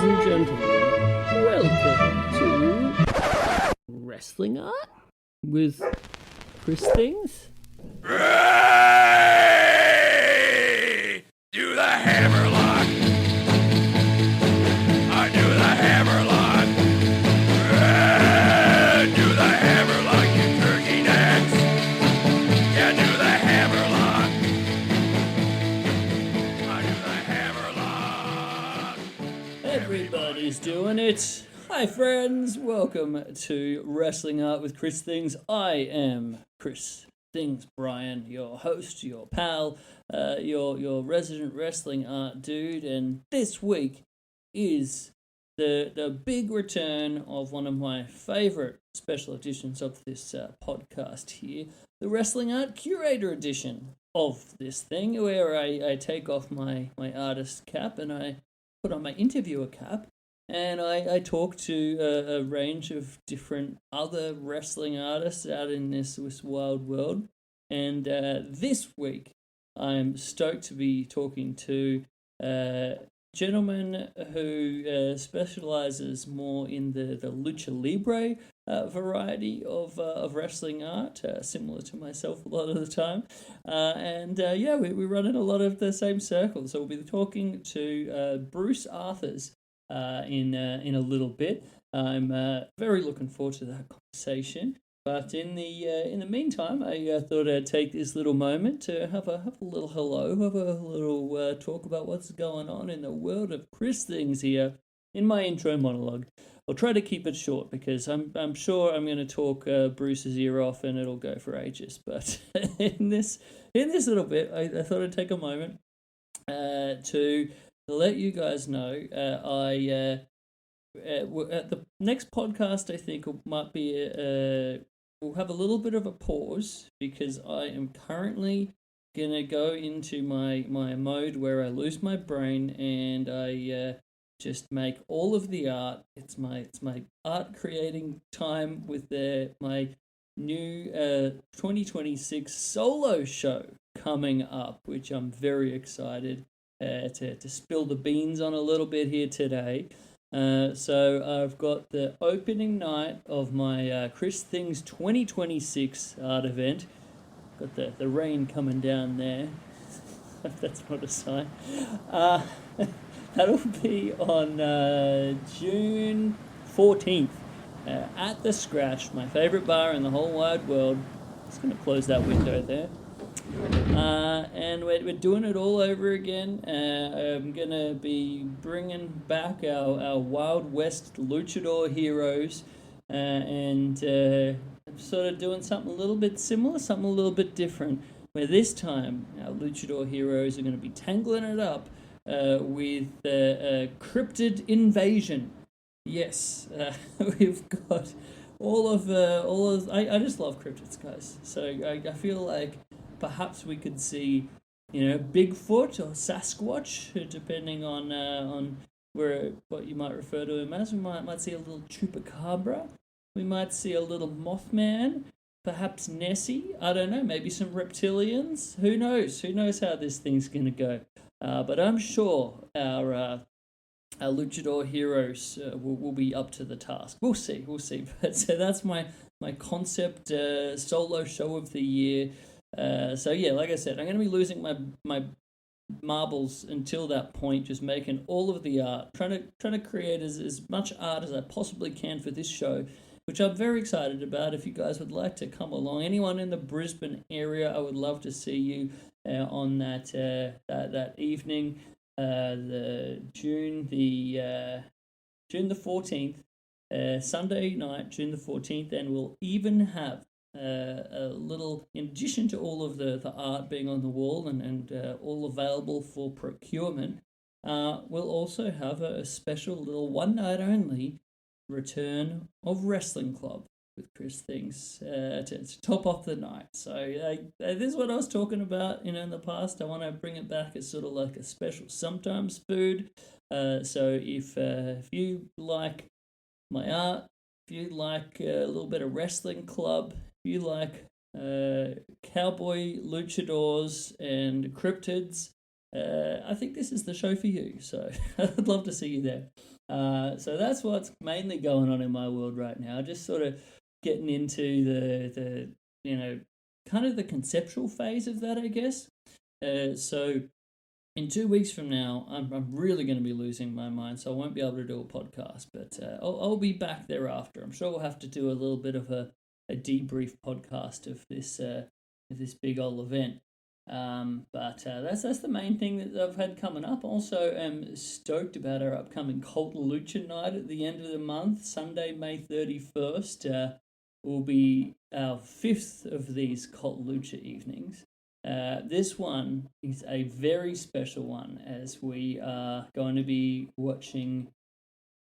and gentlemen, welcome to Wrestling Art with Chris Things. Ray! Do the hammerlock! I do the hammerlock! Ray! Do the hammerlock, you turkey necks! Yeah, do the hammerlock! I do the hammerlock! Everybody's doing it. Hi friends, welcome to Wrestling Art with Chris Things. I am Chris Things Brian, your host, your pal, your resident wrestling art dude, and this week is the big return of one of my favourite special editions of this podcast here, the Wrestling Art Curator edition of this thing, where I take off my artist cap and I put on my interviewer cap, and I talk to a range of different other wrestling artists out in this wild world. And this week, I'm stoked to be talking to a gentleman who specializes more in the Lucha Libre variety of wrestling art, similar to myself a lot of the time. We run in a lot of the same circles. So we'll be talking to Bruce Arthurs in a little bit. I'm very looking forward to that conversation. But in the meantime, I thought I'd take this little moment to have a little hello, have a little talk about what's going on in the world of Chris Things here in my intro monologue. I'll try to keep it short because I'm sure I'm going to talk Bruce's ear off and it'll go for ages. But in this little bit, I thought I'd take a moment to let you guys know at the next podcast, I think might be we'll have a little bit of a pause because I am currently gonna go into my mode where I lose my brain and I just make all of the art. It's my art creating time with my new 2026 solo show coming up, which I'm very excited to spill the beans on a little bit here today. So I've got the opening night of my Chris Things 2026 art event. Got the rain coming down there. That's not a sign. That'll be on June 14th at the Scratch, my favorite bar in the whole wide world. Just going to close that window there. And we're doing it all over again. I'm going to be bringing back our Wild West luchador heroes and sort of doing something a little bit similar, something a little bit different, where this time our luchador heroes are going to be tangling it up with cryptid invasion. Yes, we've got all of I just love cryptids, guys. So I feel like perhaps we could see, Bigfoot or Sasquatch, depending on what you might refer to him as. We might see a little chupacabra. We might see a little Mothman. Perhaps Nessie. I don't know. Maybe some reptilians. Who knows? Who knows how this thing's going to go? But I'm sure our luchador heroes will be up to the task. We'll see. But so that's my concept solo show of the year. Like I said, I'm going to be losing my marbles until that point, just making all of the art, trying to create as much art as I possibly can for this show, which I'm very excited about. If you guys would like to come along, anyone in the Brisbane area, I would love to see you on that evening, the June the 14th, Sunday night, June the 14th, and we'll even have a little, in addition to all of the art being on the wall and all available for procurement, we'll also have a special little one night only return of Wrestling Club with Chris Things to top off the night. So this is what I was talking about in the past. I want to bring it back as sort of like a special sometimes food. So if you like my art, if you like a little bit of Wrestling Club, if you like cowboy luchadors and cryptids, I think this is the show for you. So I'd love to see you there. So that's what's mainly going on in my world right now. Just sort of getting into the kind of the conceptual phase of that, I guess. So in 2 weeks from now, I'm really going to be losing my mind, so I won't be able to do a podcast. But I'll be back thereafter. I'm sure we'll have to do a little bit of a debrief podcast of this big old event. But that's the main thing that I've had coming up. Also, I'm stoked about our upcoming CULT-LUCHA night at the end of the month, Sunday, May 31st. Will be our fifth of these CULT-LUCHA evenings. This one is a very special one, as we are going to be watching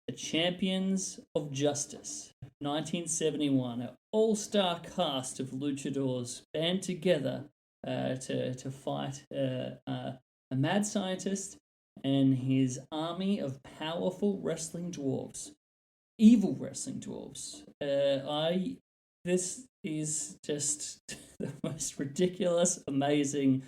the Champions of Justice, 1971. An all-star cast of luchadors band together to fight a mad scientist and his army of powerful wrestling dwarves, evil wrestling dwarves. This is just the most ridiculous, amazing,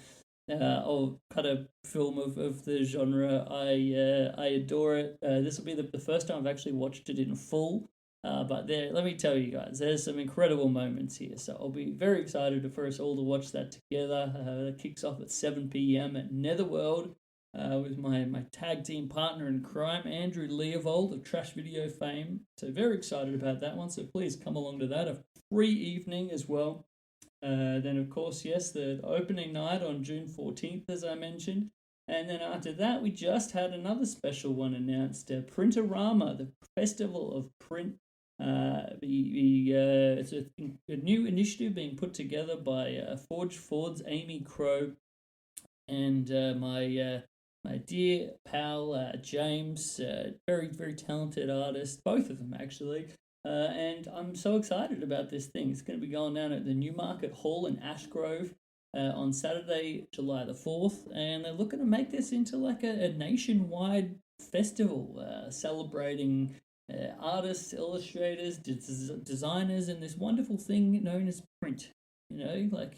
kind of film of the genre. I adore it. This will be the first time I've actually watched it in full. But let me tell you guys, there's some incredible moments here. So I'll be very excited for us all to watch that together. That kicks off at 7 p.m. at Netherworld with my tag team partner in crime, Andrew Leavold of Trash Video fame. So very excited about that one. So please come along to that. A free evening as well. Then, of course, yes, the opening night on June 14th, as I mentioned. And then after that, we just had another special one announced, Printorama, the Festival of Print. It's a new initiative being put together by Forge Ford's Amy Crow and my dear pal James, very, very talented artist, both of them actually. And I'm so excited about this thing. It's going to be going down at the Newmarket Hall in Ashgrove on Saturday, July the 4th. And they're looking to make this into like a nationwide festival celebrating artists, illustrators, designers, and this wonderful thing known as print. Like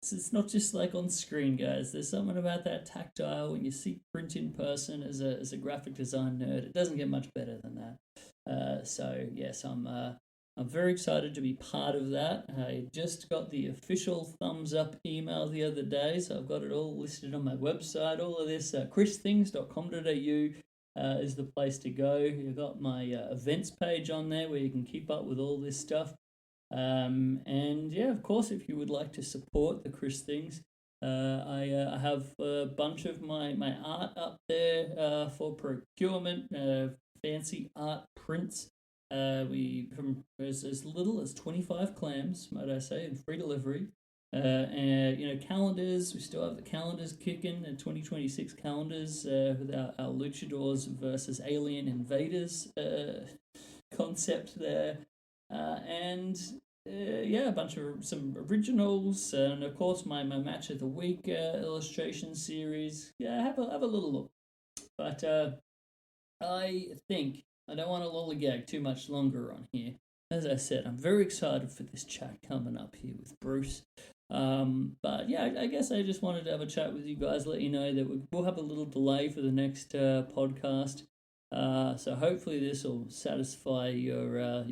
it's not just like on screen, guys. There's something about that tactile when you see print in person as a graphic design nerd. It doesn't get much better than that. So yes, I'm very excited to be part of that. I just got the official thumbs up email the other day, so I've got it all listed on my website. All of this, christhings.com.au is the place to go. You've got my events page on there where you can keep up with all this stuff. And yeah, of course, if you would like to support the Chris Things, I have a bunch of my art up there for procurement, fancy art prints. From as little as 25 clams, might I say, and free delivery. And calendars. We still have the calendars kicking, the 2026 calendars with our Luchadors versus Alien Invaders concept there. And a bunch of some originals, and of course my match of the week illustration series. Yeah, have a little look. But I think I don't want to lollygag too much longer on here. As I said, I'm very excited for this chat coming up here with Bruce. But yeah, I guess I just wanted to have a chat with you guys, let you know that we'll have a little delay for the next podcast. So hopefully this will satisfy your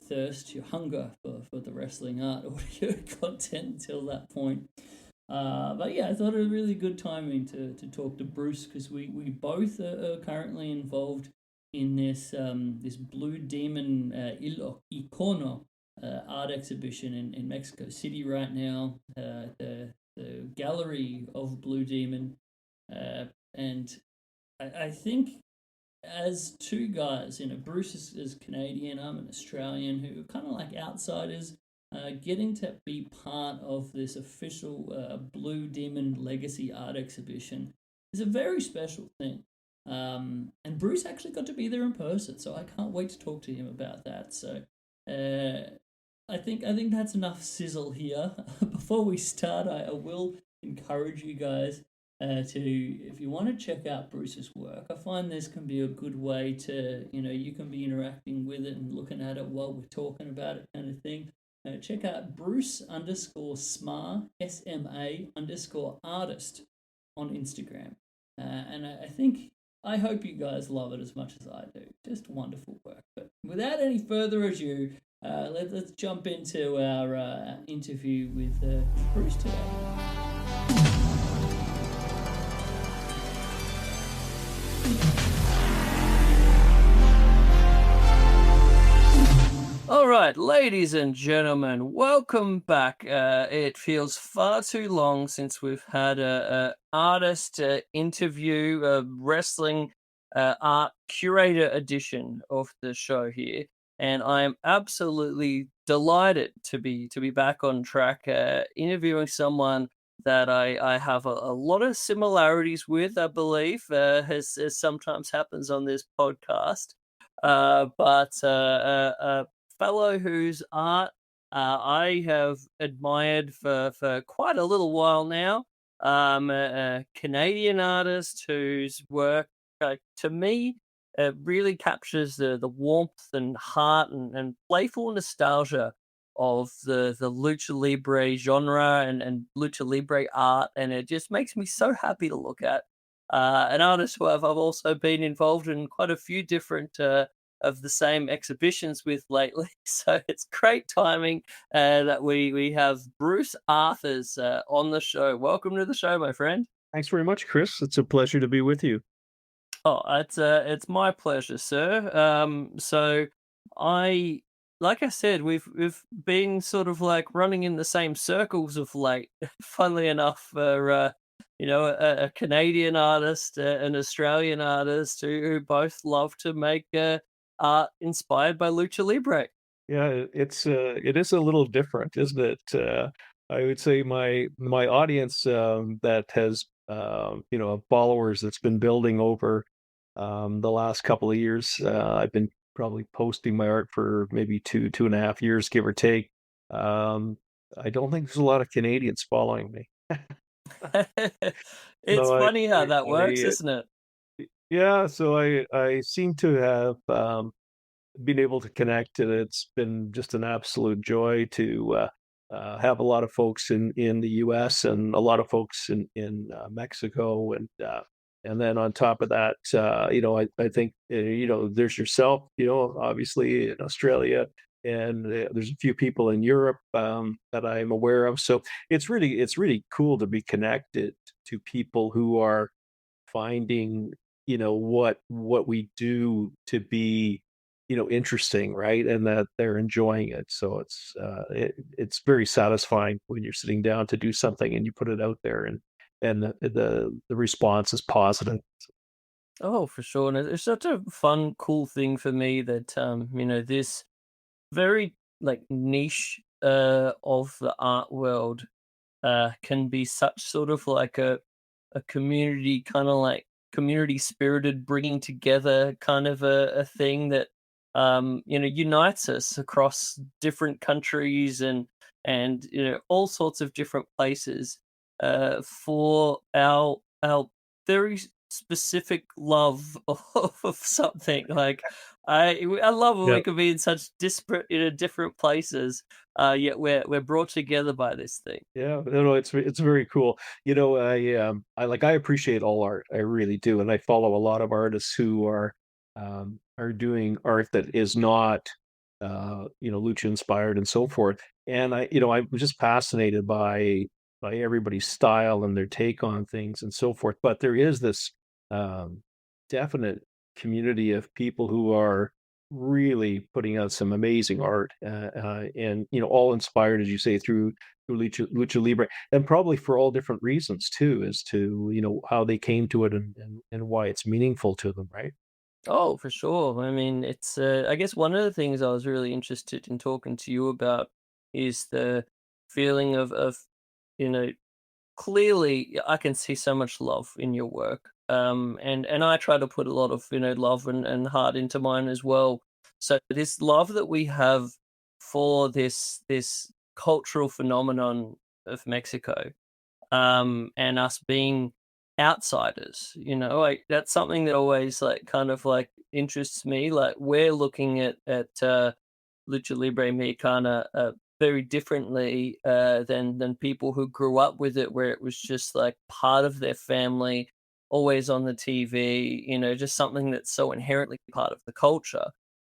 thirst, your hunger for the wrestling art audio content until that point. But yeah, I thought it was really good timing to talk to Bruce, because we both are currently involved in this Blue Demon Il Icono art exhibition in Mexico City right now. The gallery of Blue Demon, and I think, as two guys, Bruce is Canadian, I'm an Australian, who are kind of like outsiders, getting to be part of this official Blue Demon Legacy art exhibition is a very special thing. And Bruce actually got to be there in person, so I can't wait to talk to him about that. So I think that's enough sizzle here. Before we start, I will encourage you guys if you want to check out Bruce's work. I find this can be a good way to, you can be interacting with it and looking at it while we're talking about it, kind of thing. Check out Bruce_Sma, SMA_artist on Instagram. And I think I hope you guys love it as much as I do. Just wonderful work. But without any further ado, let's jump into our interview with Bruce today. All right, ladies and gentlemen, welcome back. It feels far too long since we've had a artist interview, a wrestling art curator edition of the show here, and I am absolutely delighted to be back on track, interviewing someone that I have a lot of similarities with. I believe, as sometimes happens on this podcast. But fellow whose art I have admired for quite a little while now. A Canadian artist whose work, to me, really captures the warmth and heart and playful nostalgia of the lucha libre genre and lucha libre art, and it just makes me so happy to look at. An artist who I've also been involved in quite a few different of the same exhibitions with lately. So it's great timing that we have Bruce Arthurs on the show. Welcome to the show, my friend. Thanks very much, Chris. It's a pleasure to be with you. Oh, it's my pleasure, sir. So I like I said, we've been sort of like running in the same circles of late. Funnily enough, for a Canadian artist, an Australian artist who both love to make art inspired by lucha libre. Yeah, it is a little different, isn't it? I would say my audience that has followers that's been building over the last couple of years. I've been probably posting my art for maybe 2.5 years, give or take. I don't think there's a lot of Canadians following me. It's No, funny how that works, isn't it? yeah. So I seem to have been able to connect, and it's been just an absolute joy to have a lot of folks in the U.S. and a lot of folks in Mexico, and then on top of that, I think there's yourself, obviously in Australia, and there's a few people in Europe that I'm aware of. So it's really cool to be connected to people who are finding what we do to be interesting, right? And that they're enjoying it. So it's very satisfying when you're sitting down to do something and you put it out there, and the response is positive. Oh, for sure. And it's such a fun, cool thing for me that this very like niche of the art world can be such sort of like a community, kind of like community spirited, bringing together kind of a thing that unites us across different countries and all sorts of different places for our very specific love of something. Like I love when Yeah. we can be in such disparate, different places, yet we're brought together by this thing. Yeah, no, it's very cool. I appreciate all art. I really do, and I follow a lot of artists who are doing art that is not lucha inspired and so forth. And I'm just fascinated by everybody's style and their take on things and so forth. But there is this um, definite community of people who are really putting out some amazing art, and all inspired, as you say, through lucha libre, and probably for all different reasons too, as to how they came to it, and why it's meaningful to them, right? Oh, for sure. I mean, it's I guess one of the things I was really interested in talking to you about is the feeling of you know clearly I can see so much love in your work. And I try to put a lot of, love and heart into mine as well. So this love that we have for this cultural phenomenon of Mexico, and us being outsiders, like that's something that always like kind of like interests me. Like we're looking at lucha libre mexicana very differently than people who grew up with it, where it was just like part of their family, always on the TV, just something that's so inherently part of the culture.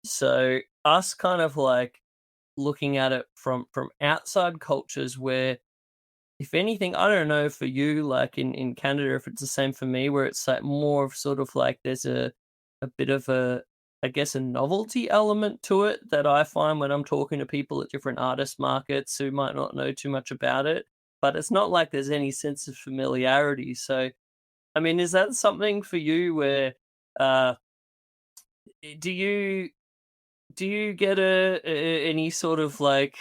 So us kind of like looking at it from outside cultures where, if anything, I don't know for you, like in Canada, if it's the same for me, where it's like more of sort of like there's a bit of I guess, a novelty element to it that I find when I'm talking to people at different artist markets who might not know too much about it. But it's not like there's any sense of familiarity. So, I mean, is that something for you where uh, do you get any sort of like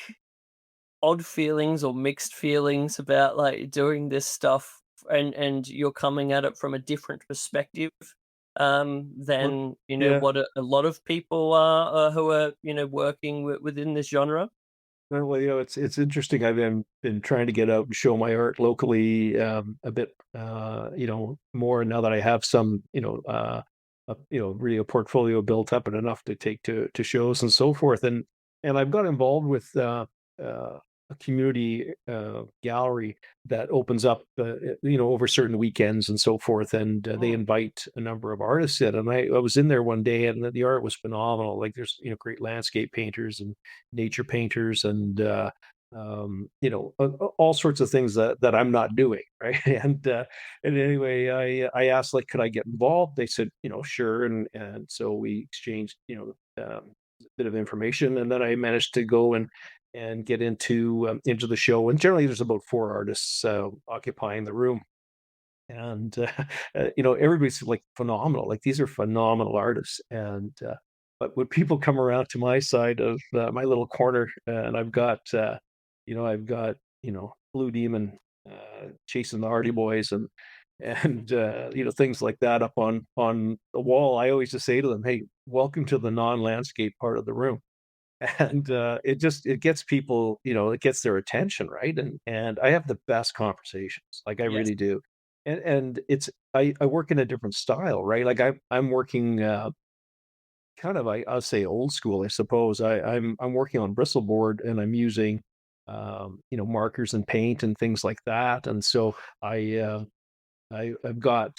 odd feelings or mixed feelings about like doing this stuff, and you're coming at it from a different perspective Well, than yeah. what a lot of people are who are working within this genre? Well, it's interesting. I've been trying to get out and show my art locally a bit, more now that I have some, really a portfolio built up and enough to take to shows and so forth. And I've got involved with a community gallery that opens up, over certain weekends and so forth, and they Mm, invite a number of artists in. And I was in there one day, and the art was phenomenal. Like there's great landscape painters and nature painters and all sorts of things that I'm not doing, right. And anyway, I asked, like, could I get involved? They said, sure. And so we exchanged a bit of information, and then I managed to go and get into the show. And generally there's about four artists occupying the room, and everybody's like phenomenal. Like these are phenomenal artists. And but when people come around to my side of my little corner, and I've got Blue Demon chasing the Hardy Boys, and things like that up on the wall, I always just say to them, hey, welcome to the non-landscape part of the room. And it gets people, it gets their attention, right. And I have the best conversations, like I yes. really do. And it's I work in a different style, right. Like I'm working kind of, I'll say old school, I suppose. I'm working on bristleboard, and I'm using markers and paint and things like that. And so I've got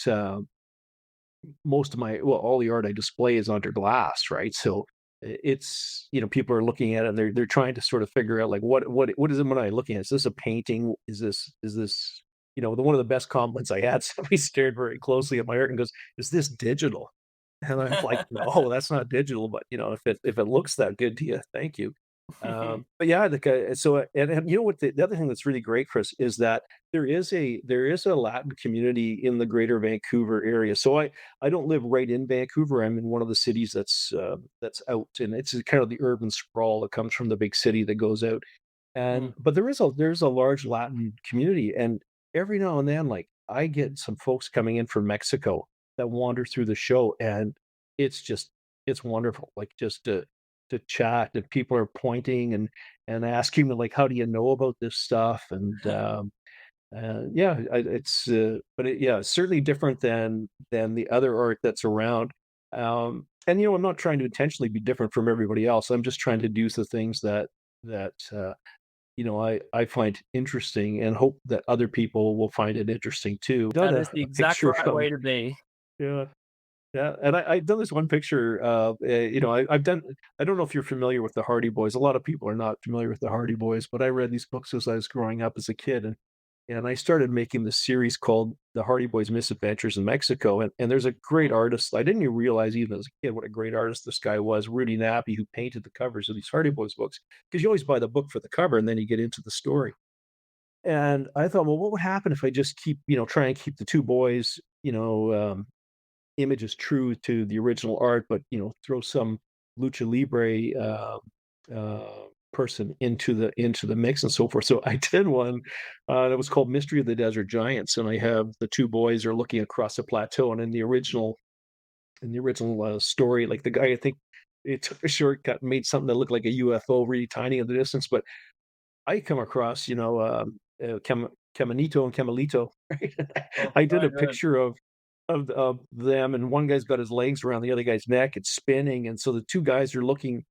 most of my well, all the art I display is under glass, right? So it's, people are looking at it, and they're trying to sort of figure out, like, what is it when I looking at? Is this a painting? Is this the one of the best compliments I had? Somebody stared very closely at my art and goes, "Is this digital?" And I'm like, "No, that's not digital, but if it looks that good to you, thank you." But yeah, like, and you know what, the other thing that's really great, Chris, is that there is a Latin community in the Greater Vancouver area. So I don't live right in Vancouver. I'm in one of the cities that's out, and it's kind of the urban sprawl that comes from the big city that goes out. And Mm, but there's a large Latin community, and every now and then, like, I get some folks coming in from Mexico that wander through the show, and it's just it's wonderful. Like, just to chat, and people are pointing and asking me, like, how do you know about this stuff? And yeah, yeah, it's certainly different than the other art that's around. And I'm not trying to intentionally be different from everybody else. I'm just trying to do the things that I find interesting, and hope that other people will find it interesting too. Done that a, is the a exact picture right of way to be. yeah. Yeah, and I've done this one picture. I've done. I don't know if you're familiar with the Hardy Boys. A lot of people are not familiar with the Hardy Boys, but I read these books as I was growing up as a kid, and I started making this series called The Hardy Boys Misadventures in Mexico. And there's a great Mm, artist. I didn't even realize, even as a kid, what a great artist this guy was, Rudy Nappy, who painted the covers of these Hardy Boys books. Because you always buy the book for the cover, and then you get into the story. And I thought, well, what would happen if I just try and keep the two boys, image is true to the original art, but throw some lucha libre person into the mix and so forth. So I did one that was called Mystery of the Desert Giants, and I have the two boys are looking across a plateau, and in the original story, like, the guy, I think, it took a shortcut and made something that looked like a UFO really tiny in the distance. But I come across, Caminito and Camelito. Right? oh, I did a right, right. picture of them, and one guy's got his legs around the other guy's neck. It's spinning, and so the two guys are looking,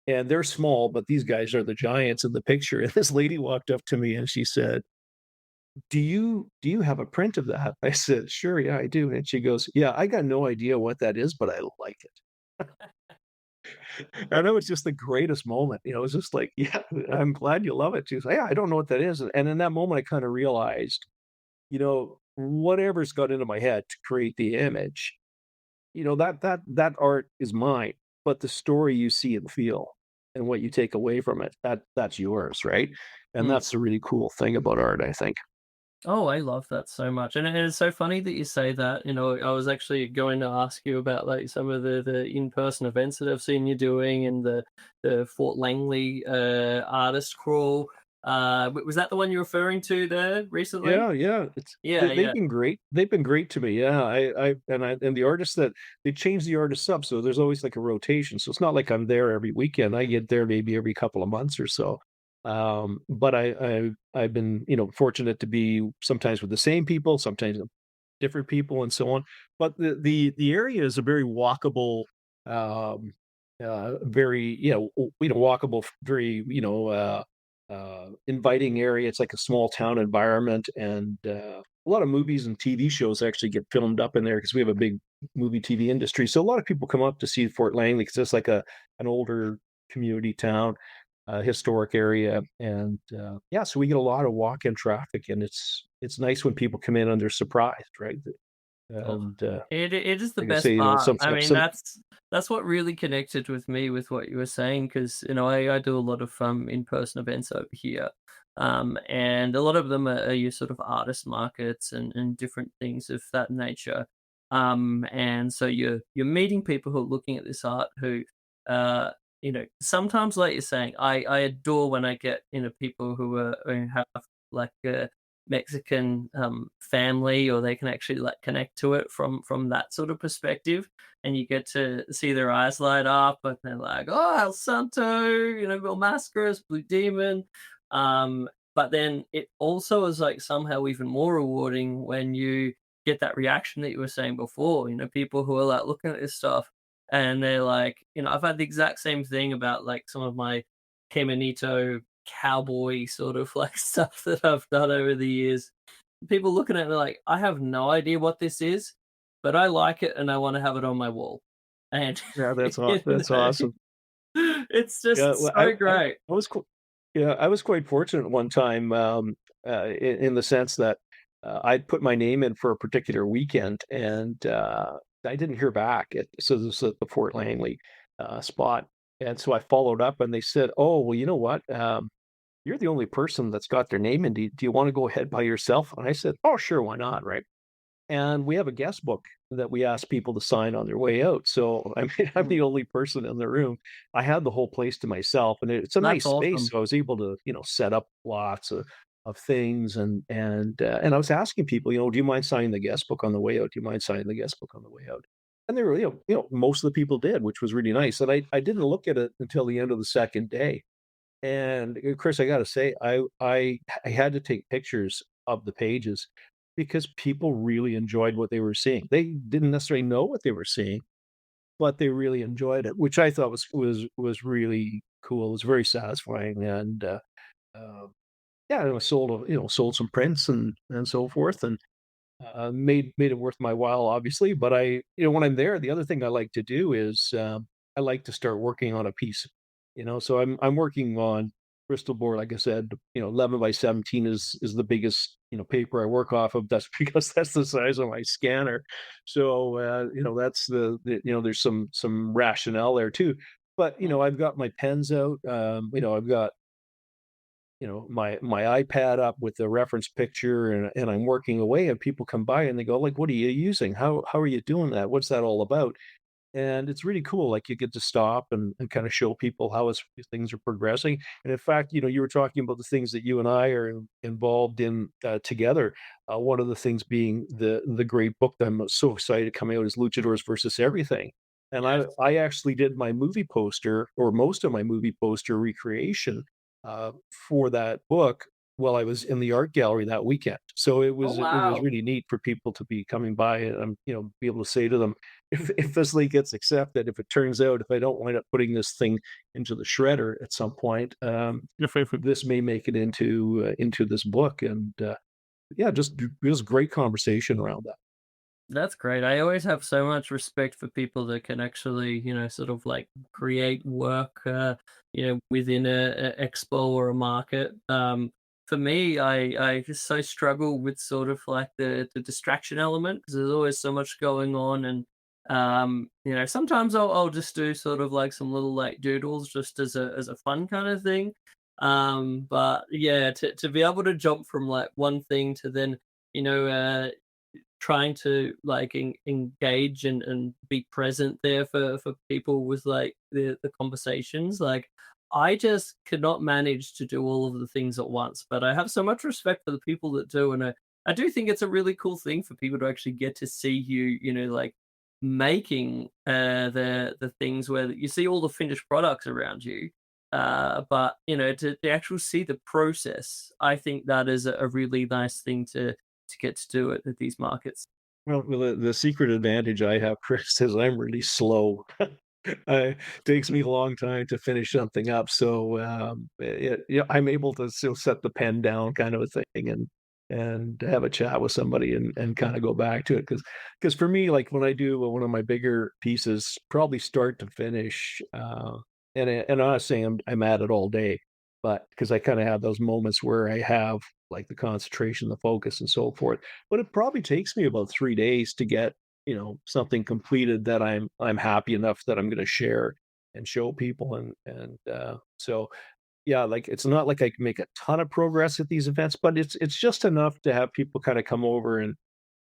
and they're small, but these guys are the giants in the picture. And this lady walked up to me, and she said, do you have a print of that?" I said, "Sure, yeah, I do." And she goes, "Yeah, I got no idea what that is, but I like it." And it was just the greatest moment, it was just like, "Yeah, I'm glad you love it." She goes, "Yeah, I don't know what that is." And in that moment, I kinda realized, whatever's got into my head to create the image, that art is mine, but the story you see and feel and what you take away from it, that's yours, right? And Mm. that's the really cool thing about art, I think. Oh, I love that so much, and it's so funny that you say that. I was actually going to ask you about like some of the in-person events that I've seen you doing, and the Fort Langley artist crawl. Was that the one you're referring to there recently? Yeah, yeah, Yeah, they've yeah. been great. They've been great to me. Yeah, and the artists that they change the artists up, so there's always like a rotation. So it's not like I'm there every weekend. I get there maybe every couple of months or so. But I've been fortunate to be sometimes with the same people, sometimes different people, and so on. But the area is a very walkable, um, very walkable, very inviting area. It's like a small town environment, and a lot of movies and TV shows actually get filmed up in there because we have a big movie TV industry. So a lot of people come up to see Fort Langley because it's like an older community town, historic area, and yeah, so we get a lot of walk-in traffic, and it's nice when people come in and they're surprised, right? Oh, And it is the like I best say, part. I mean, some that's what really connected with me with what you were saying, because I do a lot of in-person events over here, and a lot of them are your sort of artist markets and different things of that nature, and so you're meeting people who are looking at this art who, sometimes like you're saying, I adore when I get people who have like Mexican family, or they can actually like connect to it from that sort of perspective, and you get to see their eyes light up, and they're like, "Oh, El Santo, Bill Mascaras, Blue Demon." But then it also is like somehow even more rewarding when you get that reaction that you were saying before. People who are like looking at this stuff, and they're like, I've had the exact same thing about like some of my Kemonito cowboy sort of like stuff that I've done over the years. People looking at it like, I have no idea what this is, but I like it and I want to have it on my wall. And yeah, you that's know, awesome. it's Yeah, just well, so great. I was yeah, I was quite fortunate one time, in the sense that I'd put my name in for a particular weekend, and I didn't hear back. So this is at the Fort Langley spot, and so I followed up, and they said, "Oh, well, you know what? You're the only person that's got their name in. Do you want to go ahead by yourself?" And I said, "Oh, sure, why not?" Right. And we have a guest book that we ask people to sign on their way out. So I mean, I'm Mm, the only person in the room. I had the whole place to myself, and it's a that's nice space. awesome. So I was able to, set up lots of things, and I was asking people, do you mind signing the guest book on the way out? Do you mind signing the guest book on the way out? And they were, most of the people did, which was really nice. And I didn't look at it until the end of the second day. And, Chris, I gotta say, I had to take pictures of the pages because people really enjoyed what they were seeing. They didn't necessarily know what they were seeing, but they really enjoyed it, which I thought was really cool. It was very satisfying, and, uh, yeah, it was sold some prints and so forth, and made it worth my while, obviously. But when I'm there, the other thing I like to do is I like to start working on a piece. So I'm working on Bristol board, like I said. 11 by 17 is the biggest paper I work off of. That's because that's the size of my scanner. So that's there's some rationale there too. But Mm. I've got my pens out. I've got my iPad up with the reference picture, and I'm working away, and people come by and they go like, "What are you using? How are you doing that? What's that all about?" And it's really cool. Like, you get to stop and kind of show people how things are progressing. And in fact, you were talking about the things that you and I are involved in together. One of the things being the great book that I'm so excited coming out is Luchadors versus Everything. And I Yes. I actually did my movie poster, or most of my movie poster recreation uh, for that book while I was in the art gallery that weekend. So Oh it was wow. really neat for people to be coming by, and be able to say to them, if this league gets accepted, if it turns out, if I don't wind up putting this thing into the shredder at some point, if this may make it into this book, and yeah, just great conversation around that. That's great. I always have so much respect for people that can actually, sort of like create work, within a expo or a market. For me, I just so struggle with sort of like the distraction element because there's always so much going on, and sometimes I'll just do sort of like some little like doodles just as a fun kind of thing. But yeah, to be able to jump from like one thing to then you know trying to like engage and be present there for people with like the conversations, like I just could not manage to do all of the things at once, but I have so much respect for the people that do, and I do think it's a really cool thing for people to actually get to see like making the things where you see all the finished products around you, but to actually see the process, I think that is a really nice thing to get to do it at these markets. Well, the secret advantage I have, Chris, is I'm really slow. Takes me a long time to finish something up, so I'm able to still set the pen down, kind of a thing, and have a chat with somebody and kind of go back to it because for me, like when I do one of my bigger pieces, probably start to finish, and honestly, I'm at it all day, but because I kind of have those moments where I have like the concentration, the focus, and so forth. But it probably takes me about 3 days to get something completed that I'm happy enough that I'm going to share and show people so yeah, like it's not like I can make a ton of progress at these events, but it's just enough to have people kind of come over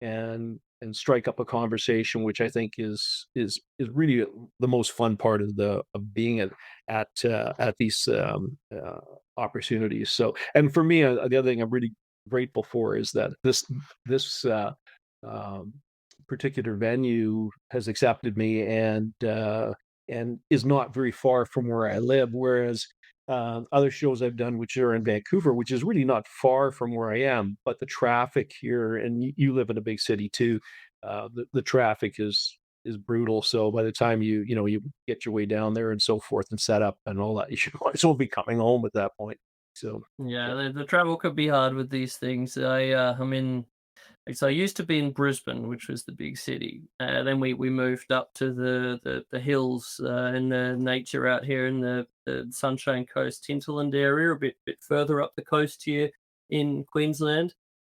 and strike up a conversation, which I think is really the most fun part of the of being at these opportunities. So, and for me, the other thing I'm really grateful for is that this um, particular venue has accepted me and is not very far from where I live, whereas other shows I've done, which are in Vancouver, which is really not far from where I am, but the traffic here, and you live in a big city too, the traffic is brutal. So by the time you get your way down there and so forth and set up and all that, you should might as well be coming home at that point. So Yeah, yeah. the travel could be hard with these things. I'm in like, so I used to be in Brisbane, which was the big city. Then we moved up to the hills and the nature out here in the Sunshine Coast, Tinterland area, a bit further up the coast here in Queensland.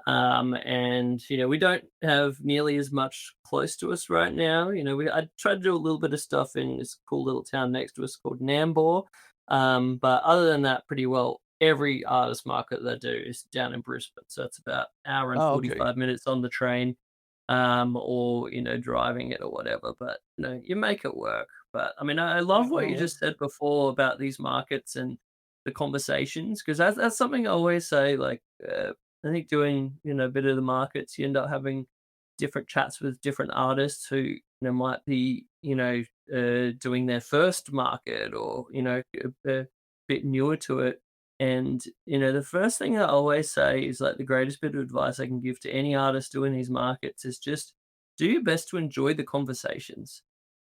And we don't have nearly as much close to us right now. I tried to do a little bit of stuff in this cool little town next to us called Nambour. But other than that, pretty well every artist market they do is down in Brisbane. So it's about hour and Oh, okay. 45 minutes on the train, or driving it or whatever. But you make it work. But I mean, I Yeah, love what you no, just said before about these markets and the conversations, because that's something I always say. Like, I think doing a bit of the markets, you end up having different chats with different artists who might be doing their first market, or a bit newer to it. And the first thing I always say is like the greatest bit of advice I can give to any artist doing these markets is just do your best to enjoy the conversations.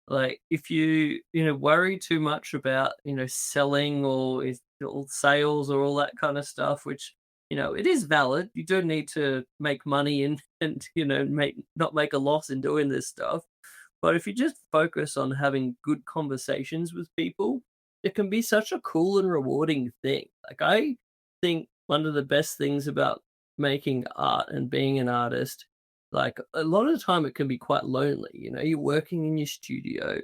Like if you worry too much about selling or sales or all that kind of stuff, which it is valid. You do need to make money and make not make a loss in doing this stuff. But if you just focus on having good conversations with people, it can be such a cool and rewarding thing. Like I think one of the best things about making art and being an artist, like a lot of the time it can be quite lonely. You're working in your studio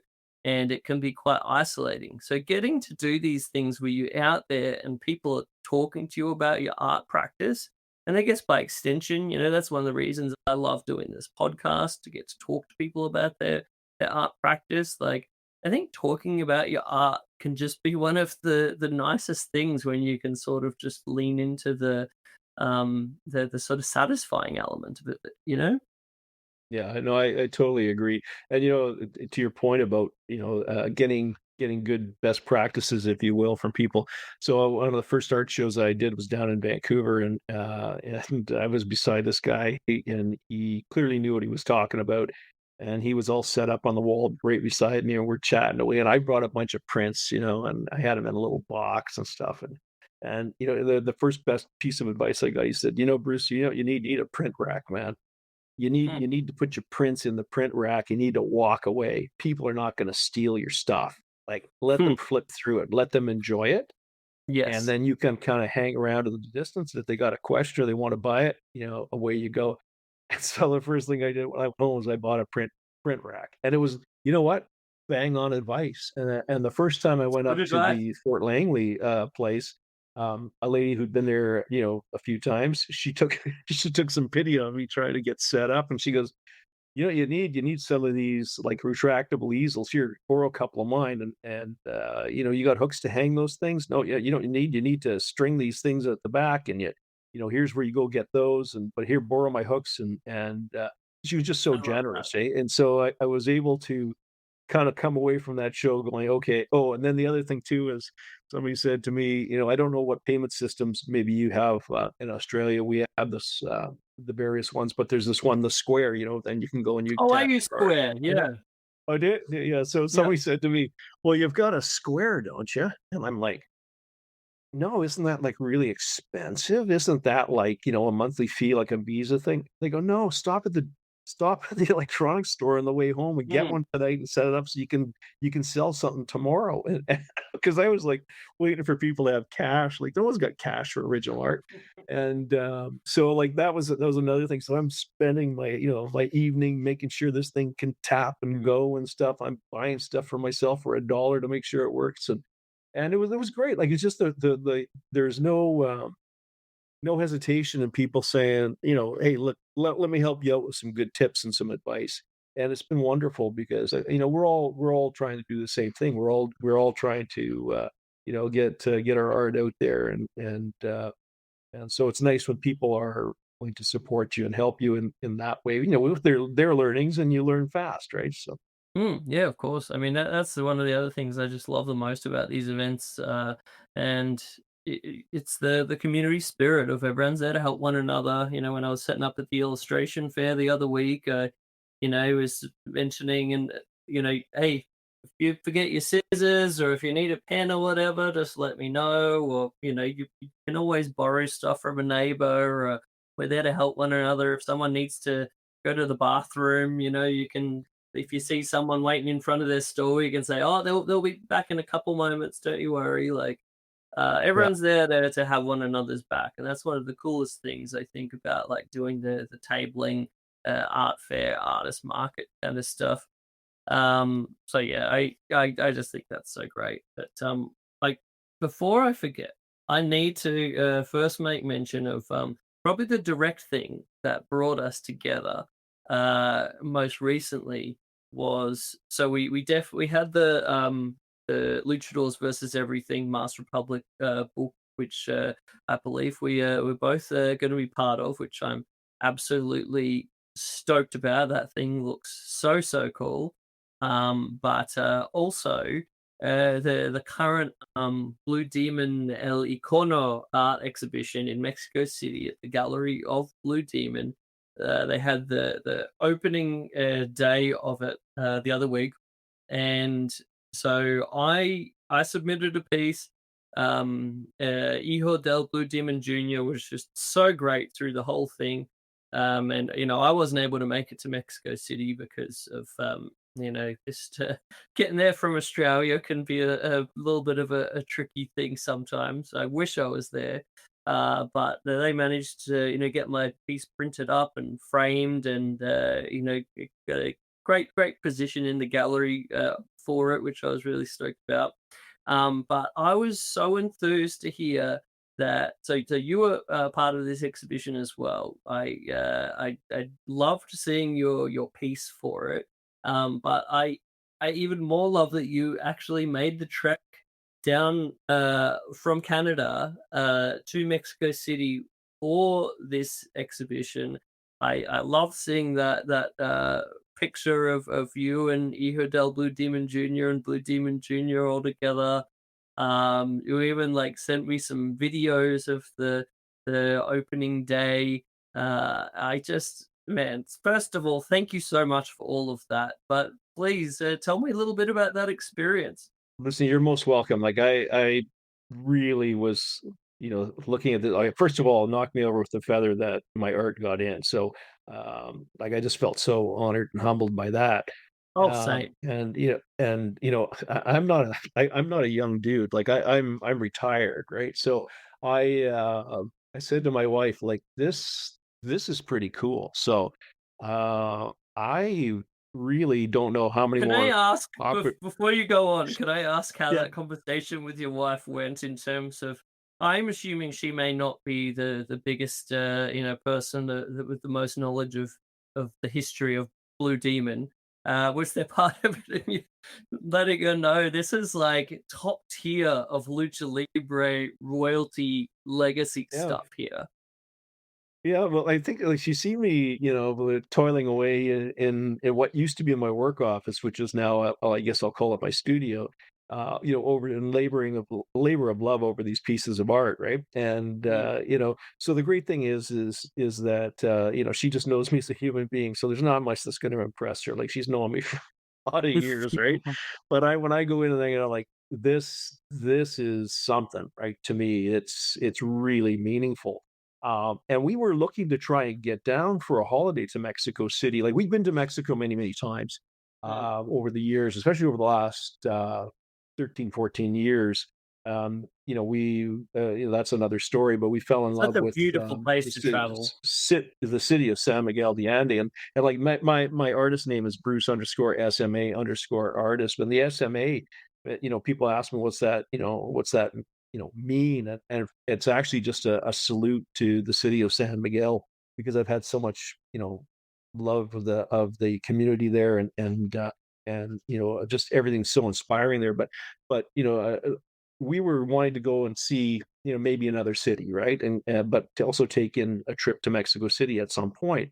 and it can be quite isolating. So getting to do these things where you're out there and people are talking to you about your art practice, and I guess by extension, that's one of the reasons I love doing this podcast, to get to talk to people about their art practice. Like I think talking about your art can just be one of the nicest things when you can sort of just lean into the sort of satisfying element of it. yeah, I know. I totally agree. And to your point about getting good best practices, if you will, from people. So one of the first art shows I did was down in Vancouver, and I was beside this guy, and he clearly knew what he was talking about. And he was all set up on the wall right beside me, and we're chatting away. And I brought a bunch of prints, and I had them in a little box and stuff. And the first best piece of advice I got, he said, Bruce, you need a print rack, man. You need Hmm. you need to put your prints in the print rack. You need to walk away. People are not going to steal your stuff. Like, let Hmm. them flip through it. Let them enjoy it, and Yes. then you can kind of hang around in the distance. If they got a question or they want to buy it, away you go. And so the first thing I did when I went home was I bought a print rack, and it was, what, bang on advice. And the first time I went Good up to advice. the Fort Langley place, a lady who'd been there, a few times, she took she took some pity on me trying to get set up, and she goes, you need some of these like retractable easels. Here, borrow a couple of mine, and you got hooks to hang those things. No, yeah, you need to string these things at the back, and here's where you go get those. But here, borrow my hooks, and she was just so I love that. generous, eh? And so I was able to kind of come away from that show going, okay. Oh, and then the other thing too is somebody said to me, I don't know what payment systems maybe you have in Australia. We have this the various ones, but there's this one, the Square. Then you can go and you Oh, I tap use your card. Square. And Yeah. I did, yeah. So Yeah. somebody said to me, "Well, you've got a Square, don't you?" And I'm like, no, isn't that like really expensive? Isn't that like, a monthly fee like a Visa thing? They go, no, stop at the electronics store on the way home and get Hmm. one tonight and set it up so you can sell something tomorrow. And because I was like waiting for people to have cash, like no one's got cash for original art. And so like that was another thing. So I'm spending my evening making sure this thing can tap and go and stuff. I'm buying stuff for myself for $1 to make sure it works. And it was great. Like, it's just there's no hesitation in people saying, "Hey, look, let me help you out with some good tips and some advice." And it's been wonderful because we're all trying to do the same thing. We're all trying to get our art out there, and so it's nice when people are willing to support you and help you in that way. With their learnings, and you learn fast, right? So Yeah, of course. I mean, that's one of the other things I just love the most about these events, and it's the community spirit of everyone's there to help one another. When I was setting up at the illustration fair the other week, was mentioning and hey, if you forget your scissors or if you need a pen or whatever, just let me know. Or you can always borrow stuff from a neighbor. We're there to help one another. If someone needs to go to the bathroom, you can, if you see someone waiting in front of their store, you can say, "Oh, they'll be back in a couple moments. Don't you worry." Like, yeah, everyone's there to have one another's back, and that's one of the coolest things I think about like doing the tabling, art fair, artist market kind of stuff. So yeah, I just think that's so great. But like before I forget, I need to first make mention of probably the direct thing that brought us together most recently was, so we definitely had the Luchadors versus Everything Master Republic book, which I believe we're both going to be part of, which I'm absolutely stoked about. That thing looks so cool. But also the current Blue Demon El Icono art exhibition in Mexico City at the Gallery of Blue Demon. They had the opening day of it the other week, and so I submitted a piece. Hijo del Blue Demon Jr. was just so great through the whole thing. And I wasn't able to make it to Mexico City because of just getting there from Australia can be a little bit of a tricky thing sometimes. I wish I was there, but they managed to get my piece printed up and framed, and got a great position in the gallery for it, which I was really stoked about. But I was so enthused to hear that. So you were part of this exhibition as well. I loved seeing your piece for it. But I even more love that you actually made the trek down from Canada to Mexico City for this exhibition. I love seeing that picture of you and Hijo del Blue Demon Jr. and Blue Demon Jr. all together. You even like sent me some videos of the opening day. I just, man, first of all, thank you so much for all of that. But please tell me a little bit about that experience. listen, you're most welcome. Like, I really was looking at the, like, first of all, it knocked me over with the feather that my art got in. So, like, I just felt so honored and humbled by that. Oh, same. And I'm not a young dude. Like, I'm retired, right? So I said to my wife, like, this is pretty cool. So I really don't know how many Can I more ask, oppor- before you go on, can I ask how yeah. that conversation with your wife went in terms of, I'm assuming she may not be the biggest, person with the most knowledge of the history of Blue Demon. Was there part of it in you letting her know this is like top tier of Lucha Libre royalty legacy Yeah. stuff here? Yeah, well, I think, like, she see me, toiling away in what used to be my work office, which is now, I guess I'll call it my studio, over in labor of love over these pieces of art, right? And Mm. so the great thing is that she just knows me as a human being, so there's not much that's going to impress her. Like, she's known me for a lot of years, right? But when I go in and I like, this is something, right? To me, it's really meaningful. And we were looking to try and get down for a holiday to Mexico City. Like, we've been to Mexico many, many times Mm. over the years, especially over the last 13, 14 years. That's another story, but we fell in Such love a with beautiful place to travel. the city of San Miguel de Allende. And like, my artist name is Bruce underscore SMA underscore artist. But the SMA, people ask me, what's that mean? And it's actually just a salute to the city of San Miguel, because I've had so much, love of the community there, and just everything's so inspiring there. But we were wanting to go and see, maybe another city, right? And but to also take in a trip to Mexico City at some point.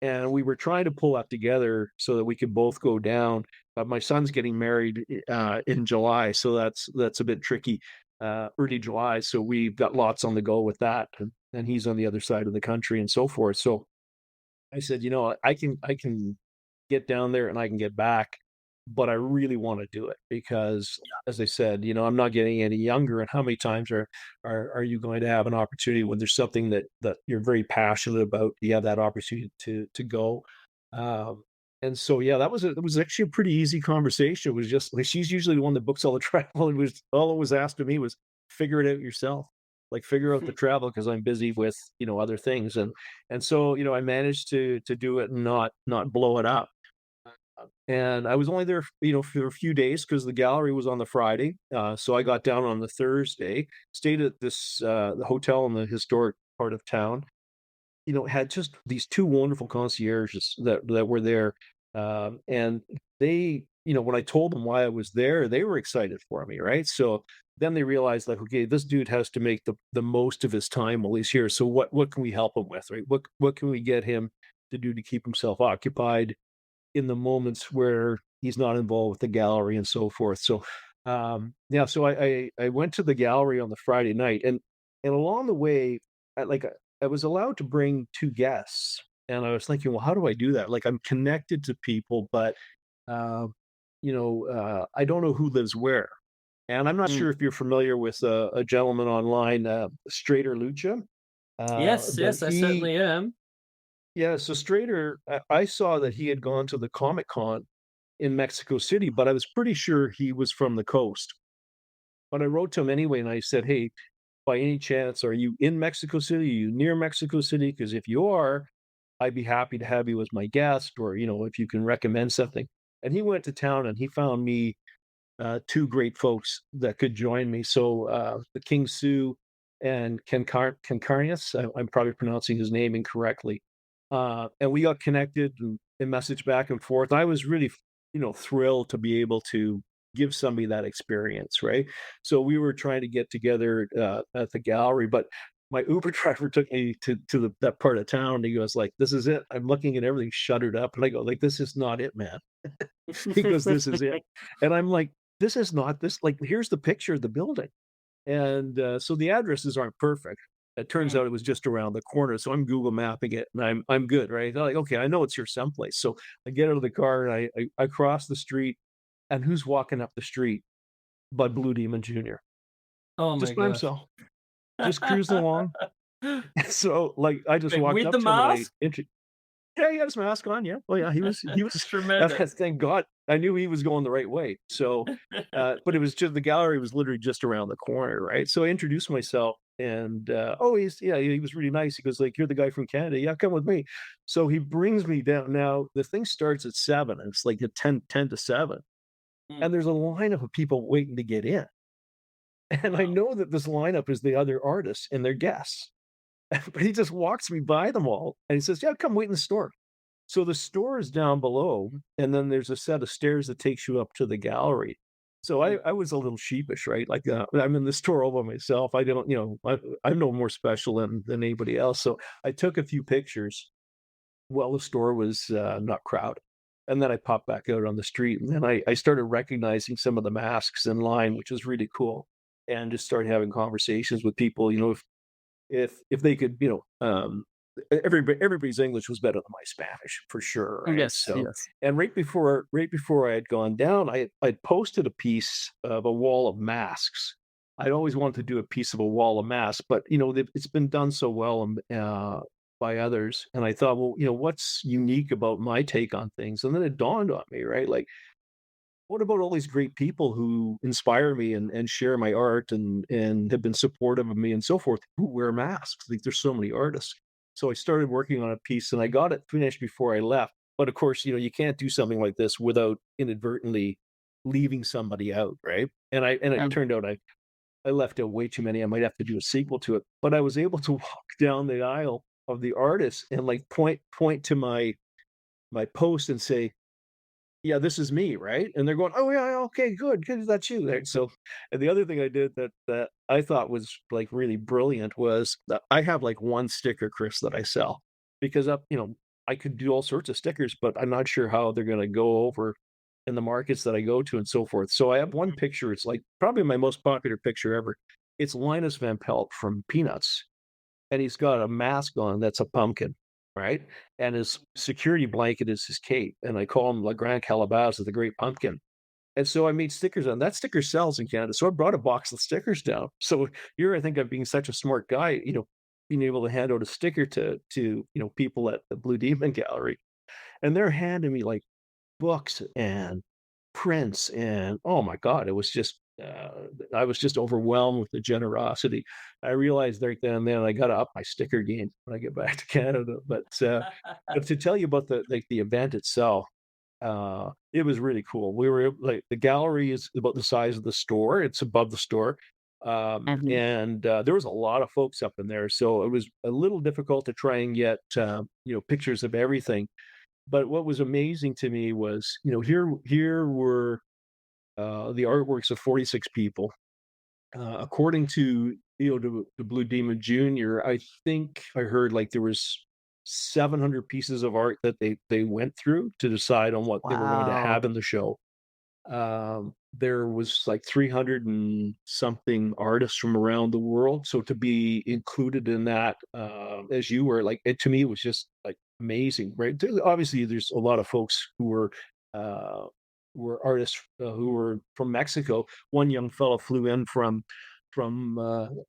And we were trying to pull that together so that we could both go down. But my son's getting married in July, so that's a bit tricky. Early July, so we've got lots on the go with that, and he's on the other side of the country and so forth. So I said, I can get down there and I can get back, but I really want to do it because, as I said, I'm not getting any younger. And how many times are you going to have an opportunity when there's something that you're very passionate about? You have that opportunity to go. Um, and so, yeah, it was actually a pretty easy conversation. It was just like, she's usually the one that books all the travel, and was all it was asked of me was, figure it out yourself. Like, figure out the travel, because I'm busy with other things. And so, I managed to do it and not blow it up. And I was only there, for a few days, because the gallery was on the Friday. So I got down on the Thursday, stayed at the hotel in the historic part of town. Had just these two wonderful concierges that were there. And they, when I told them why I was there, they were excited for me, right? So then they realized, like, okay, this dude has to make the most of his time while he's here. So what can we help him with, right? What can we get him to do to keep himself occupied in the moments where he's not involved with the gallery and so forth. So, yeah, so I went to the gallery on the Friday night, and along the way, I was allowed to bring two guests, and I was thinking, well, how do I do that? Like, I'm connected to people, but uh, I don't know who lives where. And I'm not Mm. sure if you're familiar with a gentleman online, Strater Lucha, Yes, but yes, I he certainly am. yeah, so Strader, I saw that he had gone to the Comic Con in Mexico City, but I was pretty sure he was from the coast. But I wrote to him anyway, and I said, "Hey, by any chance, are you in Mexico City? Are you near Mexico City? Because if you are, I'd be happy to have you as my guest, or if you can recommend something." And he went to town and he found me two great folks that could join me. So the King Sue and Kencarnius, I'm probably pronouncing his name incorrectly. And we got connected and messaged back and forth. I was really, thrilled to be able to give somebody that experience, right? So we were trying to get together at the gallery, but my Uber driver took me to that part of town. And he goes, like, "This is it." I'm looking at everything shuttered up, and I go, like, "This is not it, man." He goes, "This is it," and I'm like, "This is not this. Like, here's the picture of the building." And so the addresses aren't perfect. It turns Mm. out it was just around the corner. So I'm Google mapping it, and I'm good, right? I'm like, okay, I know it's here someplace. So I get out of the car and I cross the street, and who's walking up the street but Blue Demon Jr. Oh my just by gosh. himself. just cruising along. So, like, I just Wait, walked with up the to him and I mask? yeah, he had his mask on, yeah. Oh, yeah, he was Tremendous. thank God, I knew he was going the right way. So, but it was just the gallery was literally just around the corner, right? So I introduced myself and, oh, he was really nice. He goes like, "You're the guy from Canada? Yeah, come with me." So he brings me down. Now, the thing starts at 7, and it's like at 10 to 7, Mm, and there's a lineup of people waiting to get in. And I wow. know that this lineup is the other artists and their guests. But he just walks me by them all, and he says, "Yeah, come wait in the store." So the store is down below, and then there's a set of stairs that takes you up to the gallery. So Mm, I was a little sheepish, right? Like, I'm in the store all by myself. I don't, I'm no more special than anybody else. So I took a few pictures while the store was not crowded. And then I popped back out on the street, and then I started recognizing some of the masks in line, which was really cool, and just started having conversations with people. If they could, everybody's English was better than my Spanish for sure, right? yes, So, yes. and right before I had gone down, I'd posted a piece of a wall of masks. I'd always wanted to do a piece of a wall of masks, but it's been done so well by others, and I thought, well, what's unique about my take on things? And then it dawned on me, right? Like, what about all these great people who inspire me and share my art and have been supportive of me and so forth who wear masks? Like, there's so many artists. So I started working on a piece and I got it finished before I left. But of course, you can't do something like this without inadvertently leaving somebody out, right? And it Um, turned out I left out way too many. I might have to do a sequel to it. But I was able to walk down the aisle of the artists and like point to my post and say, yeah, this is me, right? And they're going, "Oh, yeah, yeah, okay, good, that's you." Right? So, and the other thing I did that I thought was like really brilliant was that I have like one sticker, Chris, that I sell because I could do all sorts of stickers, but I'm not sure how they're going to go over in the markets that I go to and so forth. So I have one picture. It's like probably my most popular picture ever. It's Linus Van Pelt from Peanuts, and he's got a mask on that's a pumpkin, right? And his security blanket is his cape, and I call him La Grande Calabaza, the Great Pumpkin. And so I made stickers on that. Sticker sells in Canada, so I brought a box of stickers down. So here I think of being such a smart guy, being able to hand out a sticker to people at the Blue Demon Gallery, and they're handing me like books and prints and oh my god, it was just I was just overwhelmed with the generosity. I realized right then and then I got to up my sticker game when I get back to Canada. But to tell you about the event itself, it was really cool. Like the gallery is about the size of the store. It's above the store. mhm. And there was a lot of folks up in there, so it was a little difficult to try and get pictures of everything. But what was amazing to me was, here were the artworks of 46 people. According to the Blue Demon Junior, I think I heard like there was 700 pieces of art that they went through to decide on what they were going to have Wow. in the show. There was like 300 and something artists from around the world. So to be included in that, as you were like, it to me was just like amazing, right? Obviously, there's a lot of folks uh, were artists who were from Mexico. One young fellow flew in from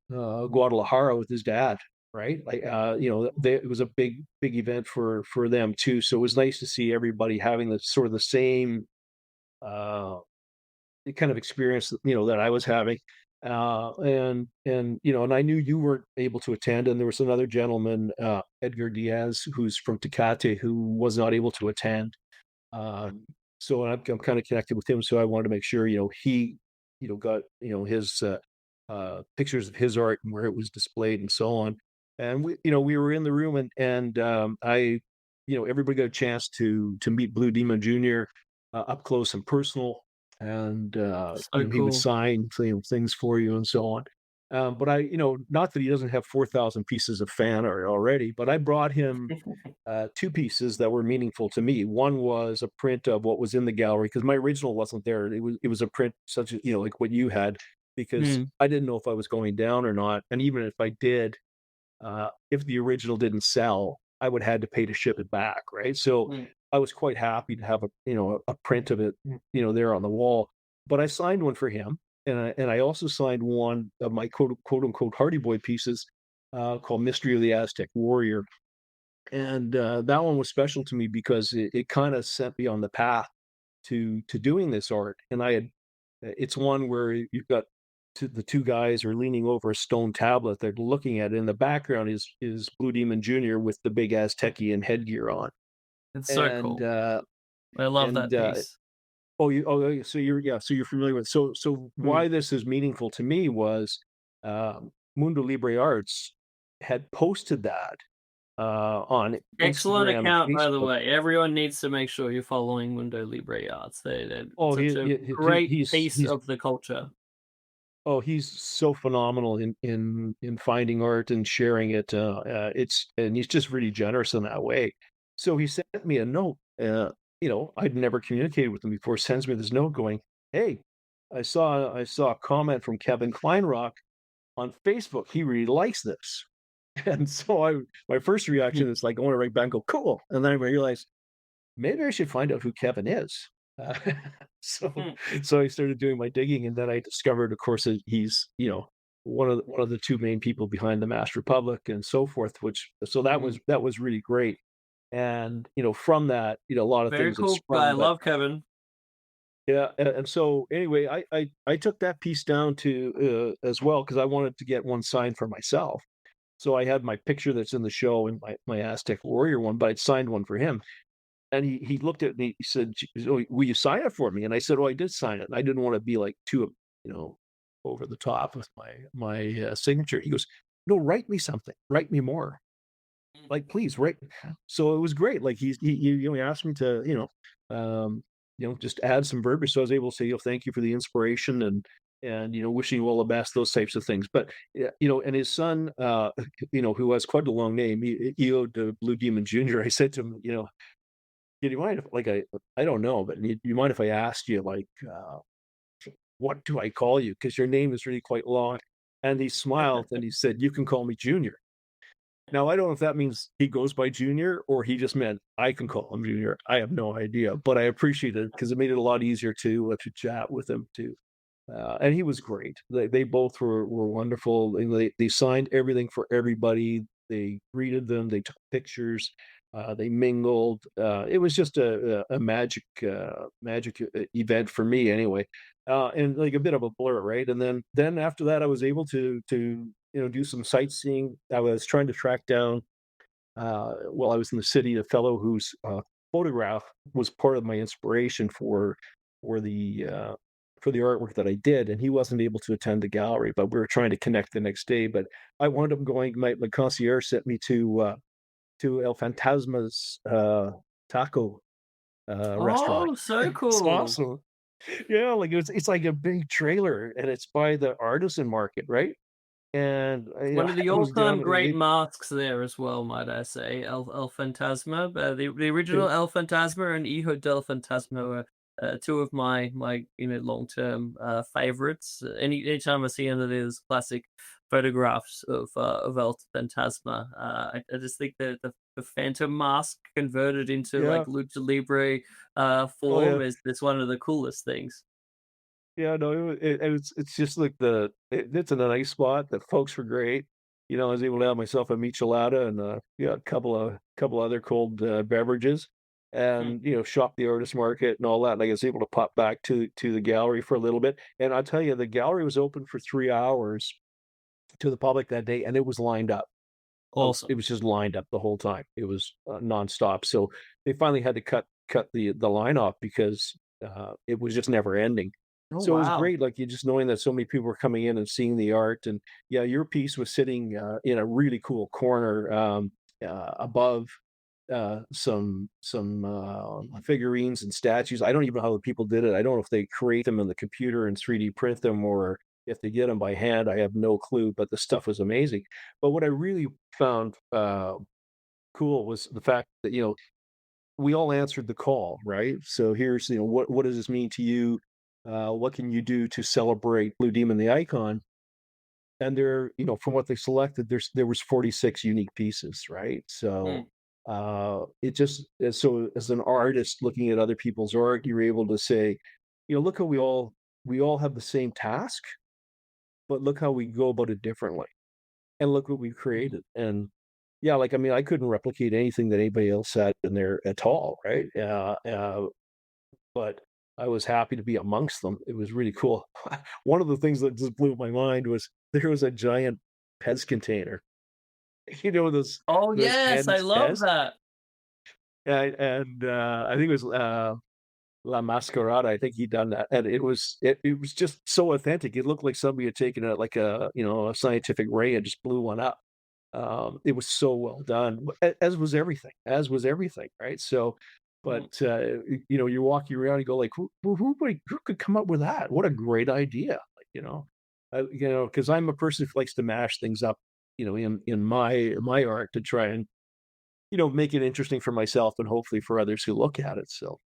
Guadalajara with his dad. Right, like it was a big event for them too. So it was nice to see everybody having the sort of the same uh, kind of experience that I was having. And I knew you weren't able to attend, and there was another gentleman, Edgar Diaz, who's from Tecate, who was not able to attend. Uh, so I'm kind of connected with him, so I wanted to make sure he got his pictures of his art and where it was displayed and so on. And we were in the room, and I everybody got a chance to meet Blue Demon Junior up close and personal, and So he would cool. sign things for you and so on. But I, not that he doesn't have 4,000 pieces of fan art already, but I brought him two pieces that were meaningful to me. One was a print of what was in the gallery because my original wasn't there. It was a print such as like what you had, because Mm, I didn't know if I was going down or not. And even if I did, if the original didn't sell, I would have had to pay to ship it back, right? So mm, I was quite happy to have a print of it, there on the wall. But I signed one for him, and I also signed one of my quote unquote Hardy Boy pieces called Mystery of the Aztec Warrior. And that one was special to me because it kind of set me on the path to doing this art. And I had it's one where you've got the two guys are leaning over a stone tablet. They're looking at it. In the background is Blue Demon Jr. with the big Aztecian headgear on. It's so And cool. I love and that piece. so you're familiar with so Mm. why this is meaningful to me was Mundo Libre Arts had posted that on Excellent Instagram and account, by the Facebook. way. Everyone needs to make sure you're following Mundo Libre Arts. They're Oh, such a great piece he's of the culture. oh, he's so phenomenal in finding art and sharing it. It's and he's just really generous in that way. So he sent me a note. I'd never communicated with him before. Sends me this note going, "Hey, I saw a comment from Kevin Kleinrock on Facebook. He really likes this." And so my first reaction is like, I want to write back and go, "Cool," and then I realized maybe I should find out who Kevin is. Uh, so Mm, so I started doing my digging, and then I discovered, of course, that he's one of the two main people behind the Masked Republic and so forth. Which so mhm. that was really great, and from that, a lot of Very things have cool guy. sprung. But Love Kevin. yeah, and so anyway, I took that piece down to as well because I wanted to get one signed for myself. So I had my picture that's in the show and my Aztec warrior one, but I'd signed one for him. And he looked at me, he said, "Oh, will you sign it for me?" And I said, "Oh, I did sign it." And I didn't want to be like too, over the top with my signature. He goes, "No, write me something. Write me more. Mm. Like, please write." So it was great. Like he asked me to, just add some verbiage. So I was able to say, thank you for the inspiration and wishing you all the best, those types of things. But yeah, and his son, who has quite a long name, he owed Blue Demon Jr. I said to him, do you mind if, like, I don't know, but you mind if I asked you, like, what do I call you? Because your name is really quite long. And he smiled and he said, "You can call me Junior." Now, I don't know if that means he goes by Junior or he just meant I can call him Junior. I have no idea, but I appreciate it because it made it a lot easier to chat with him too. And he was great. They both were wonderful. And they signed everything for everybody. They greeted them. They took pictures. They mingled. It was just a magic event for me anyway, and like a bit of a blur, right? And then after that, I was able to do some sightseeing. I was trying to track down while I was in the city, a fellow whose photograph was part of my inspiration for the uh, for the artwork that I did, and he wasn't able to attend the gallery, but we were trying to connect the next day. But I wound up going. My concierge sent me to El Fantasma's taco restaurant. Oh, so It's cool. awesome. Yeah, like it's like a big trailer, and it's by the artisan market, right? And One of the I was all-time down. great masks there as well, might I say. El Fantasma, the original El Fantasma and Hijo del Fantasma were two of my long-term favorites. Anytime I see any of those classic photographs of El Fantasma, I just think the Phantom mask converted into like Yeah. lucha libre Oh form yeah. is one of the coolest things. Yeah, no, it's just like it's in a nice spot. The folks were great. I was able to have myself a michelada and a couple other cold beverages, Hmm. and shop the artist market and all that. And I was able to pop back to the gallery for a little bit. And I'll tell you, the gallery was open for 3 hours to the public that day, and it was lined up. It Awesome. was just lined up the whole time. It was nonstop. So they finally had to cut the line off because it was just never ending. Oh So it was wow. great, like you just knowing that so many people were coming in and seeing the art, and yeah, your piece was sitting in a really cool corner above some figurines and statues. I don't even know how the people did it. I don't know if they create them in the computer and 3D print them or if they get them by hand. I have no clue, but the stuff was amazing. But what I really found cool was the fact that we all answered the call, right? So here's what does this mean to you? What can you do to celebrate Blue Demon the icon? And there, from what they selected, there was 46 unique pieces, right? So Hmm. it just so as an artist looking at other people's art, you're able to say, look how we all we all have the same task, but look how we go about it differently, and look what we've Mm. created. And yeah, like I mean, I couldn't replicate anything that anybody else had in there at all, right? But I was happy to be amongst them. It was really cool. One of the things that just blew my mind was there was a giant Pez container. You know Oh those yes, I canned love Pez, that. and I think it was La Mascarada. I think he done that, and it was just so authentic. It looked like somebody had taken a like a a scientific ray and just blew one up. It was so well done, as was everything, right? So, Mm. but you're walking around and go like, who could come up with that? What a great idea! Like, because I'm a person who likes to mash things up, in my art to try and make it interesting for myself and hopefully for others who look at it. So,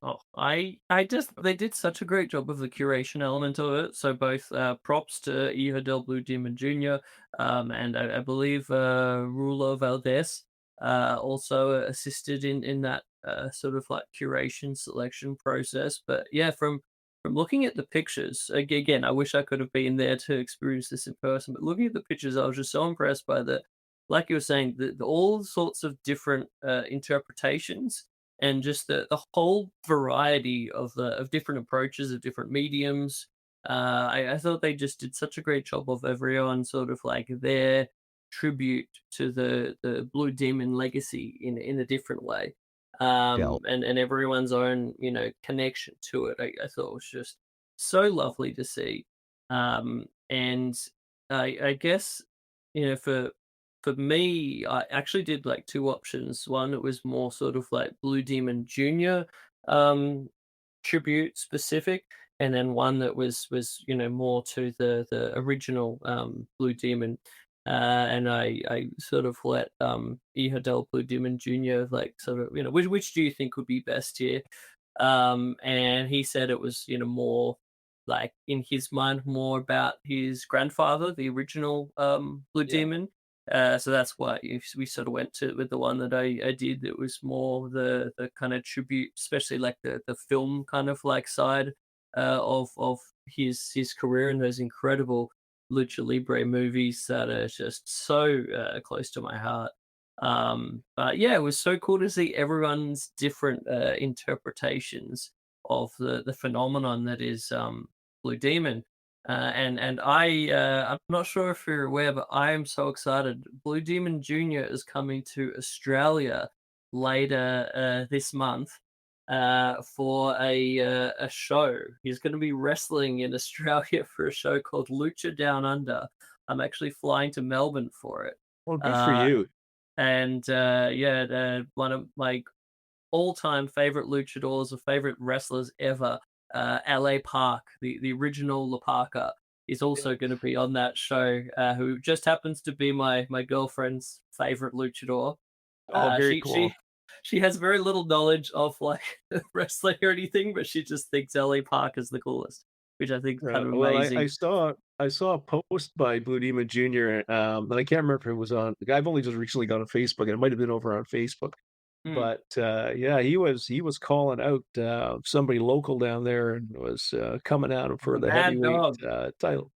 Oh, I just they did such a great job of the curation element of it. So both props to Iha del Blue Demon Jr. And I believe Rulo Valdez also assisted in that sort of like curation selection process. But yeah, from looking at the pictures again, I wish I could have been there to experience this in person. But looking at the pictures, I was just so impressed by like you were saying, all sorts of different interpretations and just the whole variety of different approaches of different mediums. I thought they just did such a great job of everyone sort of like their tribute to the Blue Demon legacy in a different way, yeah, and everyone's own connection to it. I thought was just so lovely to see, and I guess for me, I actually did like two options. One, it was more sort of like Blue Demon Junior um, tribute specific, and then one that was more to the original Blue Demon. And I sort of let Ihadel Blue Demon Junior like sort of which do you think would be best here? And he said it was more like in his mind more about his grandfather, the original Blue yeah, Demon, so that's why we sort of went to with the one that I did. It was more the kind of tribute, especially like the film kind of like side of his career and those incredible lucha libre movies that are just so close to my heart. But yeah, it was so cool to see everyone's different interpretations of the phenomenon that is Blue Demon. And I'm not sure if you're aware, but I am so excited. Blue Demon Jr. is coming to Australia later this month for a show. He's going to be wrestling in Australia for a show called Lucha Down Under. I'm actually flying to Melbourne for it. well, good for Uh, you. and yeah, one of my all-time favorite luchadors or favorite wrestlers ever, LA Park, the original La Parka, is Yeah. also going to be on that show. Who just happens to be my girlfriend's favorite luchador. Oh, very She cool. she has very little knowledge of like wrestling or anything, but she just thinks LA Park is the coolest, which I think is kind of Well, I amazing. saw a post by Blue Demon Jr. And I can't remember if it was on. I've only just recently got on Facebook, and it might have been over on Facebook. Mm. But yeah, he was calling out somebody local down there and was coming at him for the Mad heavyweight Dog. title.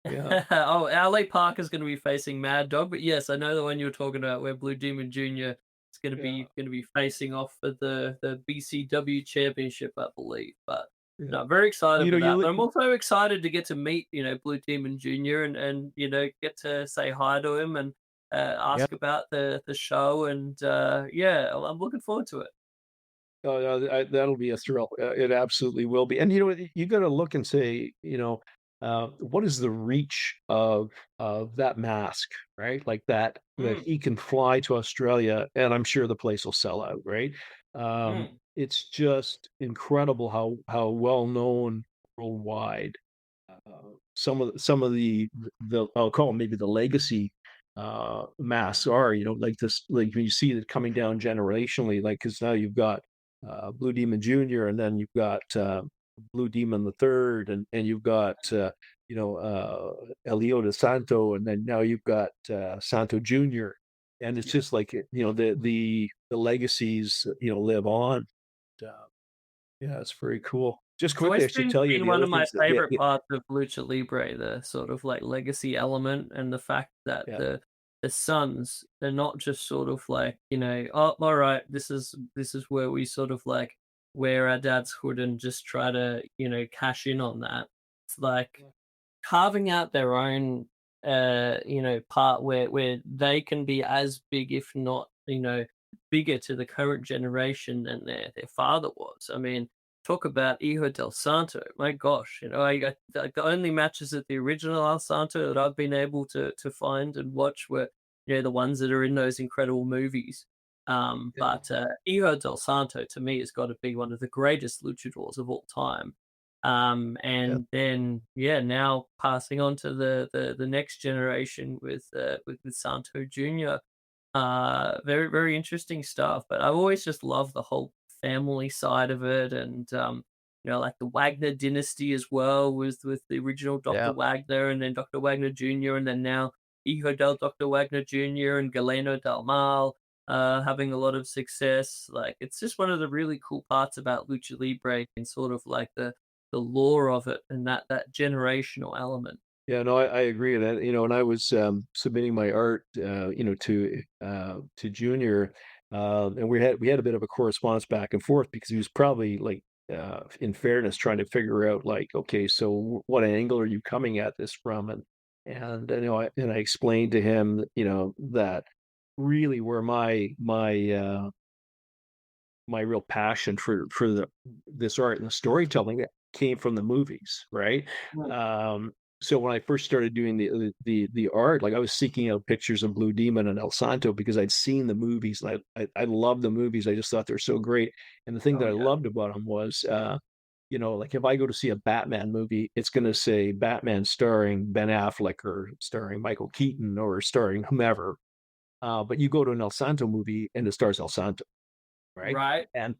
Yeah, Oh, LA Park is going to be facing Mad Dog, but yes, I know the one you were talking about, where Blue Demon Jr. is yeah, going to be facing off for the BCW Championship, I believe. But yeah. no, very excited You know, for that. you But I'm also excited to get to meet Blue Demon Jr. and get to say hi to him and yeah. ask about the show and yeah, I'm looking forward to it. Oh, no, that'll be a thrill. It absolutely will be. And you got to look and say, what is the reach of that mask, right? Like that Mm, he can fly to Australia, and I'm sure the place will sell out, right? mm, It's just incredible how well known worldwide some of the I'll call them maybe the legacy masks are. Like this, like when you see it coming down generationally, like because now you've got Blue Demon Jr. and then you've got Blue Demon the Third, and you've got Elio de Santo, and then now you've got Santo Jr. And it's yeah. just like the legacies live on. Uh, yeah, it's very cool. just It's quickly, I always should tell you been the one other of my things that favorite parts of Lucha Libre, the sort of like legacy element and the fact that yeah, the sons, they're not just sort of like, oh, all right, this is where we sort of like wear our dad's hood and just try to, cash in on that. It's like carving out their own part where they can be as big, if not, bigger to the current generation than their father was. I mean, talk about Hijo del Santo. My gosh, the only matches at the original El Santo that I've been able to find and watch were, the ones that are in those incredible movies. yeah, But Hijo del Santo to me has got to be one of the greatest luchadors of all time. yeah. And then now passing on to the next generation with Santo Junior. Very very interesting stuff. But I've always just loved the whole family side of it, and like the Wagner dynasty as well, with the original Dr. Yeah. Wagner, and then Dr. Wagner Jr., and then now Hijo del Dr. Wagner Jr. and Galeno del Mal. Having a lot of success. Like, it's just one of the really cool parts about Lucha Libre and sort of like the lore of it and that generational element. Yeah, no, I agree with that. And I was submitting my art, to Junior, and we had a bit of a correspondence back and forth because he was probably like, in fairness, trying to figure out like, okay, so what angle are you coming at this from? And I explained to him, that really where my real passion for this art and the storytelling that came from the movies, right? Mm. So when I first started doing the art, like I was seeking out pictures of Blue Demon and El Santo because I'd seen the movies and I loved the movies. I just thought they're so great. And the thing Oh that I yeah. loved about them was, like if I go to see a Batman movie, it's going to say Batman starring Ben Affleck or starring Michael Keaton or starring whomever. But you go to an El Santo movie and it stars El Santo, right? Right. And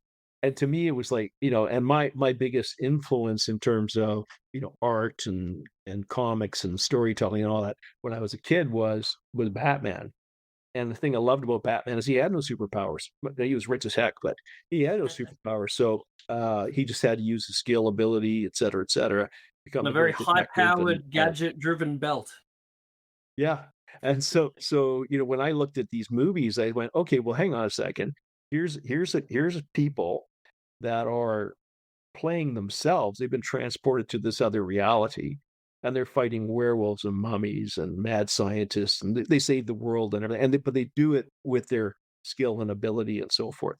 to me it was like, and my biggest influence in terms of, art and comics and storytelling and all that when I was a kid was Batman. And the thing I loved about Batman is he had no superpowers. He was rich as heck, but he had no superpowers. So he just had to use his skill, ability, et cetera, become And a the very great high detective. powered And gadget driven belt. yeah. And so when I looked at these movies, I went, okay, well, hang on a second. Here's people that are playing themselves. They've been transported to this other reality, and they're fighting werewolves and mummies and mad scientists, and they save the world and everything. But they do it with their skill and ability and so forth.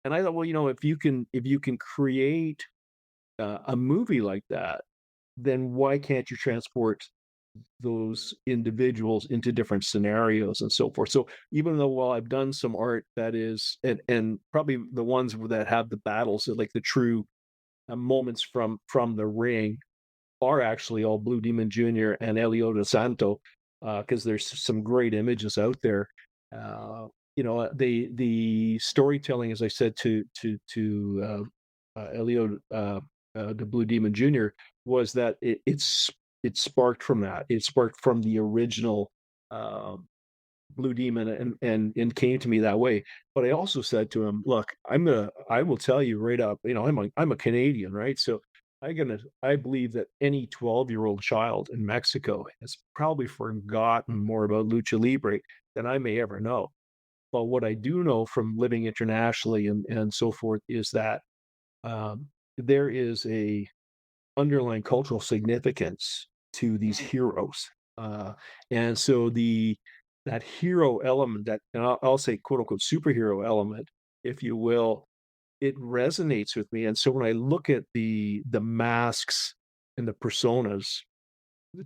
And I thought, well, if you can create a movie like that, then why can't you transport those individuals into different scenarios and so forth? So even though, while I've done some art that is, and probably the ones that have the battles, like the true moments from the ring, are actually all Blue Demon Jr. and Elio Santo, because there's some great images out there. The storytelling, as I said to Elio, the Blue Demon Jr., was that it sparked from that. It sparked from the original uh, Blue Demon, and came to me that way. But I also said to him, "Look, I will tell you right up. I'm a Canadian, right? So I believe that any 12-year-old child in Mexico has probably forgotten more about lucha libre than I may ever know. But what I do know from living internationally and so forth is that there is a underlying cultural significance to these Mm. heroes. And so that hero element, that, and I'll say quote unquote superhero element, if you will, it resonates with me. And so when I look at the masks and the personas,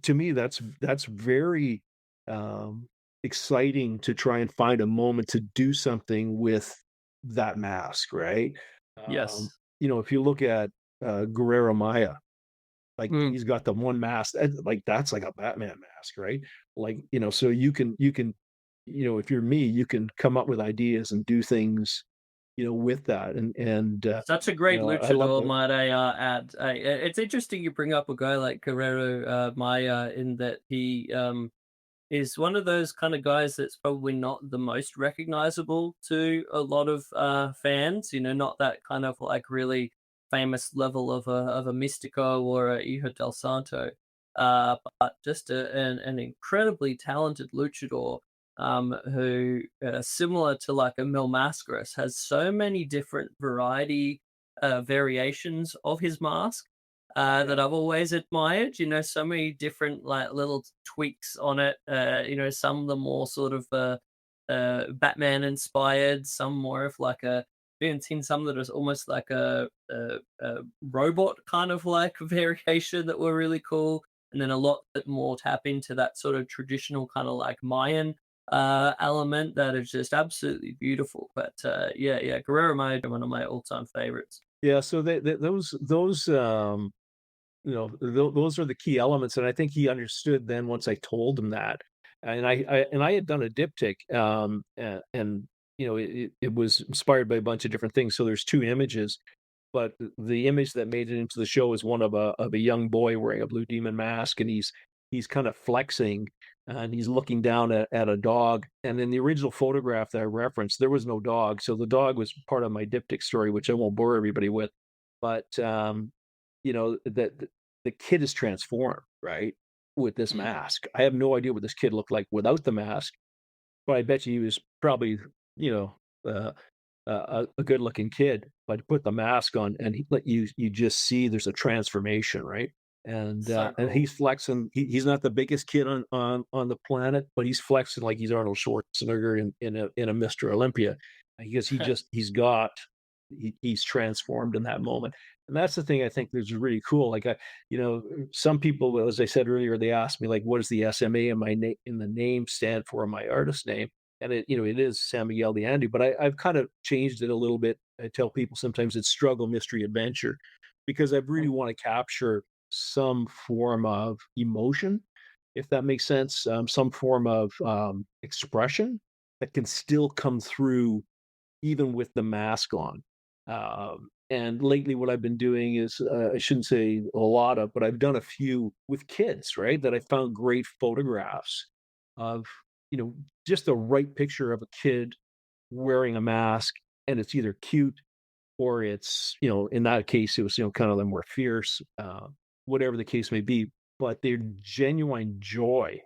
to me that's very um, exciting to try and find a moment to do something with that mask, right? Um, Yes. if you look at Guerrero Maya, like Mm. he's got the one mask, like that's like a Batman mask, right? Like, so you can, if you're me, you can come up with ideas and do things, with that. And Such a great I love luchador, that. might I add. It's interesting you bring up a guy like Guerrero Maya, in that he is one of those kind of guys that's probably not the most recognizable to a lot of fans. Not that kind of like really famous level of a Mystico or a Hijo del Santo, but just an incredibly talented luchador, who, similar to like a Mil Mascaras, has so many different variations of his mask, that I've always admired. So many different like little tweaks on it. Some of them more sort of Batman inspired, some more of like a. I've even seen some that is almost like a robot kind of like variation that were really cool, and then a lot that more tap into that sort of traditional kind of like Mayan element that is just absolutely beautiful. But yeah, Guerrero Maya, one of my all-time favorites. Yeah, so those those are the key elements, and I think he understood then once I told him that. And I had done a diptych, and it was inspired by a bunch of different things. So there's two images, but the image that made it into the show is one of a young boy wearing a blue demon mask, and he's kind of flexing, and he's looking down at a dog. And in the original photograph that I referenced, there was no dog, so the dog was part of my diptych story, which I won't bore everybody with. But that the kid is transformed, right, with this Mm. mask. I have no idea what this kid looked like without the mask, but I bet you he was probably, you know, uh, a good-looking kid. But put the mask on, and you just see there's a transformation, right? So And cool. he's flexing. He's not the biggest kid on the planet, but he's flexing like he's Arnold Schwarzenegger in a Mr. Olympia, because he's transformed in that moment. And that's the thing I think that's really cool. Like some people, as I said earlier, they asked me like, what does the SMA in my name in the name stand for, my artist name? And it is San Miguel de Andy, but I've kind of changed it a little bit. I tell people sometimes it's struggle, mystery, adventure, because I really Mm. want to capture some form of emotion, if that makes sense, some form of expression that can still come through even with the mask on. And lately, what I've been doing is I shouldn't say a lot of, but I've done a few with kids, right? That I found great photographs of, just the right picture of a kid wearing a mask, and it's either cute or it's, in that case, it was, kind of the more fierce, whatever the case may be, but they're genuine joy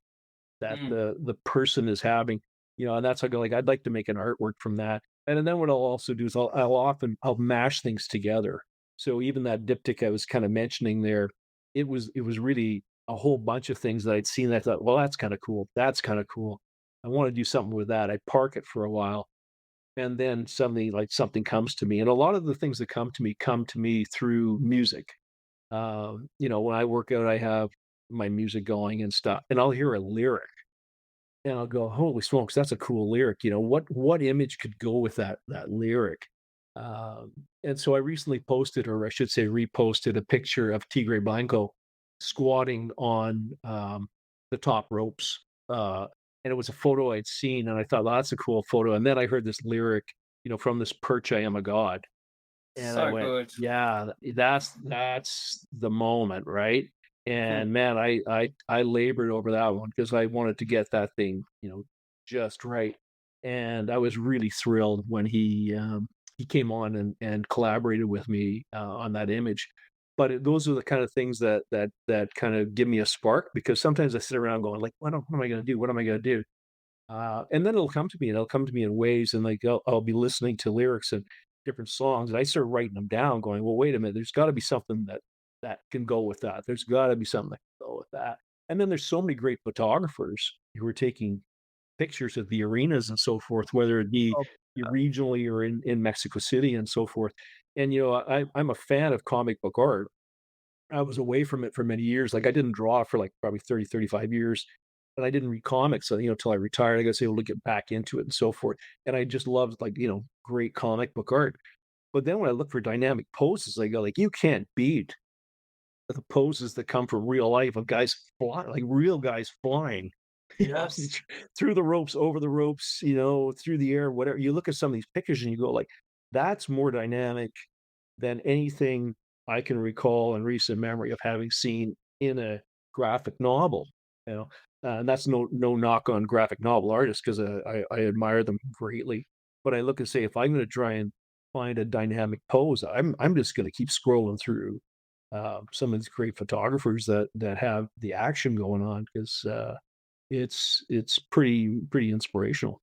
that Mm. the person is having, and that's how I go, like, I'd like to make an artwork from that. And then what I'll also do is I'll mash things together. So even that diptych I was kind of mentioning there, it was really a whole bunch of things that I'd seen that I thought, well, that's kind of cool. That's kind of cool. I want to do something with that. I park it for a while, and then suddenly like something comes to me. And a lot of the things that come to me through music. When I work out, I have my music going and stuff, and I'll hear a lyric and I'll go, "Holy smokes, that's a cool lyric." What image could go with that lyric? And so I recently posted, or I should say reposted, a picture of Tigre Blanco squatting on the top ropes. And it was a photo I'd seen, and I thought, "Oh, that's a cool photo." And then I heard this lyric, from this perch, I am a god. And I So went, good. "Yeah, that's the moment, right?" Hmm. And man, I labored over that one because I wanted to get that thing, just right. And I was really thrilled when he came on and collaborated with me on that image. But those are the kind of things that kind of give me a spark, because sometimes I sit around going like, what am I going to do? What am I going to do? And then it'll come to me, and it'll come to me in waves, and like I'll be listening to lyrics and different songs, and I start writing them down, going, "Well, wait a minute, there's got to be something that can go with that. There's got to be something that can go with that." And then there's so many great photographers who are taking pictures of the arenas and so forth, whether it be Oh, regionally or in Mexico City and so forth. And I'm a fan of comic book art. I was away from it for many years. Like, I didn't draw for like probably 30, 35 years, and I didn't read comics. So, till I retired, I was able to get back into it and so forth. And I just loved, like, great comic book art. But then when I look for dynamic poses, I go like, you can't beat the poses that come from real life of guys flying, like real guys flying, yes. through the ropes, over the ropes, through the air, whatever. You look at some of these pictures and you go like, that's more dynamic than anything I can recall in recent memory of having seen in a graphic novel. You know, and that's no knock on graphic novel artists, because I admire them greatly. But I look and say, if I'm going to try and find a dynamic pose, I'm just going to keep scrolling through some of these great photographers that have the action going on because it's pretty inspirational.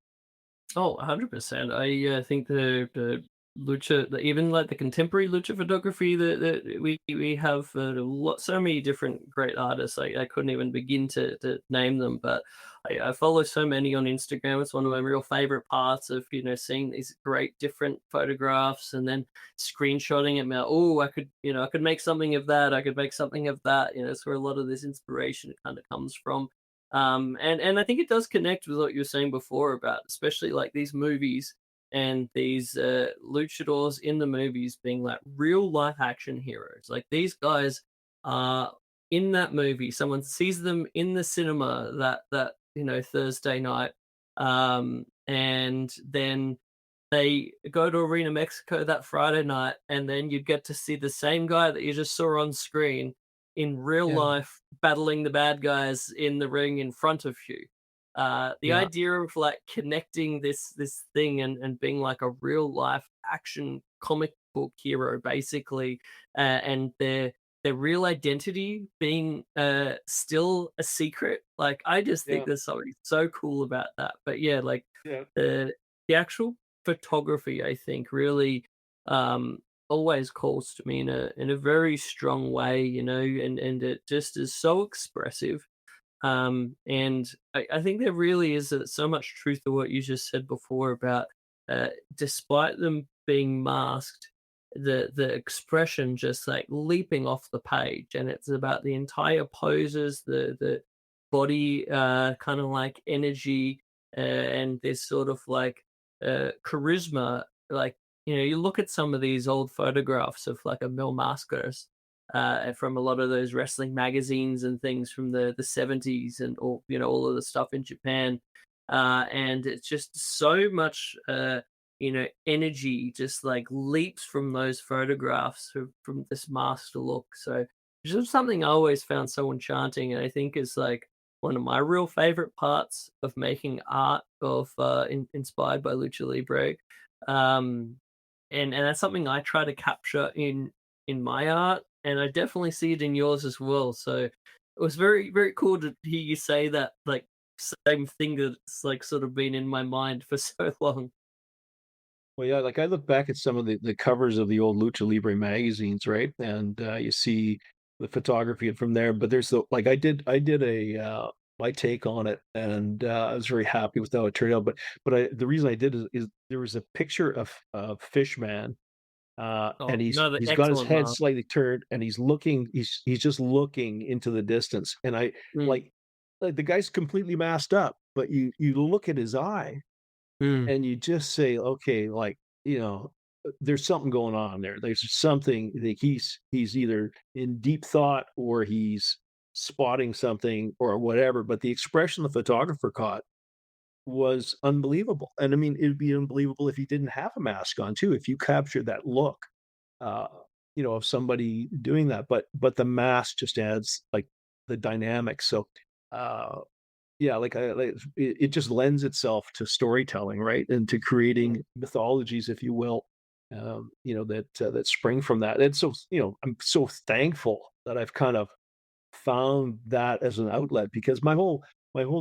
Oh, 100%. I think the lucha, even like the contemporary lucha photography that we have so many different great artists. I couldn't even begin to name them, but I follow so many on Instagram. It's one of my real favorite parts of seeing these great different photographs and then screenshotting it. Now, oh, I could make something of that. I could make something of that. It's where a lot of this inspiration kind of comes from. And I think it does connect with what you were saying before about especially like these movies and these luchadors in the movies being like real life action heroes. Like these guys are in that movie. Someone sees them in the cinema that Thursday night, and then they go to Arena Mexico that Friday night, and then you get to see the same guy that you just saw on screen in real Yeah, life battling the bad guys in the ring in front of you. The yeah, idea of like connecting this thing and being like a real life action comic book hero, basically, and their real identity being still a secret. Like I just think yeah, there's something so cool about that. But yeah, like yeah. the actual photography, I think, really um, always calls to me in a very strong way, and it just is so expressive. And I think there really is so much truth to what you just said before about despite them being masked, the expression just like leaping off the page, and it's about the entire poses, the body kind of like energy, and this sort of like charisma. Like you look at some of these old photographs of like a Mil Mascaras from a lot of those wrestling magazines and things from the 70s and all of the stuff in Japan, and it's just so much energy just like leaps from those photographs from this master look. So it's just something I always found so enchanting, and I think is like one of my real favorite parts of making art of inspired by lucha libre. um and that's something I try to capture in my art, and I definitely see it in yours as well. So it was very, very cool to hear you say that, like, same thing that's like sort of been in my mind for so long. Well, yeah, like I look back at some of the covers of the old Lucha Libre magazines, right? And you see the photography from there, but there's the like I did a my take on it, and I was very happy with how it turned out. But the reason I did is there was a picture of Fishman, and Oh, he's another he's got his excellent head mark. slightly turned, and he's just looking into the distance, and I Mm, like the guy's completely masked up, but you look at his eye mm, and you just say, okay, like, there's something going on there. There's something that he's either in deep thought or he's spotting something or whatever. But the expression the photographer caught was unbelievable. And I mean, it'd be unbelievable if he didn't have a mask on too, if you captured that look, uh, of somebody doing that. But the mask just adds like the dynamic. So uh yeah, it just lends itself to storytelling, right? And to creating mythologies, if you will, that spring from that. And so, I'm so thankful that I've kind of found that as an outlet because my whole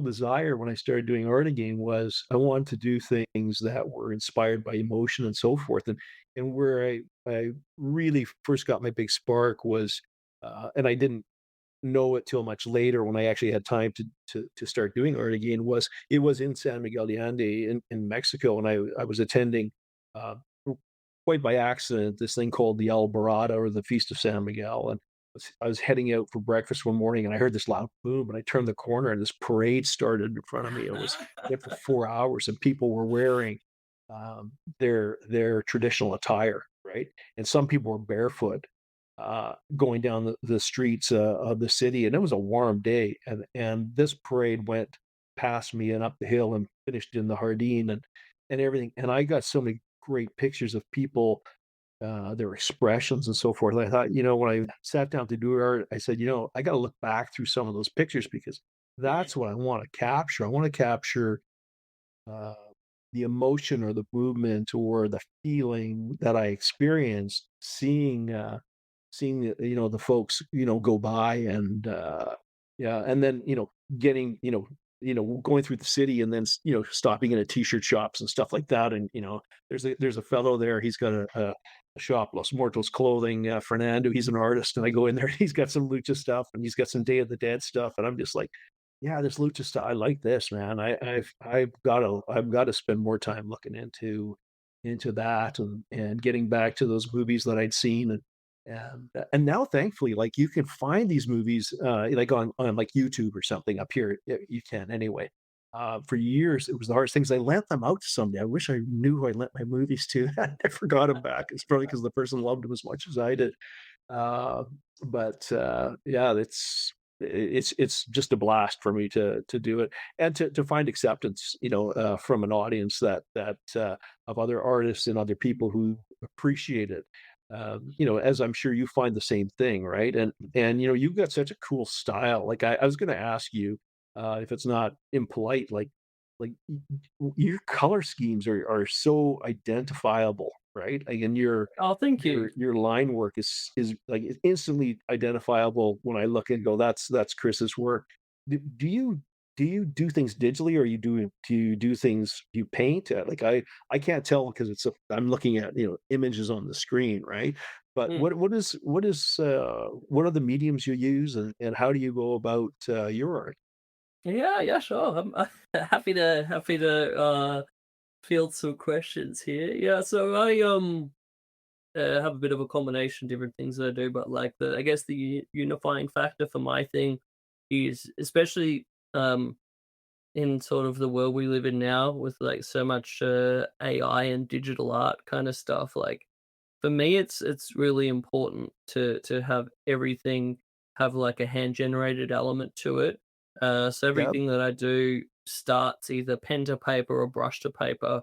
desire when I started doing art again was I wanted to do things that were inspired by emotion and so forth. And where I really first got my big spark was, and I didn't know it till much later when I actually had time to start doing art again it was in San Miguel de Allende in Mexico, and I was attending uh, quite by accident this thing called the Alborada or the Feast of San Miguel, and I was heading out for breakfast one morning, and I heard this loud boom, and I turned the corner, and this parade started in front of me. It was there for 4 hours, and people were wearing their traditional attire, right? And some people were barefoot going down the streets of the city, and it was a warm day, and this parade went past me and up the hill and finished in the Jardín and everything, and I got so many great pictures of people, their expressions and so forth. I thought, when I sat down to do art, I said, I got to look back through some of those pictures because mm, that's what I want to capture. I want to capture. the emotion or the movement or the feeling that I experienced seeing the folks go by and yeah, and then getting going through the city and then stopping in at t-shirt shops and stuff like that, and there's a fellow there. He's got a shop, Los Mortos Clothing. Fernando, he's an artist, and I go in there. He's got some lucha stuff, and he's got some Day of the Dead stuff, and I'm just like, yeah, this lucha stuff. I like this, man. I've got to spend more time looking into that and getting back to those movies that I'd seen and now thankfully like you can find these movies like on like YouTube or something up here. You can anyway. For years it was the hardest things. I lent them out to somebody. I wish I knew who I lent my movies to. I forgot them back. It's probably because the person loved them as much as I did. uh, but yeah, it's just a blast for me to do it and to find acceptance, from an audience that of other artists and other people who appreciate it. As I'm sure you find the same thing, right? And you've got such a cool style. Like I was going to ask you, if it's not impolite, your color schemes are so identifiable, right? Like, and Oh, thank you. your line work is like it's instantly identifiable when I look and go, that's Chris's work. Do you do things digitally, or do you do things you paint? Like I can't tell because I'm looking at images on the screen, right? But Mm. what are the mediums you use, and how do you go about your art? Yeah, yeah, sure. I'm happy to field some questions here. Yeah, so I have a bit of a combination of different things that I do, but like I guess the unifying factor for my thing is especially in sort of the world we live in now with like so much AI and digital art kind of stuff. Like for me, it's really important to have everything have like a hand generated element to it. So Yeah, everything that I do starts either pen to paper or brush to paper.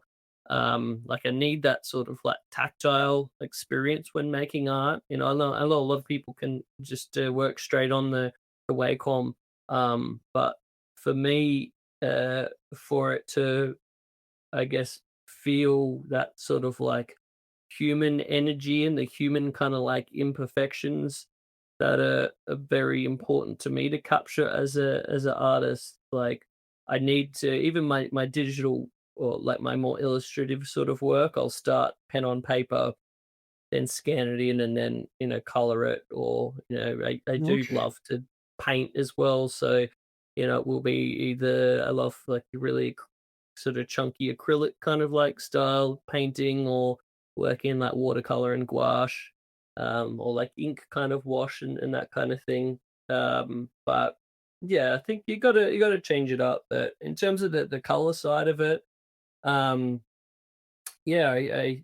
Like I need that sort of like tactile experience when making art. I know a lot of people can just work straight on the Wacom, but for me, uh, for it to, I guess, feel that sort of like human energy and the human kind of like imperfections that are very important to me to capture as an artist. Like I need to even my digital or like my more illustrative sort of work, I'll start pen on paper, then scan it in and then color it, or I do okay. love to paint as well. So it will be either I love like really sort of chunky acrylic kind of like style painting, or working like watercolor and gouache, or like ink kind of wash and that kind of thing. But yeah, I think you gotta change it up. But in terms of the color side of it, um, yeah, I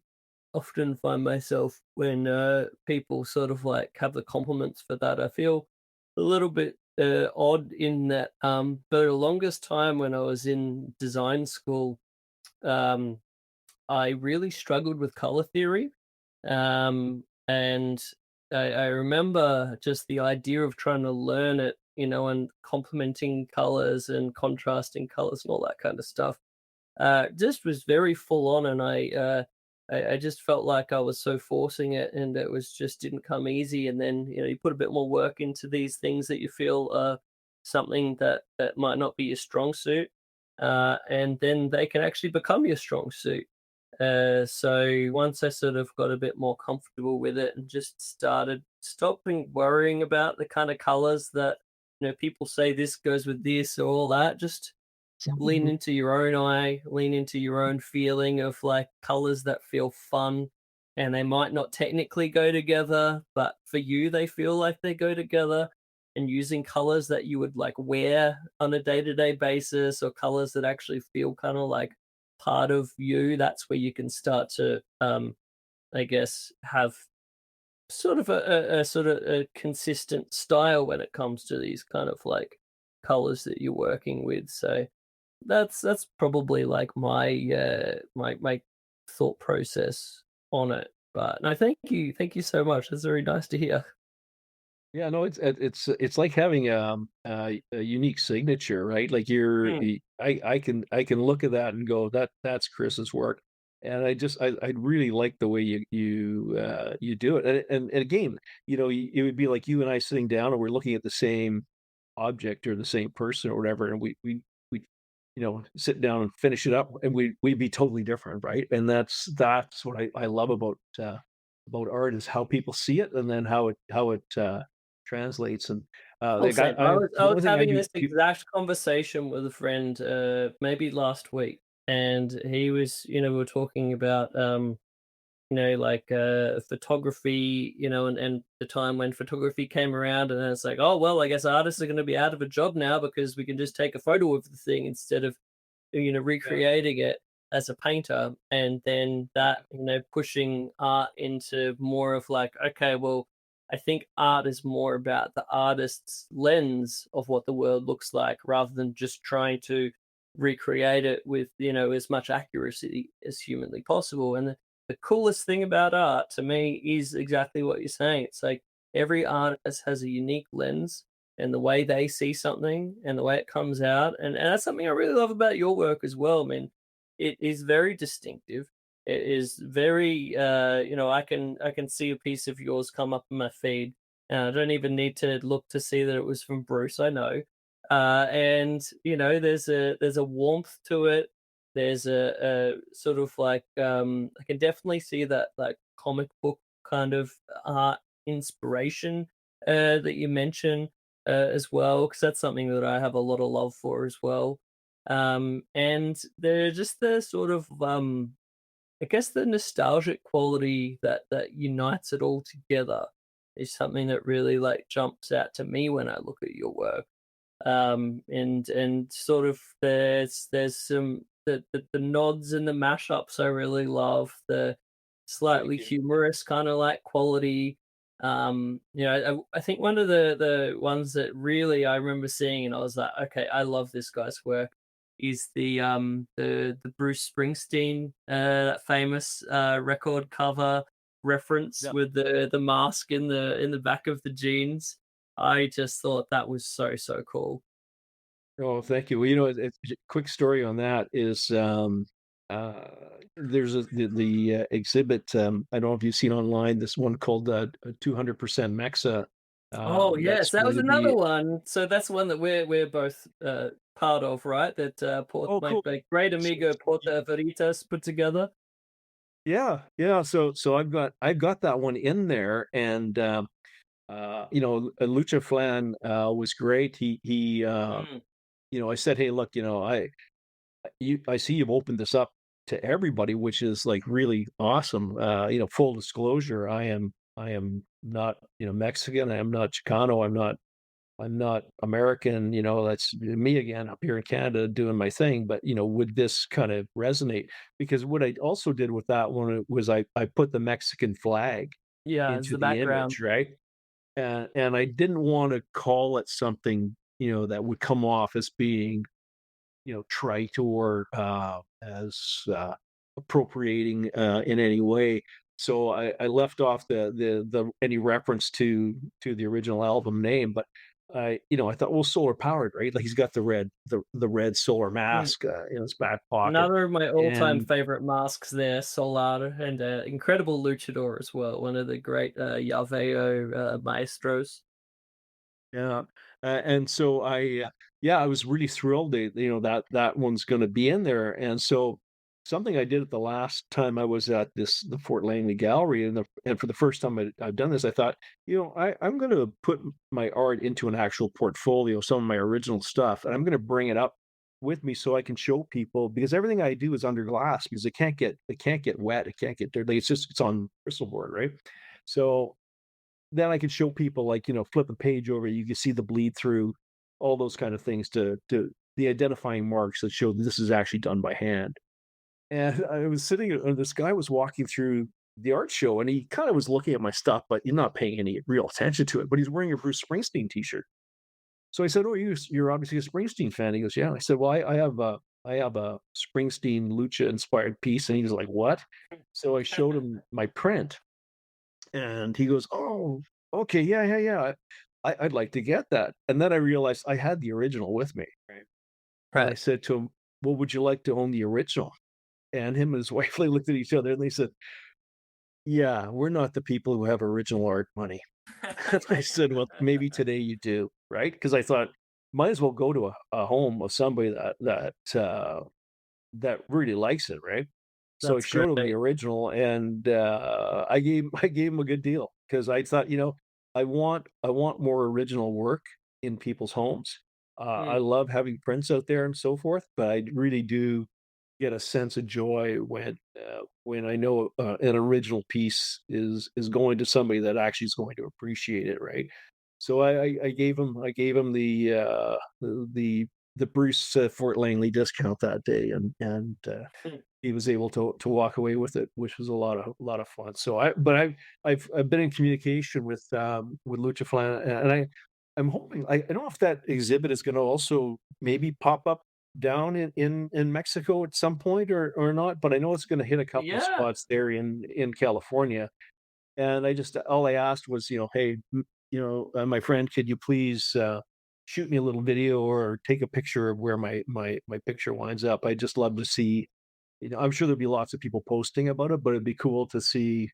often find myself when people sort of like have the compliments for that, I feel a little bit odd in that. For the longest time when I was in design school, um, I really struggled with color theory. And I remember just the idea of trying to learn it, and complementing colors and contrasting colors and all that kind of stuff. Just was very full on, and I just felt like I was so forcing it, and it was just didn't come easy. And then you put a bit more work into these things that you feel something that might not be your strong suit, and then they can actually become your strong suit. So once I sort of got a bit more comfortable with it and just started stopping worrying about the kind of colors that people say this goes with this or all that, just lean into your own eye, lean into your own feeling of like colors that feel fun, and they might not technically go together, but for you they feel like they go together. And using colors that you would like wear on a day-to-day basis, or colors that actually feel kind of like part of you, that's where you can start to I guess have sort of a sort of a consistent style when it comes to these kind of like colors that you're working with. So that's probably like my thought process on it. But no, thank you so much. That's very nice to hear. Yeah, no, it's like having a unique signature, right? Like Mm, I can look at that and go that's Chris's work, and I really like the way you do it, and again, it would be like you and I sitting down and we're looking at the same object or the same person or whatever, and we sit down and finish it up, and we'd be totally different, right? And that's what I love about art is how people see it, and then how it translates. And well like said. I I the was only thing I having do. this exact conversation with a friend, maybe last week, and he was, we were talking about, like photography, and the time when photography came around, and then it's like, oh well, I guess artists are going to be out of a job now because we can just take a photo of the thing instead of Yeah, recreating it as a painter, and then that pushing art into more of like, okay, well, I think art is more about the artist's lens of what the world looks like rather than just trying to recreate it with as much accuracy as humanly possible. And the coolest thing about art to me is exactly what you're saying. It's like every artist has a unique lens and the way they see something and the way it comes out. And that's something I really love about your work as well. I mean, it is very distinctive. It is very I can see a piece of yours come up in my feed. And I don't even need to look to see that it was from Bruce. I know. And there's a warmth to it. There's a sort of like I can definitely see that like comic book kind of art inspiration that you mentioned as well, because that's something that I have a lot of love for as well. And they're just the sort of I guess the nostalgic quality that unites it all together is something that really like jumps out to me when I look at your work. And sort of there's some the nods and the mashups I really love, the thank slightly you. humorous kind of like quality. I think one of the ones that really I remember seeing and I was like, okay, I love this guy's work is the Bruce Springsteen that famous record cover reference Yeah. with the mask in the back of the jeans. I just thought that was so, so cool. Oh, thank you. Well, quick story on that is uh, there's the exhibit. I don't know if you've seen online this one called 200% Mexa. Oh, That's yes, that going was to another be. one. So that's one that we're both part of, right? That Oh, my cool. great So, amigo Porta Veritas put together. yeah. So I've got that one in there, and Lucha Flan was great. Mm, I said, hey, look, I see you've opened this up to everybody, which is like really awesome. Full disclosure, I am not Mexican. I am not Chicano. I'm not American. That's me again up here in Canada doing my thing. But would this kind of resonate? Because what I also did with that one was I put the Mexican flag yeah, it's into the the background. image, right? And I didn't want to call it something that would come off as being trite or as appropriating in any way. So I left off the any reference to the original album name, but I thought, well, solar powered, right? Like he's got the red solar Mm. mask in his back pocket, Another of my all-time and favorite masks there, Solar, and incredible luchador as well. One of the great Llaveo maestros. yeah, and so yeah, I was really thrilled that that one's going to be in there. And so something I did at the last time I was at the Fort Langley Gallery, and for the first time I've done this, I thought, I'm going to put my art into an actual portfolio, some of my original stuff, and I'm going to bring it up with me so I can show people, because everything I do is under glass because it can't get wet, it can't get dirty. It's on crystal board, right? So then I can show people, like, flip a page over, you can see the bleed through, all those kind of things, to the identifying marks that show that this is actually done by hand. And I was sitting and this guy was walking through the art show, and he kind of was looking at my stuff, but you're not paying any real attention to it. But he's wearing a Bruce Springsteen t-shirt. So I said, "Oh, you're obviously a Springsteen fan." He goes, "Yeah." I said, "Well, I have a Springsteen Lucha inspired piece." And he was like, "What?" So I showed him my print, and he goes, "Oh." okay, yeah. I'd like to get that. And then I realized I had the original with me, right? And I Right. said to him, "Well, would you like to own the original?" And him and his wife they looked at each other and they said, "Yeah, we're not the people who have original art money." And I said, "Well, maybe today you do, right?" Because I thought, might as well go to a home of somebody that really likes it, right? So I That's showed him the great. original, and I gave him a good deal because I thought, I want more original work in people's homes. I Mm. love having prints out there and so forth, but I really do get a sense of joy when I know an original piece is going to somebody that actually is going to appreciate it, right? So I gave him the Bruce Fort Langley discount that day, and Mm. he was able to walk away with it, which was a lot of fun. So I've been in communication with Lucha Flan, and I'm hoping I don't know if that exhibit is going to also maybe pop up down in Mexico at some point or not, but I know it's going to hit a couple of Yeah. spots there in California. And I just all I asked was, hey, my friend, could you please shoot me a little video or take a picture of where my picture winds up? I just love to see. I'm sure there'll be lots of people posting about it, but it'd be cool to see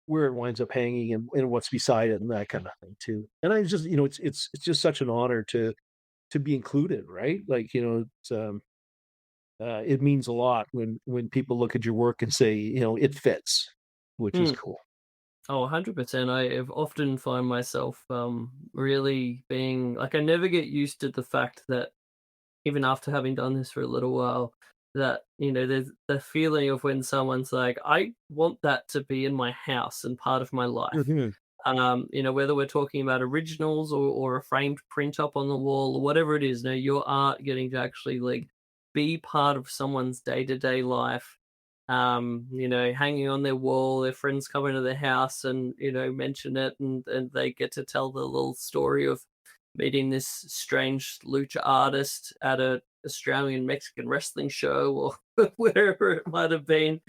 where it winds up hanging and what's beside it and that kind of thing too. And I just, it's just such an honor to be included, right? Like, it means a lot when people look at your work and say, it fits, which is Mm. cool. Oh, 100%. I have often find myself really being like I never get used to the fact that even after having done this for a little while, that there's the feeling of when someone's like, I want that to be in my house and part of my life. Mhm. Whether we're talking about originals or a framed print up on the wall or whatever it is, your art getting to actually like be part of someone's day-to-day life. Hanging on their wall, their friends come into their house and, mention it and they get to tell the little story of meeting this strange lucha artist at a Australian Mexican wrestling show or wherever it might have been.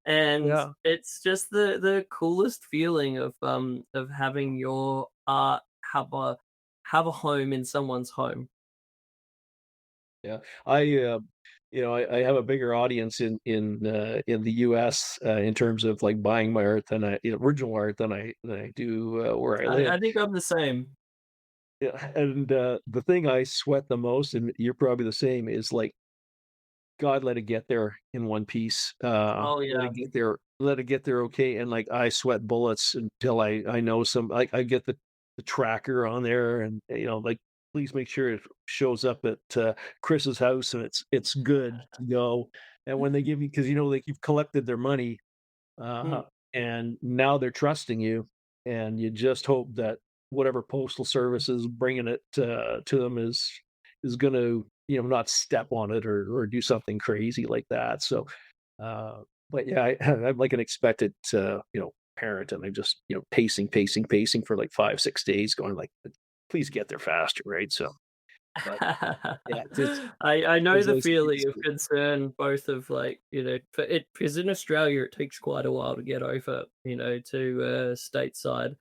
And Yeah. it's just the coolest feeling of having your art have a home in someone's home. Yeah, I have a bigger audience in the U.S. In terms of like buying my art than original art than I do where I live. I think I'm the same. Yeah, and the thing I sweat the most, and you're probably the same, is like God let it get there in one piece. Oh Let yeah. it get there. Let it get there okay. And like I sweat bullets until I know some. Like I get the tracker on there, and like please make sure it shows up at Chris's house, and it's good to go. And when they give you, because like you've collected their money, Mm. uh, and now they're trusting you, and you just hope that whatever postal service is bringing it to them is going to not step on it or do something crazy like that. So, uh, but yeah, I'm like an expected parent, and I'm just pacing for like 5 6 days, going like, please get there faster, right? So, but yeah, it's I know those the those feeling things. of concern, both of like, for it because in Australia it takes quite a while to get over, to stateside.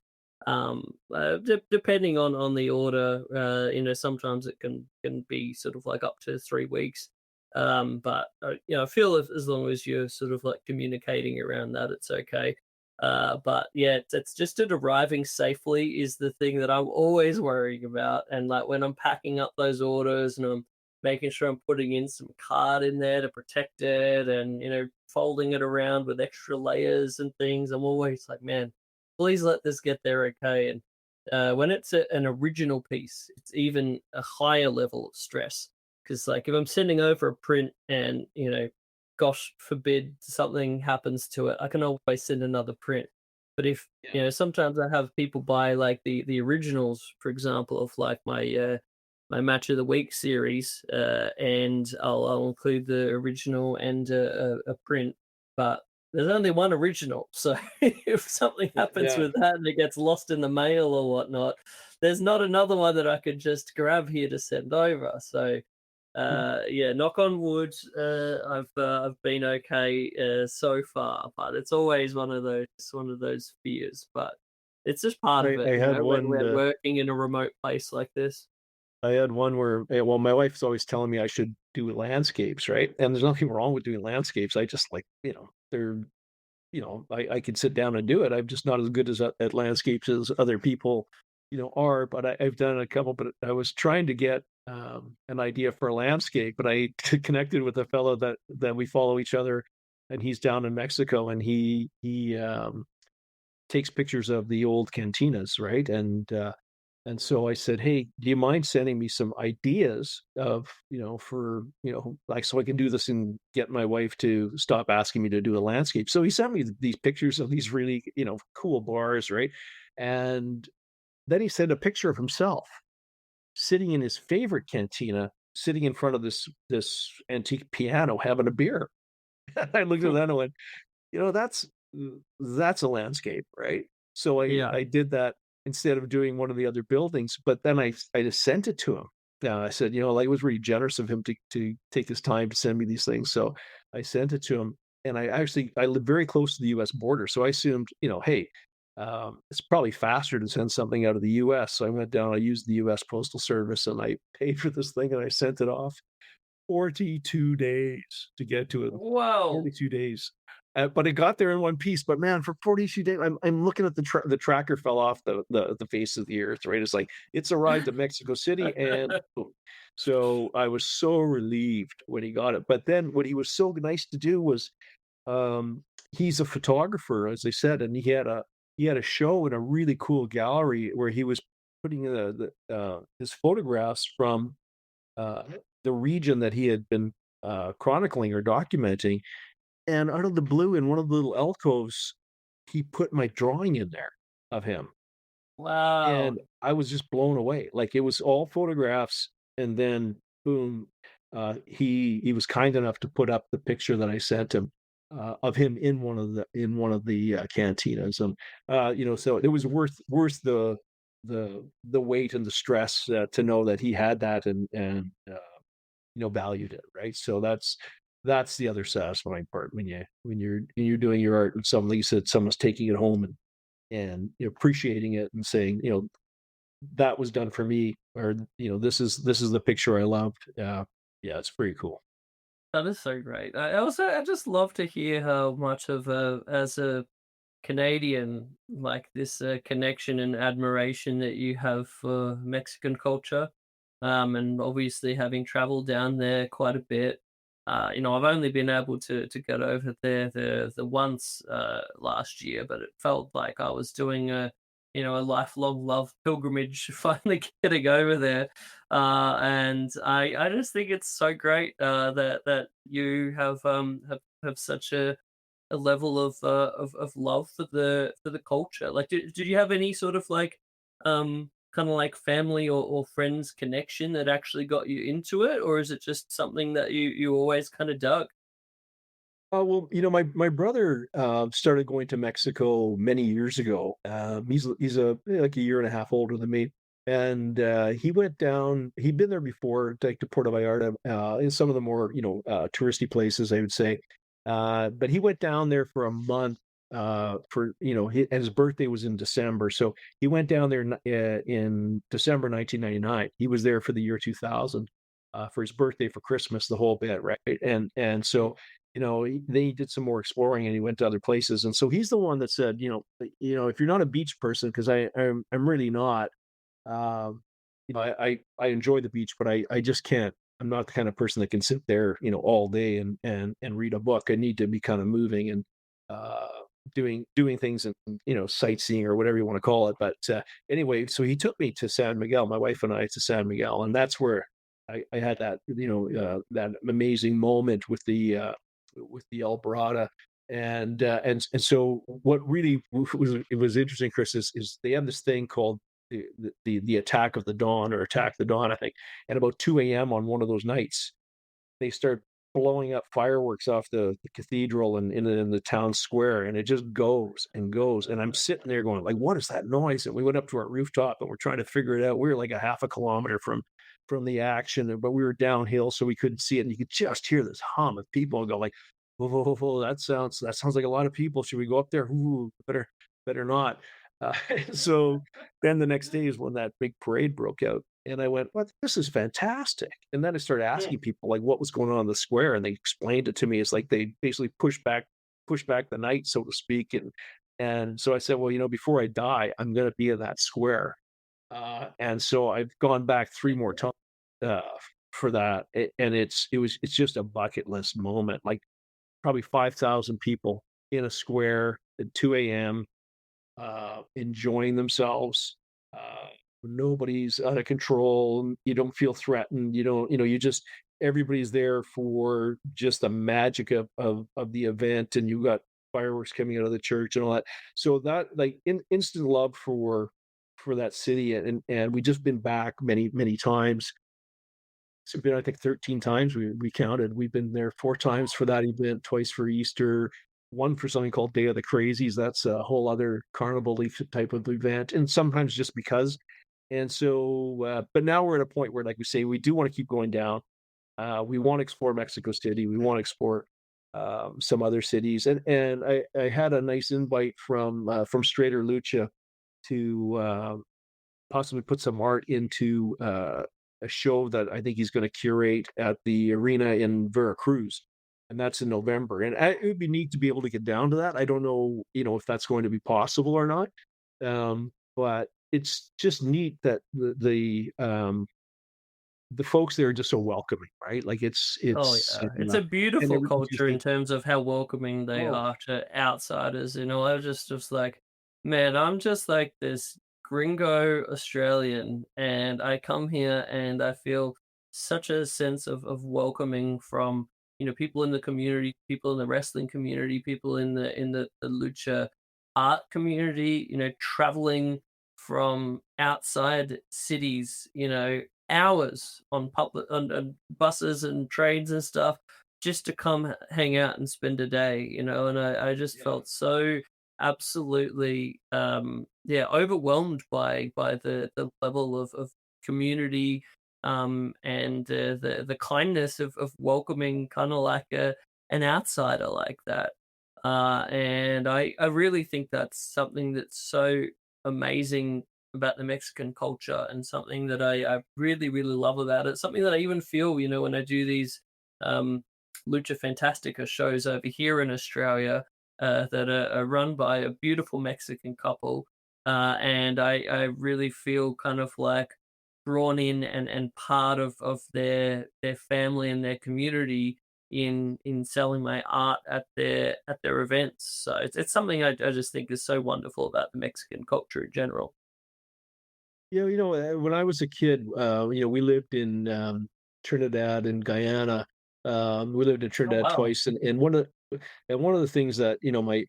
Depending on the order, sometimes it can be sort of like up to 3 weeks. But I feel as long as you're sort of like communicating around that, it's okay. But yeah, it's just it arriving safely is the thing that I'm always worrying about. And like when I'm packing up those orders and I'm making sure I'm putting in some card in there to protect it and, folding it around with extra layers and things, I'm always like, man, please let this get there okay. And when it's an original piece, it's even a higher level of stress. Because like if I'm sending over a print and, gosh forbid something happens to it, I can always send another print. But if sometimes I have people buy like the originals, for example, of like my match of the week series, and I'll include the original and a print, but there's only one original. So if something happens Yeah. with that and it gets lost in the mail or whatnot, there's not another one that I could just grab here to send over. So yeah, knock on wood, I've been okay so far, but it's always one of those fears. But It's just part of I it, had when one. we're working in a remote place like this. I had one where, well, my wife's always telling me I should do landscapes, right? And there's nothing wrong with doing landscapes. I just like, they're, I could sit down and do it. I'm just not as good as at landscapes as other people, are. But I've done a couple. But I was trying to get an idea for a landscape, but I connected with a fellow that we follow each other, and he's down in Mexico, and he takes pictures of the old cantinas, right? And so I said, "Hey, do you mind sending me some ideas of, for, like, so I can do this and get my wife to stop asking me to do a landscape?" So he sent me these pictures of these really, cool bars, right? And then he sent a picture of himself sitting in his favorite cantina, sitting in front of this antique piano, having a beer. I looked at that and went, that's that's a landscape, right? So Yeah. I did that instead of doing one of the other buildings, but then I just sent it to him. I said, like, it was really generous of him to take his time to send me these things. So I sent it to him, and I live very close to the U.S. border, so I assumed, hey, it's probably faster to send something out of the U.S. So I went down, I used the U.S. Postal Service, and I paid for this thing, and I sent it off. 42 days to get to it. Whoa. 42 days. But it got there in one piece. But man, for 42 days, I'm looking at the tracker fell off the face of the earth, right? It's like it's arrived at Mexico City, and boom. So I was so relieved when he got it. But then what he was so nice to do was, he's a photographer, as I said, and he had a show in a really cool gallery where he was putting his photographs from uh, the region that he had been chronicling or documenting. And out of the blue, in one of the little alcoves, he put my drawing in there of him. Wow. And I was just blown away. Like, it was all photographs, and then boom, he was kind enough to put up the picture that I sent him of him in one of the cantinas, and so it was worth the wait and the stress to know that he had that and valued it, right? So that's the other satisfying part when you're doing your art and somebody said someone's taking it home and appreciating it and saying, that was done for me, or this is the picture I loved. Yeah, it's pretty cool. That is so great. I just love to hear how much of as a Canadian, like this connection and admiration that you have for Mexican culture. And obviously having traveled down there quite a bit, I've only been able to get over there the once last year, but it felt like I was doing a lifelong love pilgrimage, finally getting over there. And I just think it's so great that you have such a level of love for the culture. Like, did you have any sort of like kind of like family or friends connection that actually got you into it, or is it just something that you always kind of dug? Oh, well, my brother started going to Mexico many years ago. He's like a year and a half older than me, and he went down. He'd been there before, like to Puerto Vallarta, in some of the more touristy places, I would say. But he went down there for a month. For and his birthday was in December, so he went down there in December 1999. He was there for the year 2000, for his birthday, for Christmas, the whole bit, right? And so then he did some more exploring and he went to other places. And so he's the one that said, if you're not a beach person, because I'm really not, um, I enjoy the beach, but I just can't. I'm not the kind of person that can sit there, all day and read a book. I need to be kind of moving and uh, doing things and sightseeing or whatever you want to call it. But anyway, so he took me to San Miguel, my wife and I, to San Miguel, and that's where I had that amazing moment with the Alborada. And so what really was interesting, Chris, is they have this thing called the attack of the dawn, or attack the dawn, I think. And about 2 a.m. on one of those nights, they start blowing up fireworks off the cathedral and in the town square, and it just goes and goes. And I'm sitting there going, like, what is that noise? And we went up to our rooftop and we're trying to figure it out. We were like a half a kilometer from the action, but we were downhill, so we couldn't see it. And you could just hear this hum of people go like, whoa, whoa, whoa, that sounds like a lot of people. Should we go up there? Ooh, better not. So then the next day is when that big parade broke out, and I went, "What? This is fantastic!" And then I started asking people like what was going on in the square, and they explained it to me. It's like they basically pushed back the night, so to speak, and so I said, "Well, before I die, I'm going to be in that square." And so I've gone back 3 more times uh, for that, and it's just a bucket list moment. Like probably 5,000 people in a square at 2 a.m. Enjoying themselves. Uh, Nobody's out of control. You don't feel threatened. You don't, you just everybody's there for just the magic of the event, and you got fireworks coming out of the church and all that. So that like instant love for that city, and we just been back many times. It's been, I think, 13 times we counted. We've been there 4 times for that event, twice for Easter, one for something called Day of the Crazies. That's a whole other carnival-y type of event, and sometimes just because. And so, but now we're at a point where, like we say, we do want to keep going down. We want to explore Mexico City. We want to explore some other cities, and I had a nice invite from CULT-LUCHA to possibly put some art into a show that I think he's going to curate at the arena in Veracruz, and that's in November. And it would be neat to be able to get down to that. I don't know, if that's going to be possible or not, but it's just neat that the folks there are just so welcoming, right? Like Oh it's yeah, it's a and beautiful everybody just culture in think, terms of how welcoming they oh, are to outsiders. I was just like, man, I'm just like this gringo Australian, and I come here and I feel such a sense of welcoming from people in the community, people in the wrestling community, people in the lucha art community. Traveling from outside cities. Hours on public on buses and trains and stuff just to come hang out and spend a day, and I just yeah. felt so absolutely yeah, overwhelmed by the level of community and the kindness of welcoming kind of like an outsider like that. And I really think that's something that's so amazing about the Mexican culture, and something that I really, really love about it. Something that I even feel, when I do these um, Lucha Fantastica shows over here in Australia that are run by a beautiful Mexican couple. And I really feel kind of like drawn in and part of their family and their community in selling my art at their events. So it's something I just think is so wonderful about the Mexican culture in general. Yeah, when I was a kid, we lived in Trinidad and Guyana. We lived in Oh Trinidad wow. twice, and one of the things that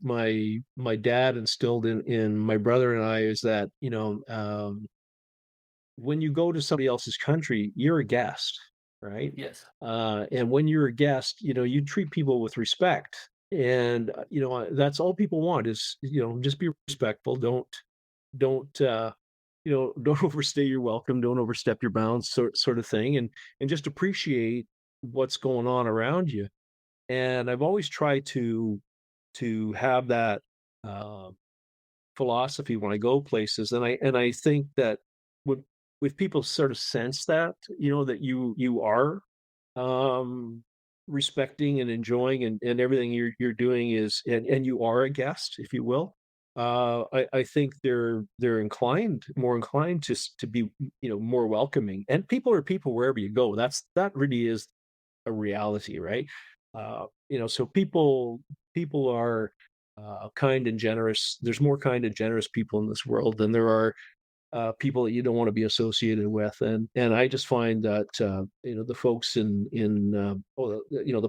my dad instilled in my brother and I is that when you go to somebody else's country, you're a guest, right? Yes. And when you're a guest, you treat people with respect, and that's all people want is just be respectful. Don't don't overstay your welcome, don't overstep your bounds, sort of thing, and just appreciate what's going on around you. And I've always tried to have that uh, philosophy when I go places, and I think that when if people sort of sense that, that you are um, respecting and enjoying, and everything you're doing is, and you are a guest, if you will. I think they're more inclined to be more welcoming, and people are people wherever you go. That really is a reality, right? So people are kind and generous. There's more kind and generous people in this world than there are people that you don't want to be associated with, and I just find that the folks the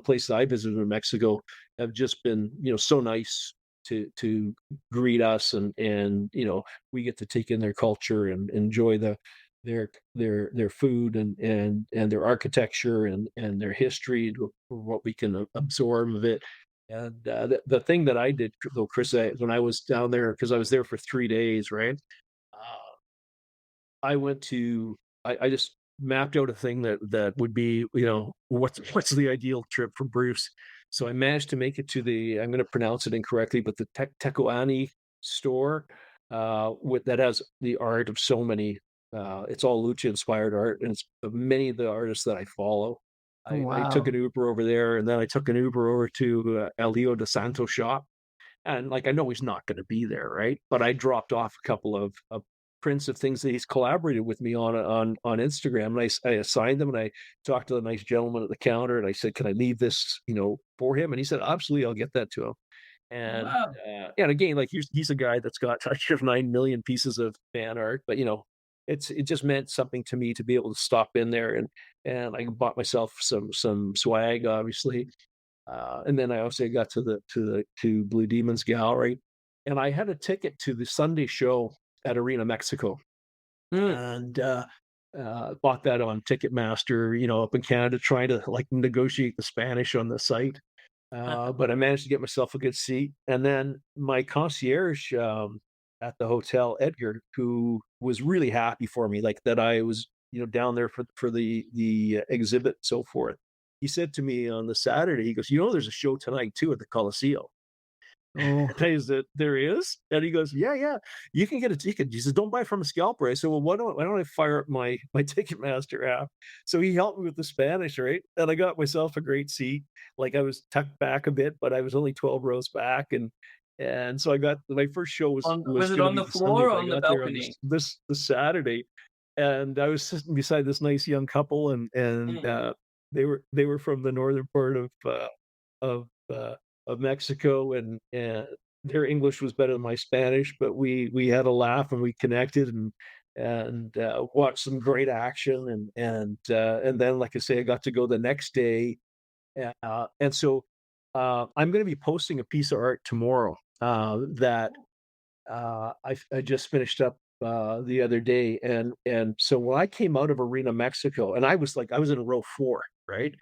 place that I visited in Mexico have just been so nice to greet us, and we get to take in their culture and enjoy their food and their architecture and their history for what we can absorb of it. And the thing that I did, though, Chris, when I was down there, because I was there for 3 days, right? Uh, I went to I just mapped out a thing that would be, what's the ideal trip for Bruce. So I managed to make it to the, I'm going to pronounce it incorrectly, but the Tecoani store. that has the art of so many. It's all lucha inspired art, and it's many of the artists that I follow. I took Wow. an Uber over there, and then I took an Uber over to Elio de Santos shop, and like I know he's not going to be there, right? But I dropped off a couple of prints of things that he's collaborated with me on Instagram, and I assigned them, and I talked to the nice gentleman at the counter, and I said, "Can I leave this, for him?" And he said, "Absolutely, I'll get that to him." And Wow. and again, like he's a guy that's got I have 9 million pieces of fan art, but it just meant something to me to be able to stop in there and I bought myself some swag, obviously, and then I also got to Blue Demons Gallery, and I had a ticket to the Sunday show at Arena Mexico, Mm. and bought that on Ticketmaster, up in Canada, trying to like negotiate the Spanish on the site. But I managed to get myself a good seat. And then my concierge at the hotel, Edgar, who was really happy for me, like that I was, down there for the exhibit and so forth. He said to me on the Saturday, he goes, there's a show tonight too at the Coliseo. Oh. And I said, there is? And he goes, yeah, yeah, you can get a ticket. He says, don't buy from a scalper. I said, well, why don't I fire up my Ticketmaster app? So he helped me with the Spanish, right? And I got myself a great seat. Like I was tucked back a bit, but I was only 12 rows back. And so I got my first show was Was it going to on be the the Sunday, floor or but I on the got there on balcony? this Saturday, and I was sitting beside this nice young couple, and Mm. they were from the northern part of uh, of Mexico, and their English was better than my Spanish, but we had a laugh and we connected and watched some great action, and then, like I say, I got to go the next day, and so I'm going to be posting a piece of art tomorrow that I just finished up the other day, and so when I came out of Arena Mexico, and I was in row 4, right?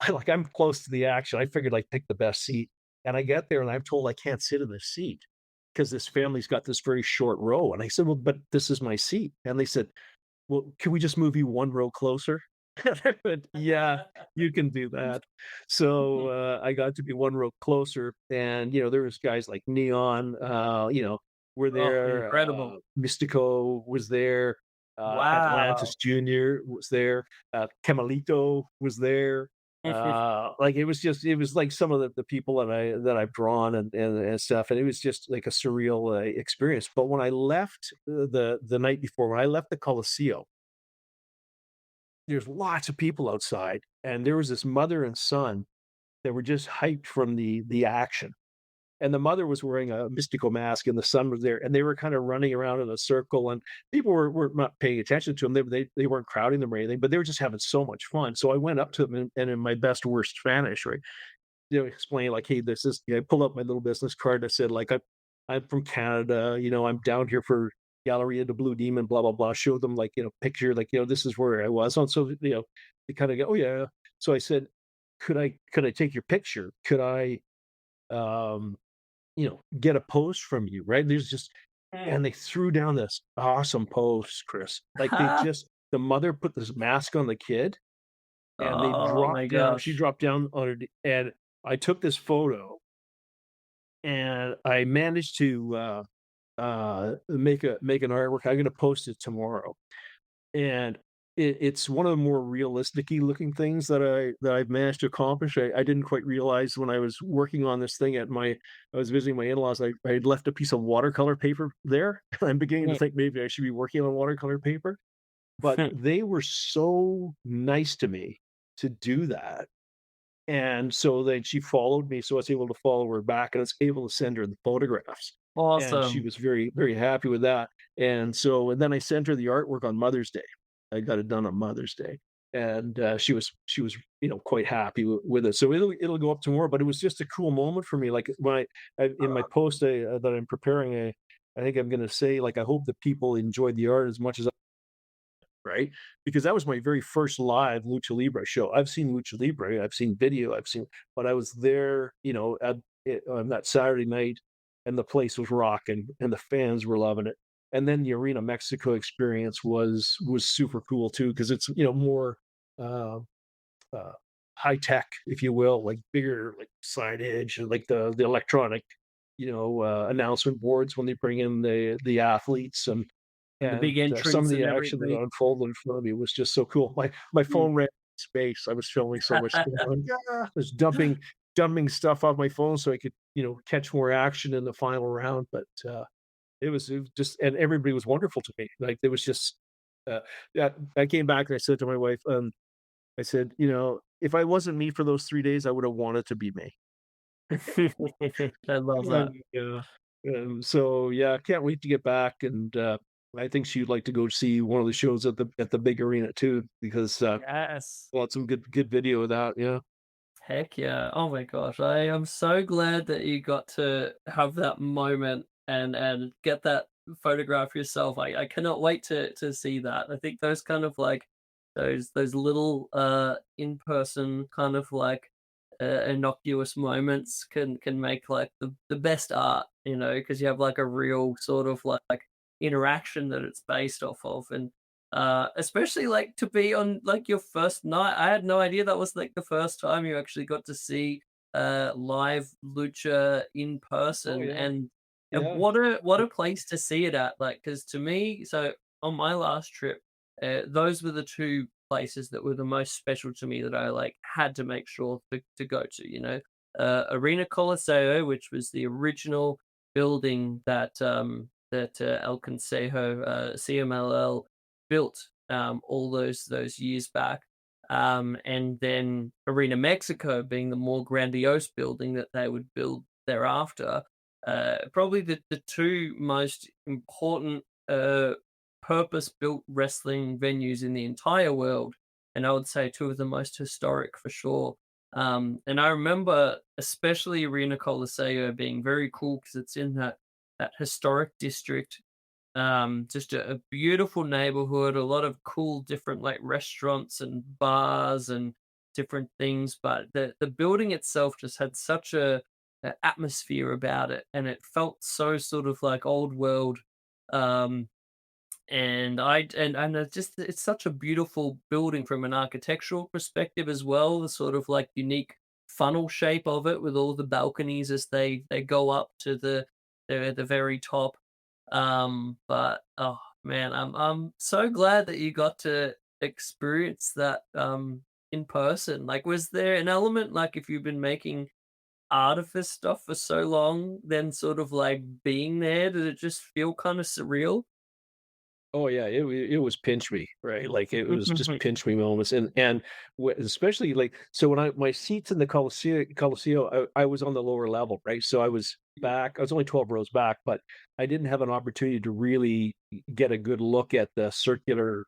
I'm close to the action. I figured I'd pick the best seat, and I get there and I'm told I can't sit in this seat because this family's got this very short row. And I said, "Well, but this is my seat." And they said, "Well, can we just move you one row closer?" And I went, "Yeah, you can do that." So I got to be one row closer, and there was guys like Neon, were Oh, there. incredible. Mystico was there. Atlantis Wow. Junior was there. Camelito was there. Like it was like some of the people that I've drawn and stuff, and it was just like a surreal experience. But when I left the night before, when I left the Coliseo, there's lots of people outside, and there was this mother and son that were just hyped from the action. And the mother was wearing a mystical mask, and the son was there, and they were kind of running around in a circle, and people were not paying attention to them. They weren't crowding them or anything, but they were just having so much fun. So I went up to them and in my best worst Spanish, right, explain like, "Hey, this is." I pulled up my little business card. I said, like, I'm from Canada. I'm down here for Galleria de Blue Demon. Blah blah blah. Show them like picture like this is where I was on. So they kind of go, "Oh yeah." So I said, "Could I take your picture? Could I um get a post from you?" Right? There's just Mm. and they threw down this awesome post, Chris. Like the mother put this mask on the kid and they Oh my dropped down. She gosh. dropped down on her, and I took this photo, and I managed to make an artwork. I'm going to post it tomorrow, and it's one of the more realistic-y looking things that I've managed to accomplish. I didn't quite realize when I was working on this thing I was visiting my in-laws. I had left a piece of watercolor paper there. I'm beginning to Mm. think maybe I should be working on watercolor paper. But they were so nice to me to do that. And so then she followed me, so I was able to follow her back, and I was able to send her the photographs, and she Awesome. was very, very happy with that. And then I sent her the artwork on Mother's Day. I got it done on Mother's Day, and she was quite happy with it. So it'll go up tomorrow, but it was just a cool moment for me. Like when I in my post that I'm preparing, I think I'm going to say like I hope that people enjoyed the art as much as right? Because that was my very first live Lucha Libre show. I've seen Lucha Libre, I've seen video, but I was there, on that Saturday night, and the place was rocking, and the fans were loving it. And then the Arena Mexico experience was super cool too, because it's more uh, uh, high tech, if you will, like bigger like signage and like the electronic. announcement boards when they bring in the athletes and The big some of entrance the and action that everything. unfolded in front of me was just so cool. My Mm. phone ran out of space. I was filming so much stuff. I was dumping stuff off my phone so I could catch more action in the final round. But it was just, and everybody was wonderful to me. Like there was just I came back and I said to my wife, I said, if I wasn't me for those 3 days, I would have wanted to be me. I love that. Yeah. So yeah, I can't wait to get back, and I think she'd like to go see one of the shows at the big arena too, because Yes. want some good video of that. Yeah. Heck yeah. Oh my gosh. I am so glad that you got to have that moment and get that photograph yourself. I cannot wait to see that. I think those kind of like those little in person kind of like innocuous moments can make like the best art, because you have like a real sort of like interaction that it's based off of. And especially like to be on like your first night. I had no idea that was like the first time you actually got to see live lucha in Oh person. yeah. And Yeah. what a place to see it at. Like, because to me, so on my last trip, those were the two places that were the most special to me that I like had to make sure to go to, Arena Coliseo, which was the original building that El Consejo, CMLL built all those years back. And then Arena Mexico being the more grandiose building that they would build thereafter. Probably the two most important purpose-built wrestling venues in the entire world, and I would say two of the most historic for sure. And I remember especially Arena Coliseo being very cool because it's in that historic district. Just a beautiful neighborhood, a lot of cool different like restaurants and bars and different things. But the building itself just had such a atmosphere about it, and it felt so sort of like old world. Um, and it's such a beautiful building from an architectural perspective as well. The sort of like unique funnel shape of it with all the balconies as they go up to the very top. But oh man, I'm so glad that you got to experience that in person. Like, was there an element like if you've been making art of this stuff for so long, then sort of like being there, did it just feel kind of surreal? Oh yeah, it was pinch me, right? Like it was just pinch me moments, and especially like so when my seats in the Coliseo, I was on the lower level, right? So I was back. I was only 12 rows back, but I didn't have an opportunity to really get a good look at the circular,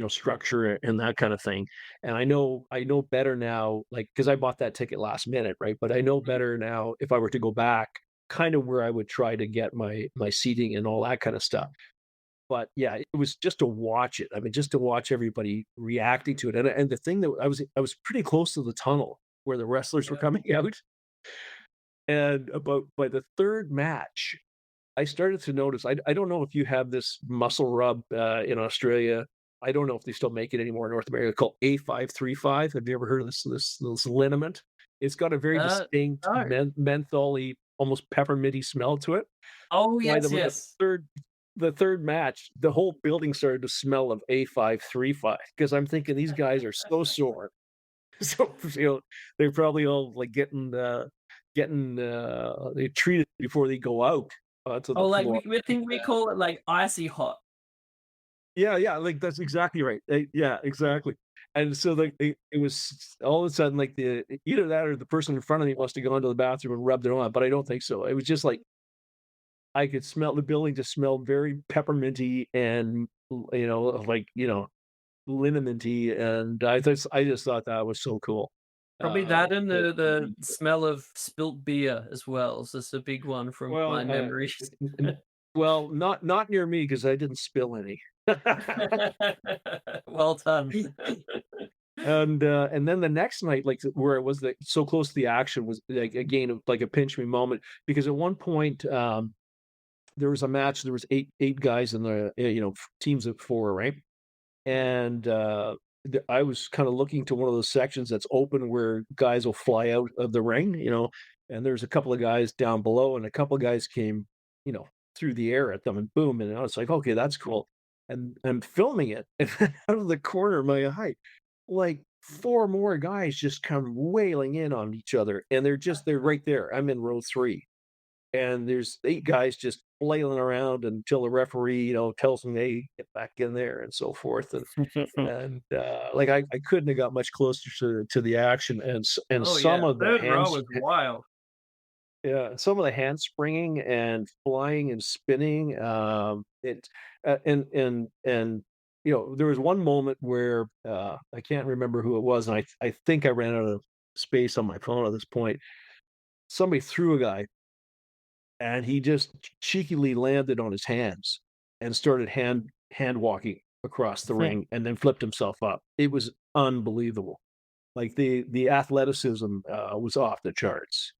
structure and that kind of thing. And I know better now, like because I bought that ticket last minute, right? But I know better now if I were to go back, kind of where I would try to get my seating and all that kind of stuff. But yeah, it was just to watch it. I mean, just to watch everybody reacting to it. And the thing that I was pretty close to the tunnel where the wrestlers were Yeah. coming out. And about by the third match, I started to notice. I don't know if you have this muscle rub in Australia. I don't know if they still make it anymore in North America called A535. Have you ever heard of this liniment? It's got a very distinct No. mentholy, almost pepperminty smell to it. Oh, By yes, yes. the third match, the whole building started to smell of A535 because I'm thinking these guys are so sore. So, they're probably all like getting they treated before they go out onto Oh, the like floor. we think we call it like icy hot. Yeah, yeah, like that's exactly right. Yeah, exactly. And so like it was all of a sudden like the either that or the person in front of me must have gone to the bathroom and rubbed it on, but I don't think so. It was just like I could smell the building just smelled very pepperminty and like linimenty, and I just thought that was so cool. Probably that and That the smell of spilt beer as well. So it's a big one from well, my memories. well, not near me because I didn't spill any. Well done. And then the next night, like where it was so close to the action was like again like a pinch me moment because at one point there was a match. There was eight guys in the teams of four, right? And I was kind of looking to one of those sections that's open where guys will fly out of the ring, and there's a couple of guys down below, and a couple of guys came, through the air at them, and boom, and I was like, okay, that's cool. And I'm filming it, and out of the corner of my eye, like 4 more guys just come wailing in on each other, and they're right there. I'm in row 3, and there's 8 guys just flailing around until the referee, tells them, "Hey, get back in there," and so forth. And like I couldn't have got much closer to the action, and Oh some yeah, of the third row hands, was wild. yeah, some of the hand springing and flying and spinning. And there was one moment where I can't remember who it was, and I think I ran out of space on my phone at this point. Somebody threw a guy, and he just cheekily landed on his hands and started hand walking across the ring, and then flipped himself up. It was unbelievable. Like the athleticism was off the charts,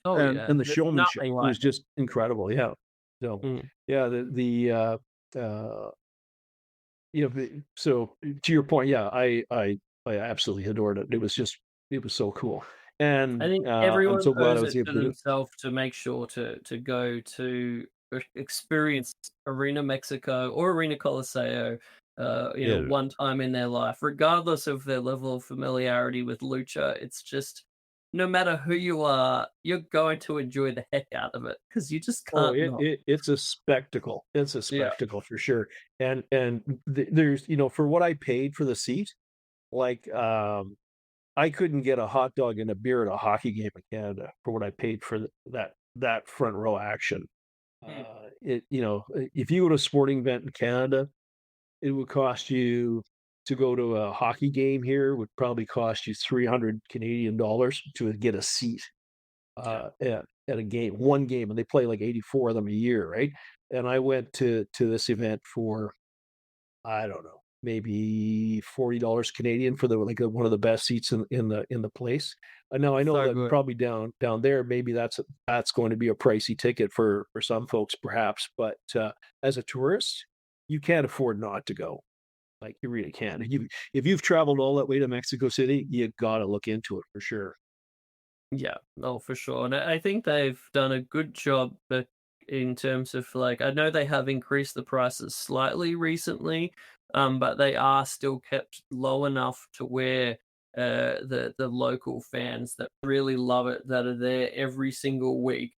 Oh yeah, and the there's showmanship nothing was like it. just incredible. Yeah. So Mm. yeah, uh, so to your point, yeah, I absolutely adored it. It was so cool, I and think I'm everyone so glad I owes was it able to to do. themselves to make sure to go to experience Arena Mexico or Arena Coliseo, Yeah. one time in their life, regardless of their level of familiarity with lucha. It's just no matter who you are, you're going to enjoy the heck out of it because you just Oh, can't not. it's a spectacle. It's a Yeah. spectacle for sure. And there's, for what I paid for the seat, like I couldn't get a hot dog and a beer at a hockey game in Canada for what I paid for that front row action. Mm. If you go to a sporting event in Canada, it would cost you to go to a hockey game here would probably cost you 300 Canadian dollars to get a seat Yeah. at a game, one game, and they play like 84 of them a year, right? And I went to this event for, I don't know, maybe $40 Canadian for one of the best seats in the place. Now I know So that good. probably down there, maybe that's going to be a pricey ticket for some folks, perhaps. But as a tourist, you can't afford not to go. Like you really can. If you've traveled all that way to Mexico City, you got to look into it for sure. Yeah, no, for sure. And I think they've done a good job in terms of like, I know they have increased the prices slightly recently, but they are still kept low enough to where the local fans that really love it, that are there every single week,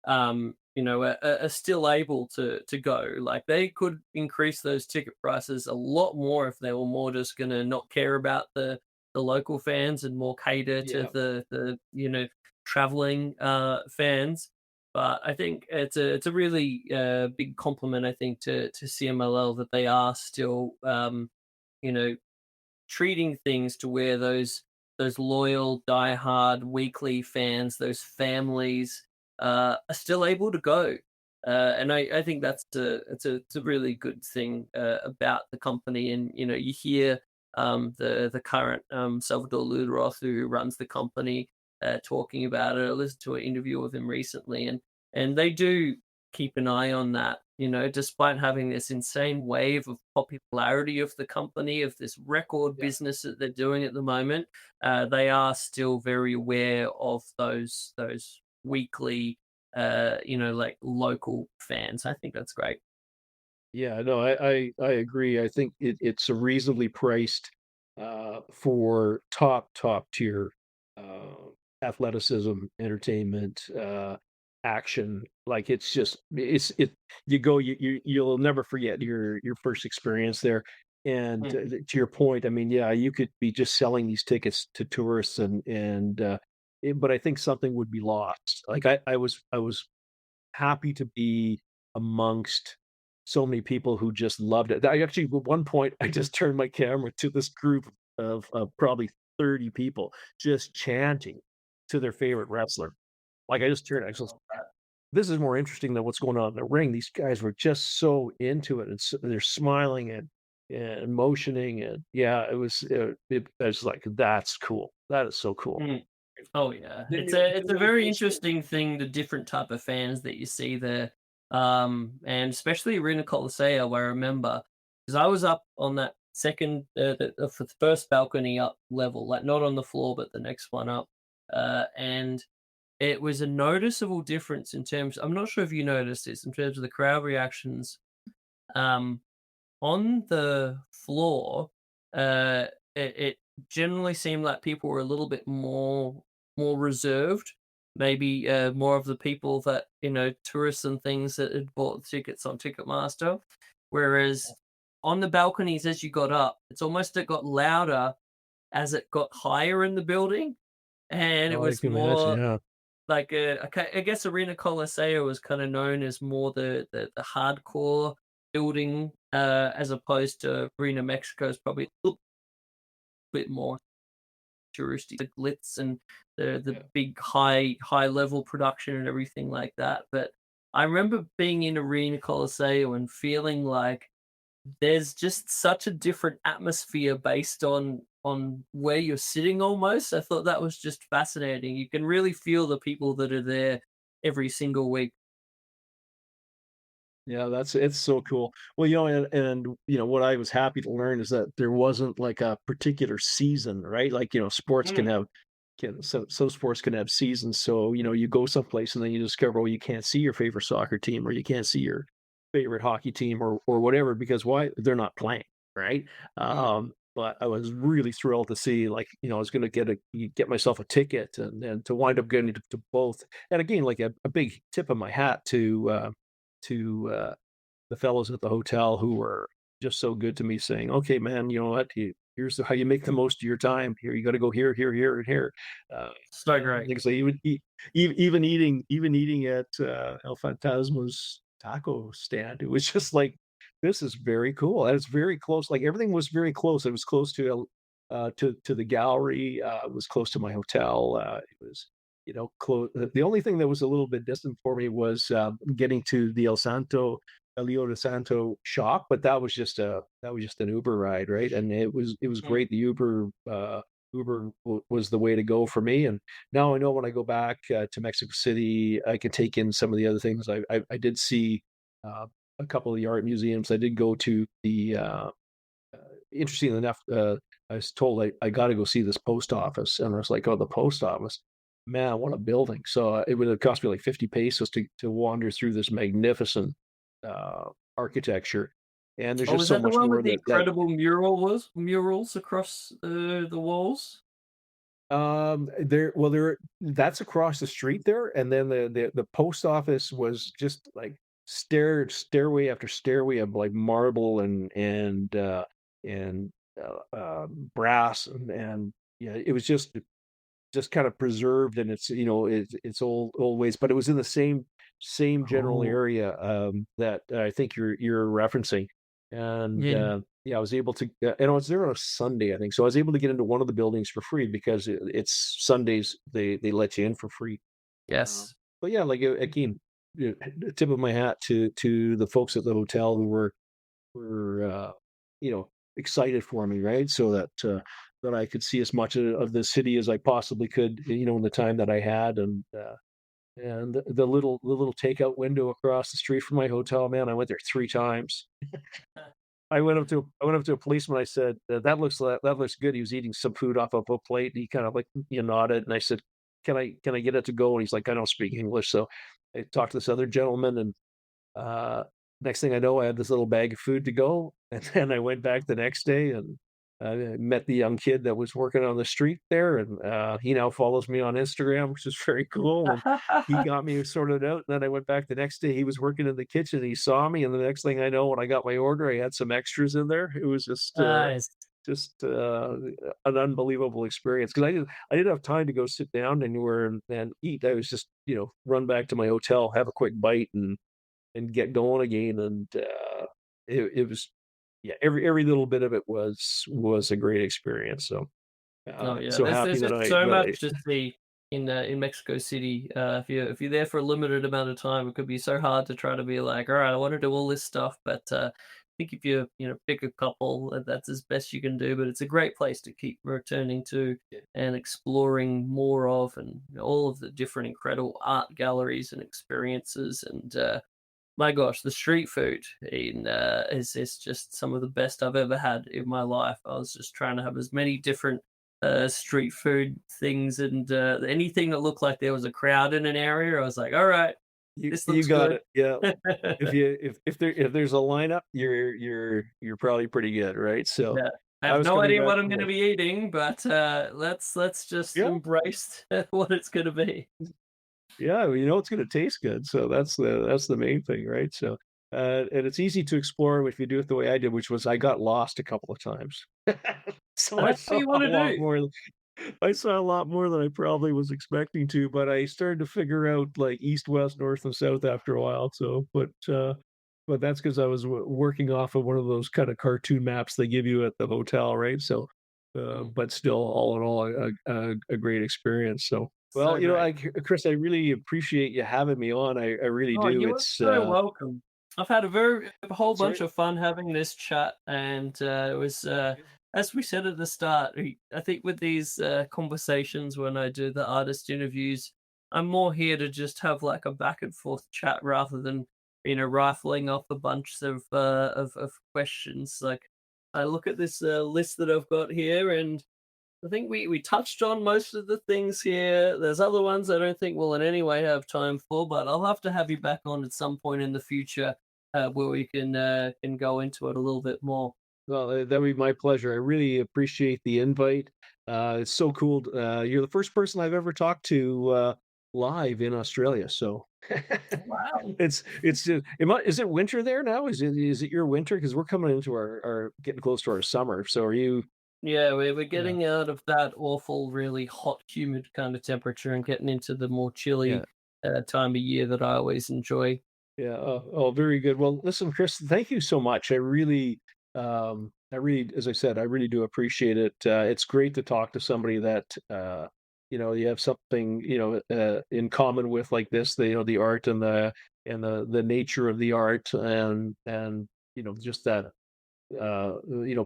are still able to go. Like they could increase those ticket prices a lot more if they were more just gonna not care about the local fans and more cater to Yeah. the traveling fans. But I think it's a really big compliment, I think, to CMLL that they are still you know treating things to where those loyal diehard weekly fans, those families, are still able to go. And I think it's a really good thing about the company. And you hear the current Salvador Luderoth, who runs the company, talking about it. I listened to an interview with him recently, and they do keep an eye on that. Despite having this insane wave of popularity of the company, of this record Yeah. business that they're doing at the moment, they are still very aware of those weekly, like local fans. I think that's great. Yeah, no, I agree. I think it's a reasonably priced for top tier uh, athleticism, entertainment, action. Like it's you go you'll never forget your first experience there. And Mm. to your point, I mean, yeah, you could be just selling these tickets to tourists but I think something would be lost. Like I was happy to be amongst so many people who just loved it. I actually, at one point, I just turned my camera to this group of probably 30 people just chanting to their favorite wrestler. Like I just turned, I was, this is more interesting than what's going on in the ring. These guys were just so into it, and they're smiling and motioning, and yeah, I was like, that's cool. That is so cool. Mm. Oh yeah, Then it's you a then it's a you very also interesting thing, the different type of fans that you see there, and especially Arena Coliseo. Where I remember because I was up on that second, for the first balcony up level, like not on the floor, but the next one up, and it was a noticeable difference in terms. I'm not sure if you noticed this in terms of the crowd reactions. Um, on the floor, it generally seemed like people were a little bit more reserved. Maybe more of the people that, tourists and things that had bought tickets on Ticketmaster. Whereas on the balconies, as you got up, it got louder as it got higher in the building, and it Oh, I was can imagine. more Yeah. like I guess Arena Coliseo was kind of known as more the hardcore building, as opposed to Arena Mexico is probably a little bit more touristy, the glitz and the big high level production and everything like that. But I remember being in Arena Coliseo and feeling like there's just such a different atmosphere based on where you're sitting almost. I thought that was just fascinating. You can really feel the people that are there every single week. Yeah, it's so cool. Well, and what I was happy to learn is that there wasn't like a particular season, right? Like, sports can Mm. have some sports can have seasons. So, you go someplace and then you discover, you can't see your favorite soccer team, or you can't see your favorite hockey team, or whatever, because why? They're not playing, right? Mm. But I was really thrilled to see, like, I was going to get myself a ticket, and to wind up getting to both. And again, like a big tip of my hat to the fellows at the hotel who were just so good to me, saying, "Okay, man, you know what? Here's how you make the most of your time. Here, you got to go here, here, here, and here." Uh, So and great. things like even eating at El Fantasma's taco stand, it was just like, this is very cool, and it's very close. Like, everything was very close. It was close to the gallery. It was close to my hotel. It was, close. The only thing that was a little bit distant for me was getting to the El Rio de Santo shop, but that was just an Uber ride, right? And it was Mm. great. The was the way to go for me. And now I know when I go back to Mexico City, I can take in some of the other things. I did see uh, a couple of the art museums. I did go to the interesting enough, I was told I got to go see this post office, and I was like, "Oh, the post office, man, what a building!" So it would have cost me like 50 pesos to wander through this magnificent uh, architecture, and there's Oh, just was so that the much one more with the that incredible murals across the walls? that's across the street there, and then the post office was just like stairway after stairway of like marble and brass, and yeah, it was just kind of preserved in its old ways, but it was in the same general Oh, area that I think you're referencing. And yeah. yeah, I was able to, and I was there on a Sunday, I think, so I was able to get into one of the buildings for free, because it's Sundays, they let you in for free. Um, Yes. but yeah, like, again, tip of my hat to the folks at the hotel who were excited for me, right? So that I could see as much of the city as I possibly could, in the time that I had. And the little takeout window across the street from my hotel, man, I went there 3 times. I went up to a policeman. I said, that looks good." He was eating some food off of a plate. And he kind of like, nodded, and I said, "Can I get it to go?" And he's like, "I don't speak English." So I talked to this other gentleman, and uh, next thing I know, I had this little bag of food to go, and then I went back the next day, and met the young kid that was working on the street there, and he now follows me on Instagram, which is very cool. And he got me sorted out. And then I went back the next day. He was working in the kitchen. He saw me, and the next thing I know, when I got my order, I had some extras in there. It was Nice. just an unbelievable experience, because I didn't have time to go sit down anywhere and eat. I was just, run back to my hotel, have a quick bite, and get going again. And it was, yeah, every little bit of it was a great experience. So Oh yeah, so there's happy there's that just I so that much I to see in Mexico City. If you're there for a limited amount of time, it could be so hard to try to be like, all right, I want to do all this stuff. But I think if you pick a couple, that's as best you can do. But it's a great place to keep returning to and exploring more of, and all of the different incredible art galleries and experiences. And my gosh, the street food is just some of the best I've ever had in my life. I was just trying to have as many different street food things, and anything that looked like there was a crowd in an area, I was like, all right, this You looks got good. it. Yeah. If there's a lineup, you're probably pretty good, right? So Yeah. I I have was no coming idea back what I'm from going to work. be eating, but let's just Yeah, embrace what it's going to be. yeah, well, it's going to taste good, so that's the main thing, right? So, and it's easy to explore if you do it the way I did, which was I got lost a couple of times. So And I that's what saw you a want to lot do. more. I saw a lot more than I probably was expecting to, but I started to figure out like east, west, north, and south after a while. So, but that's because I was working off of one of those kind of cartoon maps they give you at the hotel, right? So, Mm, but still, all in all, a great experience. So, well, so great. Chris, I really appreciate you having me on. I really Oh, do. you are so welcome. I've had a whole It's bunch right. of fun having this chat, and it was as we said at the start. I think with these conversations, when I do the artist interviews, I'm more here to just have like a back and forth chat rather than rifling off a bunch of questions. Like I look at this list that I've got here, and I think we touched on most of the things here. There's other ones I don't think we'll in any way have time for, but I'll have to have you back on at some point in the future where we can go into it a little bit more. Well, that would be my pleasure. I really appreciate the invite. It's so cool. You're the first person I've ever talked to live in Australia. So Wow. it's is it winter there now? Is it your winter? Because we're coming into our getting close to our summer. So are you? Yeah, we're Yeah, getting out of that awful, really hot, humid kind of temperature and getting into the more yeah, chilly time of year that I always enjoy. yeah. Oh, very good. Well, listen, Chris, thank you so much. As I said, I really do appreciate it. It's great to talk to somebody that, you have something, in common with like this, the art and the nature of the art and, just that,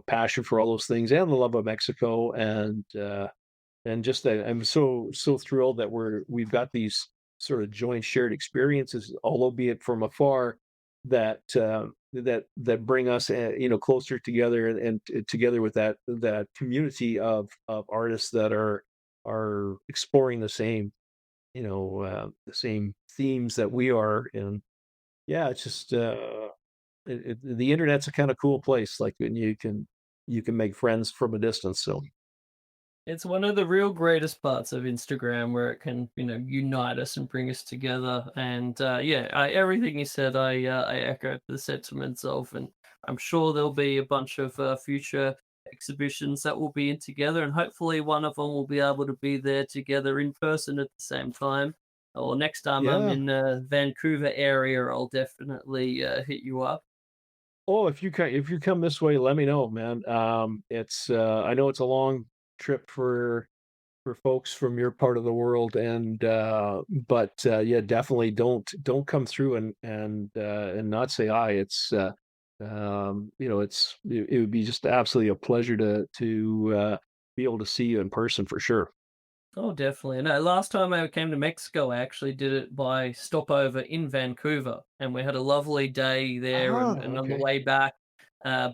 passion for all those things and the love of Mexico and just that I'm so thrilled that we've got these sort of joint shared experiences, albeit from afar, that bring us closer together and together with that community of artists that are exploring the same themes that we are. And yeah, it's just the internet's a kind of cool place, like when you can make friends from a distance. So It's one of the real greatest parts of Instagram where it can, unite us and bring us together. And yeah, everything you said, I echo the sentiments of, and I'm sure there'll be a bunch of future exhibitions that will be in together, and hopefully one of them will be able to be there together in person at the same time. Or next time I'm yeah. in Vancouver area, I'll definitely hit you up. Oh, if you come this way, let me know, man. It's I know it's a long trip for folks from your part of the world, and but yeah, definitely don't come through and not say hi. It would be just absolutely a pleasure to be able to see you in person for sure. Oh, definitely. No, last time I came to Mexico, I actually did it by stopover in Vancouver, and we had a lovely day there. Ah, And on the okay. way back,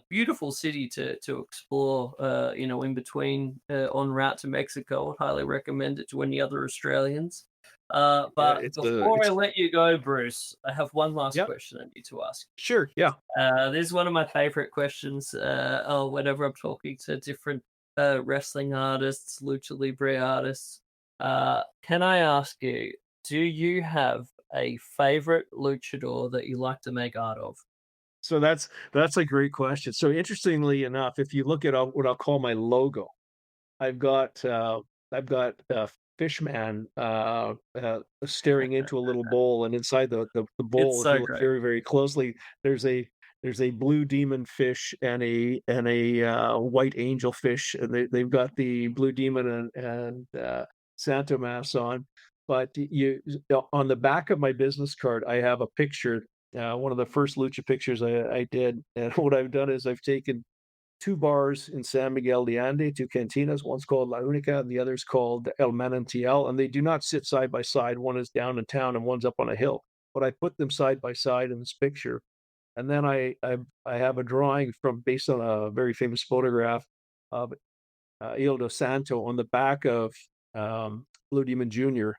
beautiful city to explore. In between en route to Mexico, I'd highly recommend it to any other Australians. Yeah, But before I it's let you go, Bruce, I have one last yep, question I need to ask. sure, yeah. This is one of my favorite questions. Whenever I'm talking to different wrestling artists, lucha libre artists, can I ask you, do you have a favorite luchador that you like to make art of? So that's a great question. So interestingly enough, if you look at what I'll call my logo, I've got Fishman staring into a little bowl, and inside the It's bowl, if you so look great. very very closely, there's a blue demon fish and a white angel fish, and they've got the blue demon and Santa Mass on. But on the back of my business card, I have a picture. One of the first lucha pictures I did, and what I've done is I've taken two bars in San Miguel de Ande, two cantinas. One's called La Única, and the other's called El Manantial, and they do not sit side by side. One is down in town, and one's up on a hill. But I put them side by side in this picture, and then I have a drawing from based on a very famous photograph of Il Dos Santo on the back of Blue Demon Jr.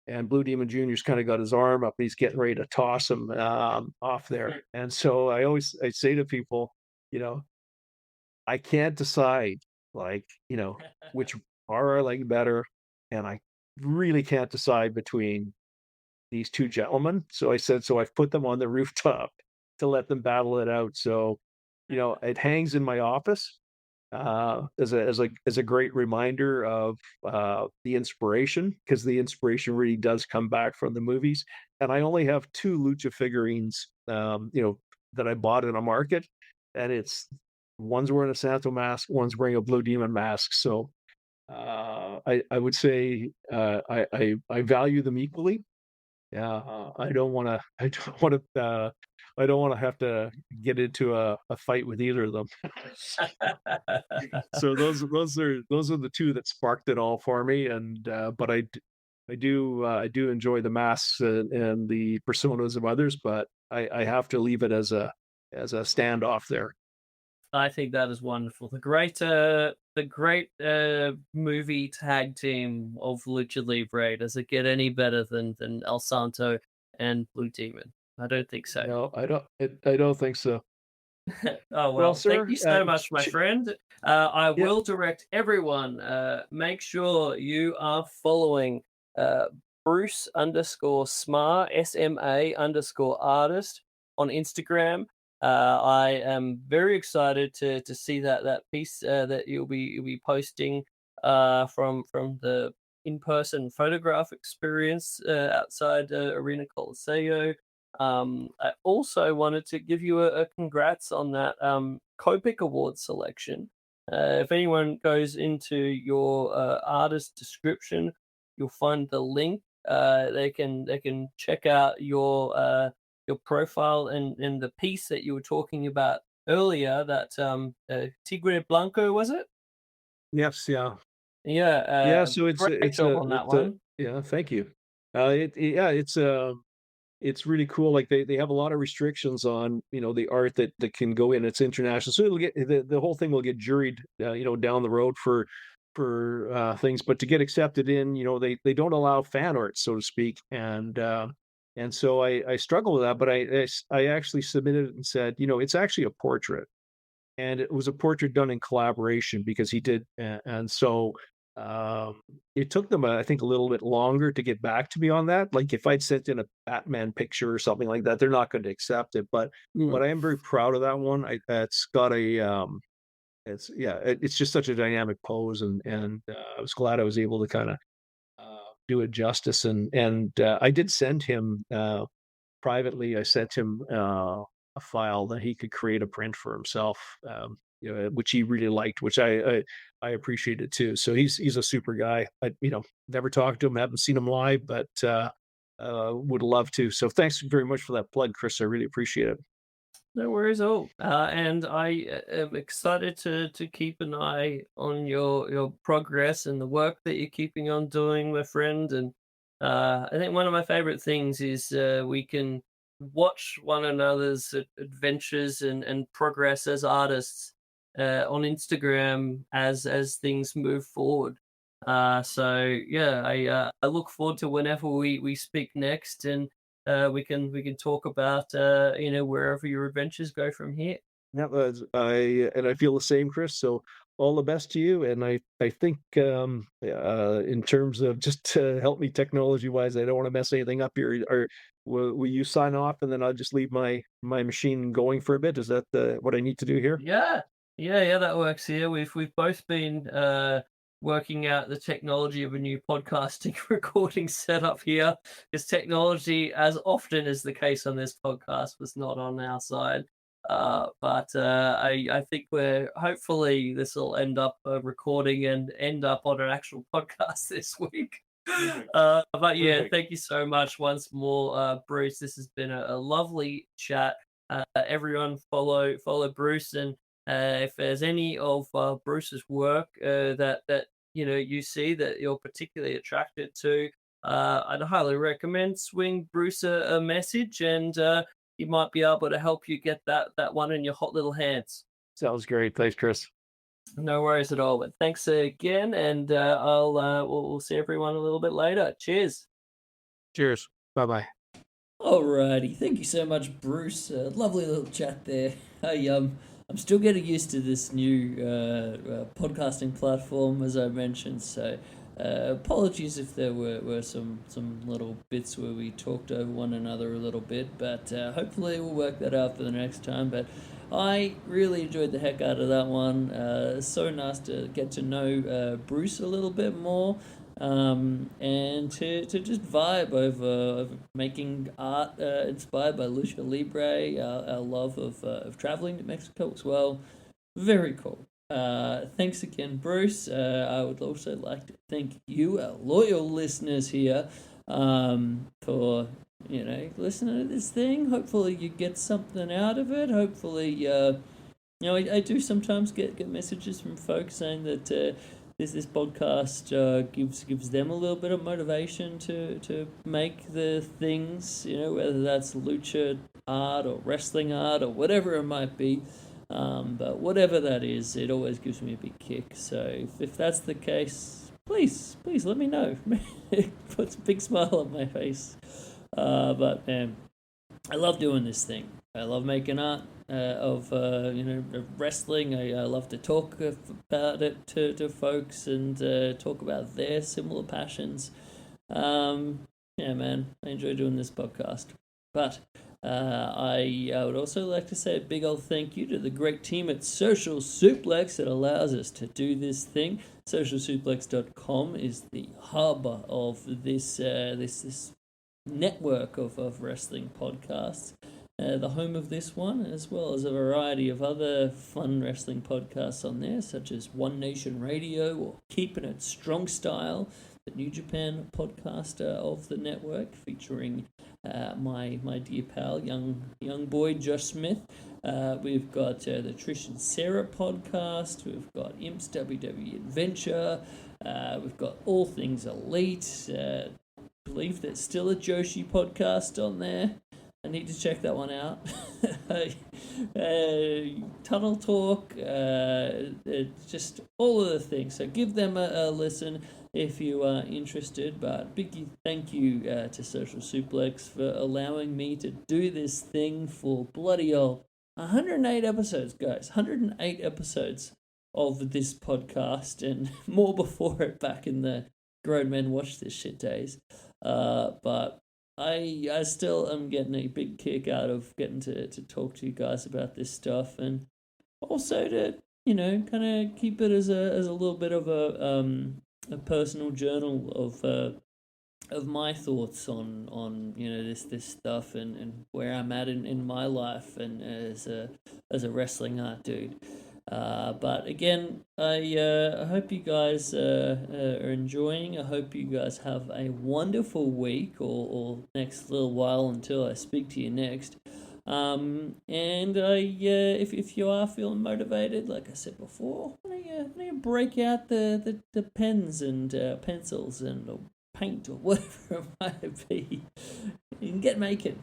And Blue Demon Jr.'s kind of got his arm up. He's getting ready to toss him off there. And so I say to people, I can't decide, like, which bar I like better. And I really can't decide between these two gentlemen. So I said, so I've put them on the rooftop to let them battle it out. So, it hangs in my office as a great reminder of the inspiration, because the inspiration really does come back from the movies. And I only have two lucha figurines, that I bought in a market, and it's one's wearing a Santo mask, one's wearing a Blue Demon mask. So I would say I value them equally. Yeah, I don't want to. I don't want to. I don't want to have to get into a fight with either of them. So those are the two that sparked it all for me. And but I do enjoy the masks and the personas of others, but I have to leave it as a standoff there. I think that is wonderful. The great movie tag team of Lucha Libre. Does it get any better than El Santo and Blue Demon? I don't think so. No, I don't. I don't think so. Oh well, sir, thank you so much, my friend. I will direct everyone. Make sure you are following Bruce _Smar SMA_artist on Instagram. I am very excited to see that piece that you'll be posting from the in-person photograph experience outside Arena Coliseo. I also wanted to give you a congrats on that Copic Award selection. If anyone goes into your artist description, you'll find the link. They can check out your profile and the piece that you were talking about earlier. That Tigre Blanco, was it? Yes, yeah. Yeah. So great job on that one. yeah. Thank you. It's really cool. Like they have a lot of restrictions on the art that can go in. It's international, so it'll get the whole thing will get juried down the road for things. But to get accepted in, they don't allow fan art, so to speak. And so I struggle with that. But I actually submitted it and said, it's actually a portrait, and it was a portrait done in collaboration because he did. And so it took them, I think, a little bit longer to get back to me on that. Like if I'd sent in a Batman picture or something like that, they're not going to accept it. But I am very proud of that one. It's got it's just such a dynamic pose, and I was glad I was able to kind of do it justice. And I did send him privately. I sent him a file that he could create a print for himself. Which he really liked, which I appreciated too. So he's a super guy. I never talked to him, haven't seen him live, but would love to. So thanks very much for that plug, Chris. I really appreciate it. No worries at all. And I am excited to keep an eye on your progress and the work that you're keeping on doing, my friend. And I think one of my favorite things is we can watch one another's adventures and progress as artists on Instagram as things move forward. So yeah, I look forward to whenever we speak next, and we can talk about wherever your adventures go from here. Yeah, I feel the same, Chris. So all the best to you. And I think in terms of just to help me technology wise, I don't want to mess anything up here. Or will you sign off, and then I'll just leave my machine going for a bit? Is that what I need to do here? Yeah, that works here. We've both been working out the technology of a new podcasting recording setup here, because technology, as often is the case on this podcast, was not on our side. But I think hopefully this will end up recording and end up on an actual podcast this week. But yeah, thank you so much once more, Bruce. This has been a lovely chat. Everyone follow Bruce, and if there's any of Bruce's work that you see that you're particularly attracted to, I'd highly recommend swing Bruce a message, and he might be able to help you get that one in your hot little hands. Sounds great. Thanks, Chris. No worries at all. But thanks again, and we'll see everyone a little bit later. Cheers. Cheers. Bye-bye. Alrighty, thank you so much, Bruce. Lovely little chat there. I'm still getting used to this new podcasting platform, as I mentioned. So, apologies if there were some little bits where we talked over one another a little bit, but hopefully we'll work that out for the next time. But I really enjoyed the heck out of that one. So nice to get to know Bruce a little bit more. And to just vibe over making art inspired by Lucha Libre, our love of traveling to Mexico as well. Very cool. Thanks again, Bruce. I would also like to thank you, our loyal listeners here, for listening to this thing. Hopefully you get something out of it. Hopefully, I do sometimes get messages from folks saying that this podcast gives them a little bit of motivation to make the things, whether that's lucha art or wrestling art or whatever it might be. But whatever that is, it always gives me a big kick. So if that's the case, please let me know. It puts a big smile on my face. But man, I love doing this thing. I love making art of wrestling. I love to talk about it to folks and talk about their similar passions. Yeah, man, I enjoy doing this podcast. But I would also like to say a big old thank you to the great team at Social Suplex that allows us to do this thing. SocialSuplex.com is the hub of this network of wrestling podcasts. The home of this one, as well as a variety of other fun wrestling podcasts on there, such as One Nation Radio or Keeping It Strong Style, the New Japan podcast of the network, featuring my dear pal, young boy Josh Smith. We've got the Trish and Sarah podcast. We've got Imp's WWE Adventure. We've got All Things Elite. Believe there's still a Joshi podcast on there. I need to check that one out. Tunnel Talk, just all of the things. So give them a listen if you are interested. But big thank you to Social Suplex for allowing me to do this thing for bloody old 108 episodes, guys. 108 episodes of this podcast and more before it back in the Grown Men Watch This Shit days. But I still am getting a big kick out of getting to talk to you guys about this stuff, and also to kind of keep it as a little bit of a personal journal of my thoughts on this stuff and where I'm at in my life and as a wrestling art dude. But again, I hope you guys are enjoying. I hope you guys have a wonderful week or next little while until I speak to you next. And if you are feeling motivated, like I said before, I'm gonna break out the pens and pencils and paint or whatever it might be, and get making.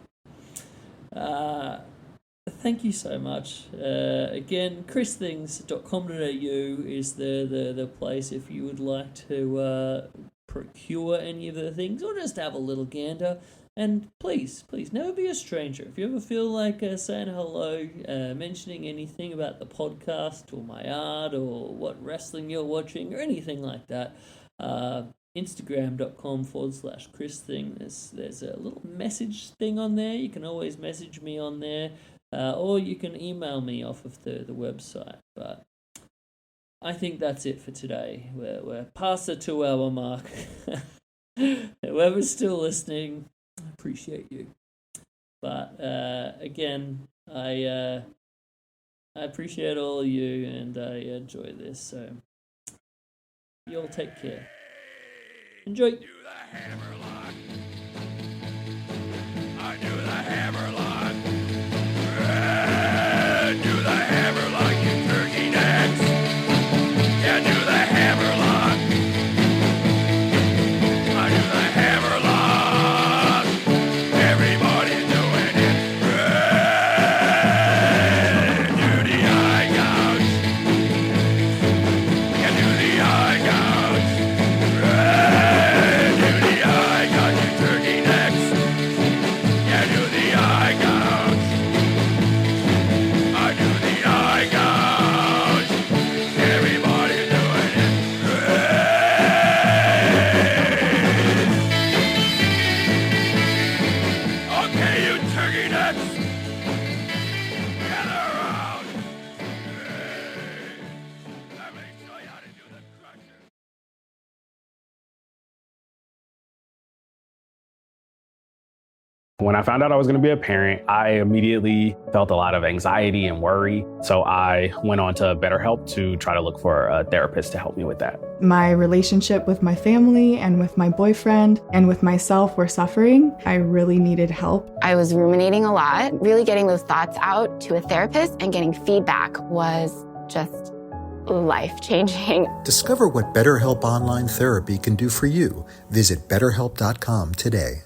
Thank you so much. Again, christhings.com.au is the place if you would like to procure any of the things or just have a little gander. And please, never be a stranger. If you ever feel like saying hello, mentioning anything about the podcast or my art or what wrestling you're watching or anything like that, Instagram.com/ChrisThing. There's a little message thing on there. You can always message me on there. Or you can email me off of the website. But I think that's it for today. We're past the 2-hour mark. Whoever's still listening, I appreciate you. But again, I appreciate all of you, and I enjoy this. So you all take care. Enjoy. Do the hammerlock. I do the hammerlock. Do the hammerlock, you turkey necks. Yeah, do the hammerlock. I do the hammerlock. Everybody's doing it. Do the eye gouge. When I found out I was going to be a parent, I immediately felt a lot of anxiety and worry. So I went on to BetterHelp to try to look for a therapist to help me with that. My relationship with my family and with my boyfriend and with myself were suffering. I really needed help. I was ruminating a lot. Really getting those thoughts out to a therapist and getting feedback was just life-changing. Discover what BetterHelp Online Therapy can do for you. Visit BetterHelp.com today.